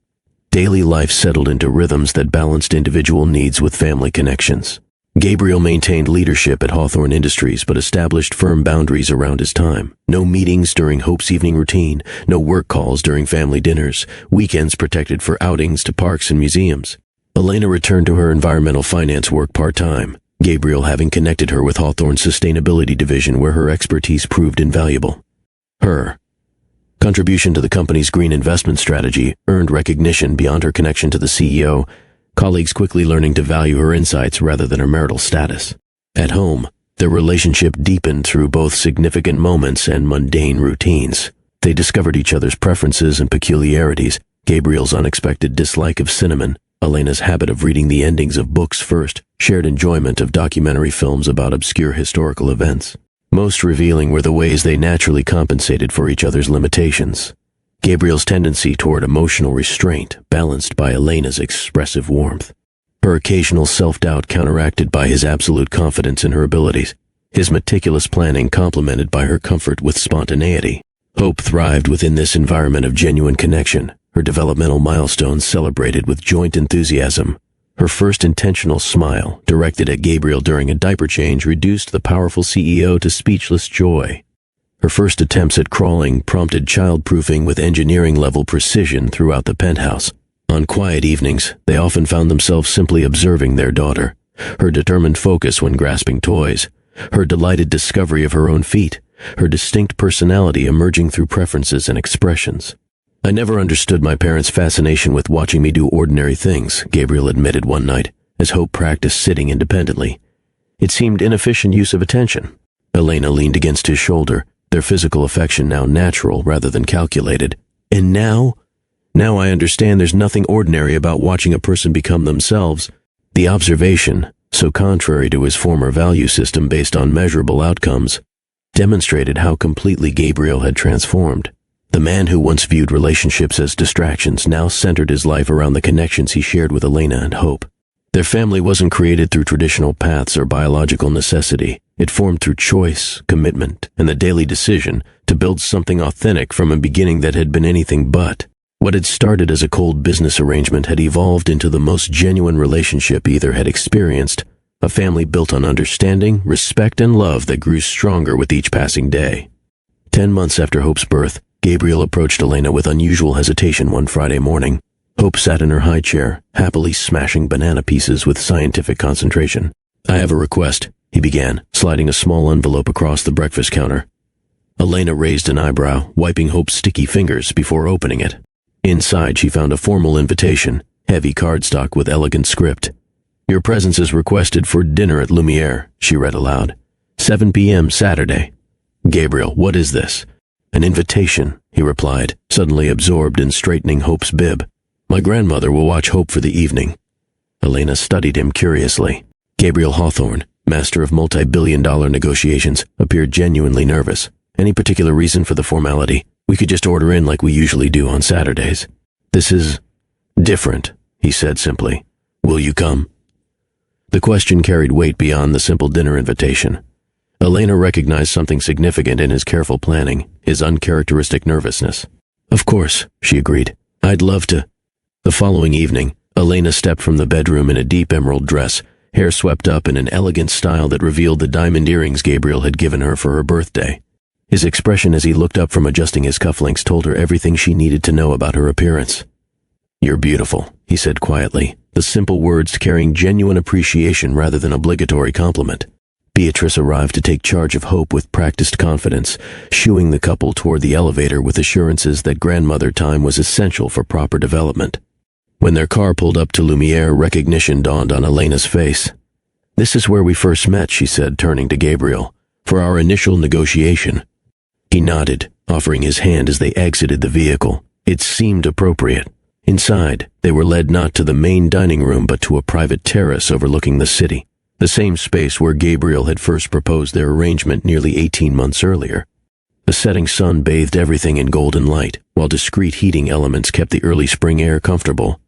S1: Daily life settled into rhythms that balanced individual needs with family connections. Gabriel maintained leadership at Hawthorne Industries but established firm boundaries around his time. No meetings during Hope's evening routine, no work calls during family dinners, weekends protected for outings to parks and museums. Elena returned to her environmental finance work part-time, Gabriel having connected her with Hawthorne's sustainability division where her expertise proved invaluable. Her contribution to the company's green investment strategy earned recognition beyond her connection to the CEO, colleagues quickly learning to value her insights rather than her marital status. At home, their relationship deepened through both significant moments and mundane routines. They discovered each other's preferences and peculiarities, Gabriel's unexpected dislike of cinnamon, Elena's habit of reading the endings of books first, shared enjoyment of documentary films about obscure historical events. Most revealing were the ways they naturally compensated for each other's limitations. Gabriel's tendency toward emotional restraint, balanced by Elena's expressive warmth. Her occasional self-doubt counteracted by his absolute confidence in her abilities. His meticulous planning complemented by her comfort with spontaneity. Hope thrived within this environment of genuine connection, her developmental milestones celebrated with joint enthusiasm. Her first intentional smile, directed at Gabriel during a diaper change, reduced the powerful CEO to speechless joy. Her first attempts at crawling prompted child-proofing with engineering-level precision throughout the penthouse. On quiet evenings, they often found themselves simply observing their daughter, her determined focus when grasping toys, her delighted discovery of her own feet, her distinct personality emerging through preferences and expressions. I never understood my parents' fascination with watching me do ordinary things, Gabriel admitted one night, as Hope practiced sitting independently. It seemed inefficient use of attention. Elena leaned against his shoulder, their physical affection now natural rather than calculated. And now I understand there's nothing ordinary about watching a person become themselves. The observation, so contrary to his former value system based on measurable outcomes, demonstrated how completely Gabriel had transformed. The man who once viewed relationships as distractions now centered his life around the connections he shared with Elena and Hope. Their family wasn't created through traditional paths or biological necessity. It formed through choice, commitment, and the daily decision to build something authentic from a beginning that had been anything but. What had started as a cold business arrangement had evolved into the most genuine relationship either had experienced, a family built on understanding, respect, and love that grew stronger with each passing day. 10 months after Hope's birth, Gabriel approached Elena with unusual hesitation one Friday morning. Hope sat in her high chair, happily smashing banana pieces with scientific concentration. "I have a request," he began, sliding a small envelope across the breakfast counter. Elena raised an eyebrow, wiping Hope's sticky fingers before opening it. Inside, she found a formal invitation, heavy cardstock with elegant script. "Your presence is requested for dinner at Lumiere," she read aloud. 7 p.m. Saturday. "Gabriel, what is this?" "An invitation," he replied, suddenly absorbed in straightening Hope's bib. "My grandmother will watch Hope for the evening." Elena studied him curiously. Gabriel Hawthorne, master of multi-billion-dollar negotiations, appeared genuinely nervous. "Any particular reason for the formality? We could just order in like we usually do on Saturdays." "This is different," he said simply. "Will you come?" The question carried weight beyond the simple dinner invitation. Elena recognized something significant in his careful planning, his uncharacteristic nervousness. "Of course," she agreed. "I'd love to." The following evening, Elena stepped from the bedroom in a deep emerald dress, hair swept up in an elegant style that revealed the diamond earrings Gabriel had given her for her birthday. His expression as he looked up from adjusting his cufflinks told her everything she needed to know about her appearance. "You're beautiful," he said quietly, the simple words carrying genuine appreciation rather than obligatory compliment. Beatrice arrived to take charge of Hope with practiced confidence, shooing the couple toward the elevator with assurances that grandmother time was essential for proper development. When their car pulled up to Lumiere, recognition dawned on Elena's face. "This is where we first met," she said, turning to Gabriel, "for our initial negotiation." He nodded, offering his hand as they exited the vehicle. It seemed appropriate. Inside, they were led not to the main dining room but to a private terrace overlooking the city, the same space where Gabriel had first proposed their arrangement nearly 18 months earlier. The setting sun bathed everything in golden light, while discreet heating elements kept the early spring air comfortable.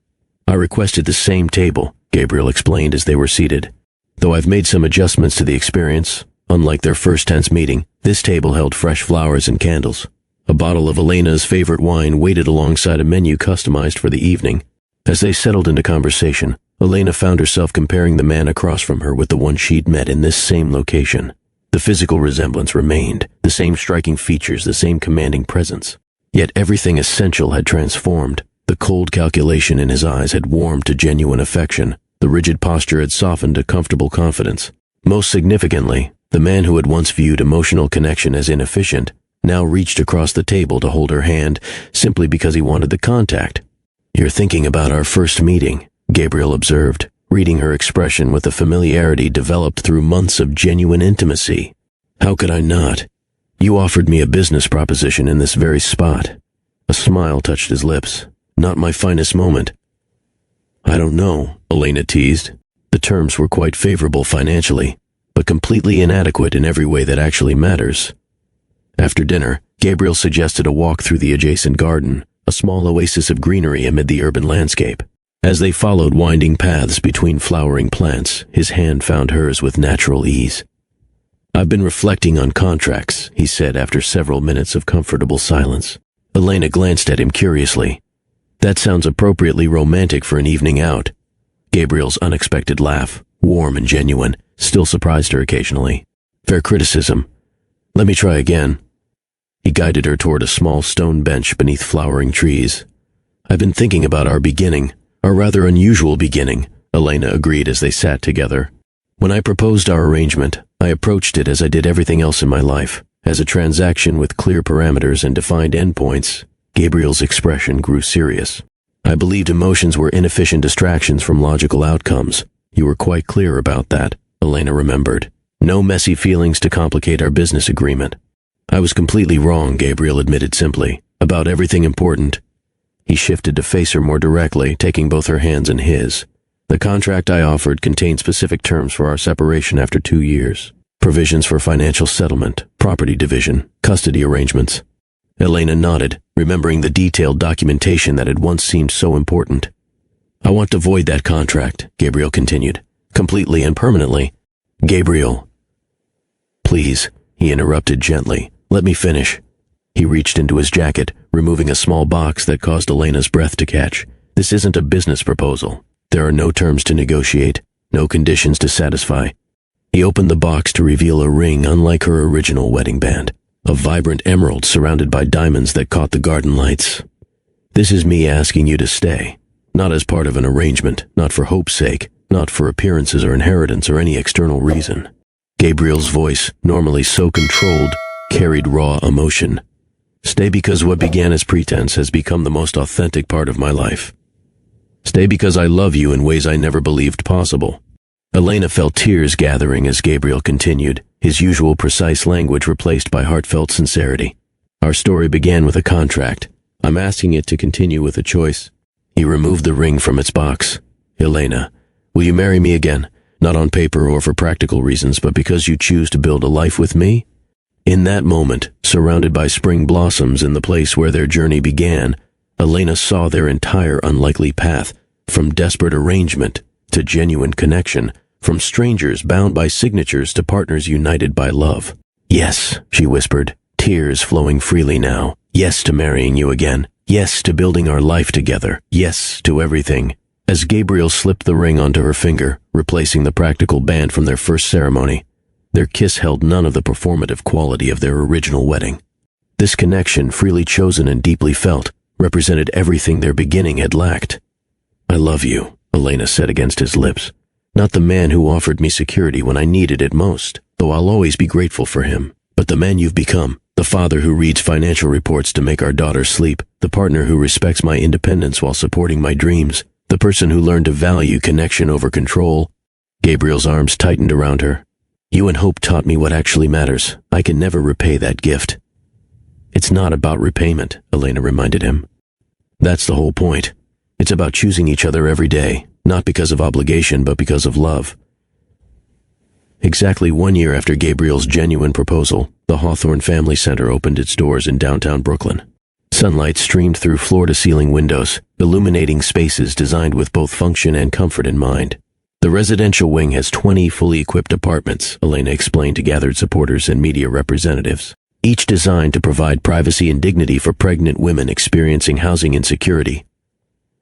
S1: "I requested the same table," Gabriel explained as they were seated. "Though I've made some adjustments to the experience. Unlike their first tense meeting, this table held fresh flowers and candles. A bottle of Elena's favorite wine waited alongside a menu customized for the evening. As they settled into conversation, Elena found herself comparing the man across from her with the one she'd met in this same location. The physical resemblance remained, the same striking features, the same commanding presence. Yet everything essential had transformed. The cold calculation in his eyes had warmed to genuine affection. The rigid posture had softened to comfortable confidence. Most significantly, the man who had once viewed emotional connection as inefficient now reached across the table to hold her hand simply because he wanted the contact. "You're thinking about our first meeting," Gabriel observed, reading her expression with a familiarity developed through months of genuine intimacy. "How could I not? You offered me a business proposition in this very spot." A smile touched his lips. "Not my finest moment." "I don't know," Elena teased. "The terms were quite favorable financially, but completely inadequate in every way that actually matters." After dinner, Gabriel suggested a walk through the adjacent garden, a small oasis of greenery amid the urban landscape. As they followed winding paths between flowering plants, his hand found hers with natural ease. "I've been reflecting on contracts," he said after several minutes of comfortable silence. Elena glanced at him curiously. "That sounds appropriately romantic for an evening out." Gabriel's unexpected laugh, warm and genuine, still surprised her occasionally. "Fair criticism. Let me try again." He guided her toward a small stone bench beneath flowering trees. "I've been thinking about our beginning, our rather unusual beginning," Elena agreed as they sat together. "When I proposed our arrangement, I approached it as I did everything else in my life, as a transaction with clear parameters and defined endpoints." Gabriel's expression grew serious. "I believed emotions were inefficient distractions from logical outcomes. You were quite clear about that," Elena remembered. "No messy feelings to complicate our business agreement." "I was completely wrong," Gabriel admitted simply, "about everything important." He shifted to face her more directly, taking both her hands in his. "The contract I offered contained specific terms for our separation after 2 years. Provisions for financial settlement, property division, custody arrangements." Elena nodded, remembering the detailed documentation that had once seemed so important. "I want to void that contract," Gabriel continued, "completely and permanently." "Gabriel." "Please," he interrupted gently. "Let me finish." He reached into his jacket, removing a small box that caused Elena's breath to catch. "This isn't a business proposal. There are no terms to negotiate, no conditions to satisfy." He opened the box to reveal a ring unlike her original wedding band. a vibrant emerald surrounded by diamonds that caught the garden lights. This is me asking you to stay, not as part of an arrangement, not for hope's sake, not for appearances or inheritance or any external reason. Gabriel's voice, normally so controlled, carried raw emotion. Stay because what began as pretense has become the most authentic part of my life. Stay because I love you in ways I never believed possible. Elena felt tears gathering as Gabriel continued, his usual precise language replaced by heartfelt sincerity. Our story began with a contract. I'm asking it to continue with a choice. He removed the ring from its box. Elena, will you marry me again? Not on paper or for practical reasons, but because you choose to build a life with me? In that moment, surrounded by spring blossoms in the place where their journey began, Elena saw their entire unlikely path, from desperate arrangement to genuine connection, from strangers bound by signatures to partners united by love. Yes, she whispered, tears flowing freely now. Yes to marrying you again. Yes to building our life together. Yes to everything. As Gabriel slipped the ring onto her finger, replacing the practical band from their first ceremony, their kiss held none of the performative quality of their original wedding. This connection, freely chosen and deeply felt, represented everything their beginning had lacked. I love you, Elena said against his lips. Not the man who offered me security when I needed it most, though I'll always be grateful for him, but the man you've become, the father who reads financial reports to make our daughter sleep, the partner who respects my independence while supporting my dreams, the person who learned to value connection over control. Gabriel's arms tightened around her. You and Hope taught me what actually matters. I can never repay that gift. It's not about repayment, Elena reminded him. That's the whole point. It's about choosing each other every day, not because of obligation, but because of love. Exactly 1 year after Gabriel's genuine proposal, the Hawthorne Family Center opened its doors in downtown Brooklyn. Sunlight streamed through floor-to-ceiling windows, illuminating spaces designed with both function and comfort in mind. The residential wing has 20 fully equipped apartments, Elena explained to gathered supporters and media representatives, each designed to provide privacy and dignity for pregnant women experiencing housing insecurity.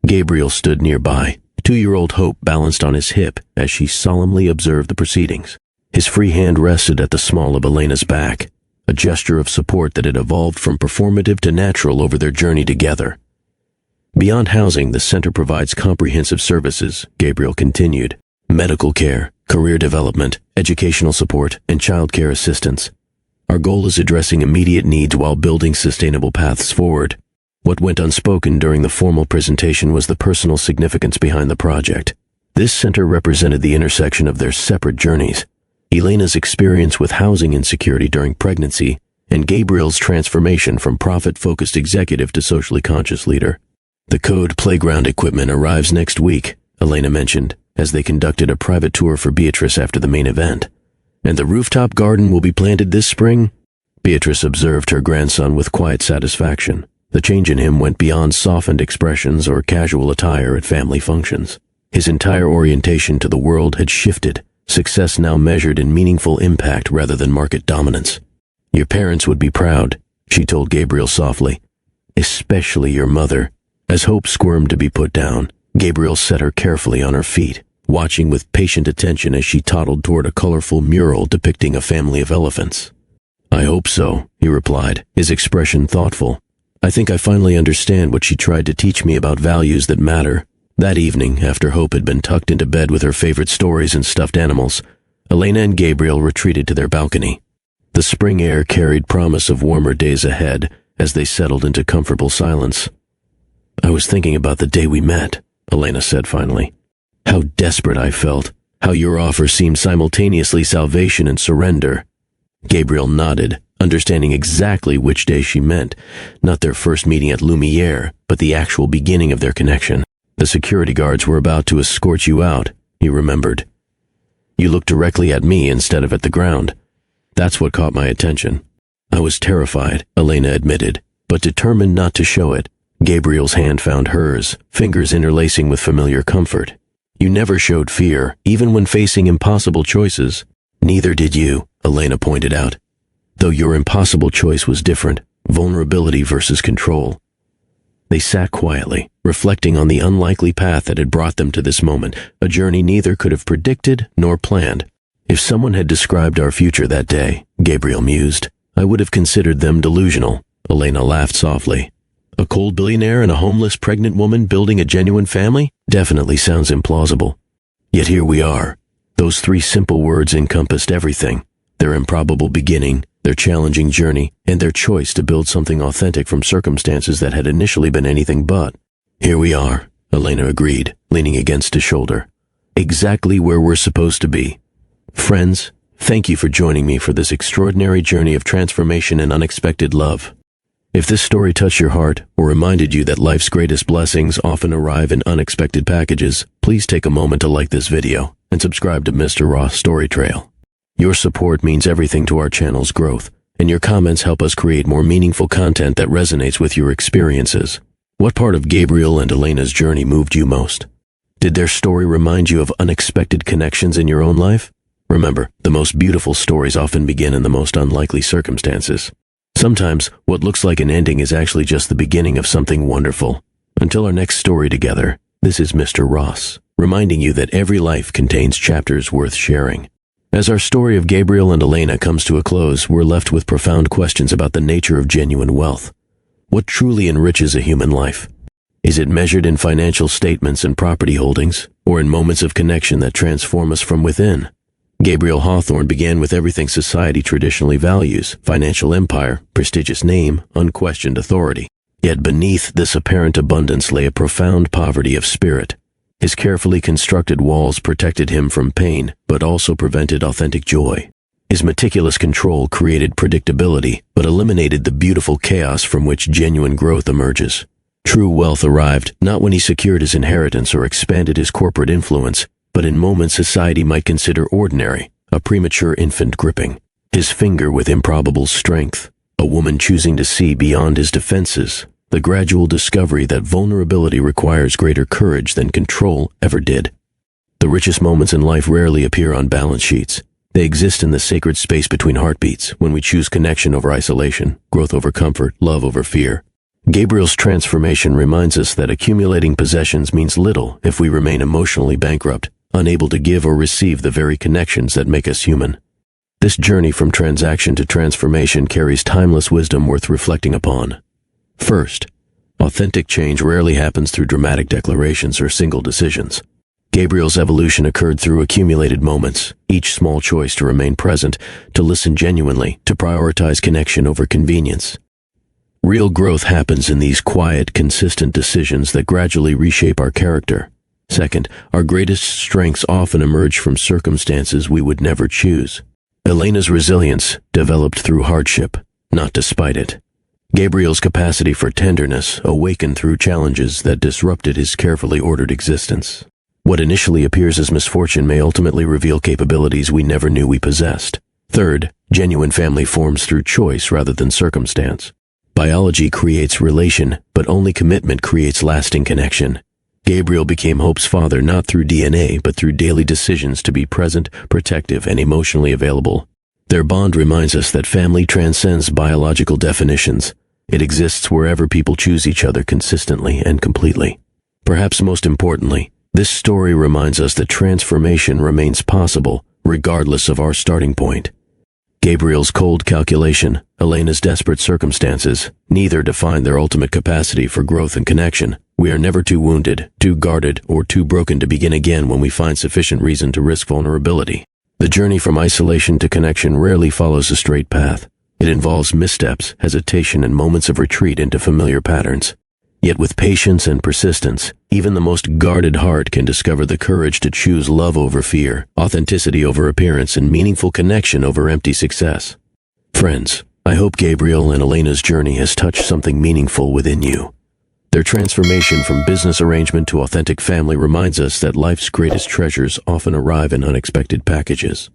S1: Gabriel stood nearby, 2-year-old Hope balanced on his hip as she solemnly observed the proceedings. His free hand rested at the small of Elena's back, a gesture of support that had evolved from performative to natural over their journey together. Beyond housing, the center provides comprehensive services, Gabriel continued. Medical care, career development, educational support, and child care assistance. Our goal is addressing immediate needs while building sustainable paths forward. What went unspoken during the formal presentation was the personal significance behind the project. This center represented the intersection of their separate journeys. Elena's experience with housing insecurity during pregnancy, and Gabriel's transformation from profit-focused executive to socially conscious leader. The code playground equipment arrives next week, Elena mentioned, as they conducted a private tour for Beatrice after the main event. And the rooftop garden will be planted this spring? Beatrice observed her grandson with quiet satisfaction. The change in him went beyond softened expressions or casual attire at family functions. His entire orientation to the world had shifted, success now measured in meaningful impact rather than market dominance. Your parents would be proud, she told Gabriel softly. Especially your mother. As Hope squirmed to be put down, Gabriel set her carefully on her feet, watching with patient attention as she toddled toward a colorful mural depicting a family of elephants. I hope so, he replied, his expression thoughtful. I think I finally understand what she tried to teach me about values that matter. That evening, after Hope had been tucked into bed with her favorite stories and stuffed animals, Elena and Gabriel retreated to their balcony. The spring air carried promise of warmer days ahead as they settled into comfortable silence. I was thinking about the day we met, Elena said finally. How desperate I felt, how your offer seemed simultaneously salvation and surrender. Gabriel nodded, understanding exactly which day she meant, not their first meeting at Lumiere, but the actual beginning of their connection. The security guards were about to escort you out, he remembered. You looked directly at me instead of at the ground. That's what caught my attention. I was terrified, Elena admitted, but determined not to show it. Gabriel's hand found hers, fingers interlacing with familiar comfort. You never showed fear, even when facing impossible choices. Neither did you, Elena pointed out. Though your impossible choice was different, vulnerability versus control. They sat quietly, reflecting on the unlikely path that had brought them to this moment, a journey neither could have predicted nor planned. If someone had described our future that day, Gabriel mused, I would have considered them delusional. Elena laughed softly. A cold billionaire and a homeless pregnant woman building a genuine family? Definitely sounds implausible. Yet here we are. Those three simple words encompassed everything. Their improbable beginning, their challenging journey, and their choice to build something authentic from circumstances that had initially been anything but. Here we are, Elena agreed, leaning against his shoulder. Exactly where we're supposed to be. Friends, thank you for joining me for this extraordinary journey of transformation and unexpected love. If this story touched your heart or reminded you that life's greatest blessings often arrive in unexpected packages, please take a moment to like this video and subscribe to Mr. Ross Story Trail. Your support means everything to our channel's growth, and your comments help us create more meaningful content that resonates with your experiences. What part of Gabriel and Elena's journey moved you most? Did their story remind you of unexpected connections in your own life? Remember, the most beautiful stories often begin in the most unlikely circumstances. Sometimes, what looks like an ending is actually just the beginning of something wonderful. Until our next story together, this is Mr. Ross, reminding you that every life contains chapters worth sharing. As our story of Gabriel and Elena comes to a close, we're left with profound questions about the nature of genuine wealth. What truly enriches a human life? Is it measured in financial statements and property holdings, or in moments of connection that transform us from within? Gabriel Hawthorne began with everything society traditionally values: financial empire, prestigious name, unquestioned authority. Yet beneath this apparent abundance lay a profound poverty of spirit. His carefully constructed walls protected him from pain, but also prevented authentic joy. His meticulous control created predictability, but eliminated the beautiful chaos from which genuine growth emerges. True wealth arrived not when he secured his inheritance or expanded his corporate influence, but in moments society might consider ordinary, a premature infant gripping his finger with improbable strength, a woman choosing to see beyond his defenses, the gradual discovery that vulnerability requires greater courage than control ever did. The richest moments in life rarely appear on balance sheets. They exist in the sacred space between heartbeats, when we choose connection over isolation, growth over comfort, love over fear. Gabriel's transformation reminds us that accumulating possessions means little if we remain emotionally bankrupt, unable to give or receive the very connections that make us human. This journey from transaction to transformation carries timeless wisdom worth reflecting upon. First, authentic change rarely happens through dramatic declarations or single decisions. Gabriel's evolution occurred through accumulated moments, each small choice to remain present, to listen genuinely, to prioritize connection over convenience. Real growth happens in these quiet, consistent decisions that gradually reshape our character. Second, our greatest strengths often emerge from circumstances we would never choose. Elena's resilience developed through hardship, not despite it. Gabriel's capacity for tenderness awakened through challenges that disrupted his carefully ordered existence. What initially appears as misfortune may ultimately reveal capabilities we never knew we possessed. Third, genuine family forms through choice rather than circumstance. Biology creates relation, but only commitment creates lasting connection. Gabriel became Hope's father not through DNA, but through daily decisions to be present, protective, and emotionally available. Their bond reminds us that family transcends biological definitions. It exists wherever people choose each other consistently and completely. Perhaps most importantly, this story reminds us that transformation remains possible, regardless of our starting point. Gabriel's cold calculation, Elena's desperate circumstances, neither define their ultimate capacity for growth and connection. We are never too wounded, too guarded, or too broken to begin again when we find sufficient reason to risk vulnerability. The journey from isolation to connection rarely follows a straight path. It involves missteps, hesitation, and moments of retreat into familiar patterns. Yet with patience and persistence, even the most guarded heart can discover the courage to choose love over fear, authenticity over appearance, and meaningful connection over empty success. Friends, I hope Gabriel and Elena's journey has touched something meaningful within you. Their transformation from business arrangement to authentic family reminds us that life's greatest treasures often arrive in unexpected packages.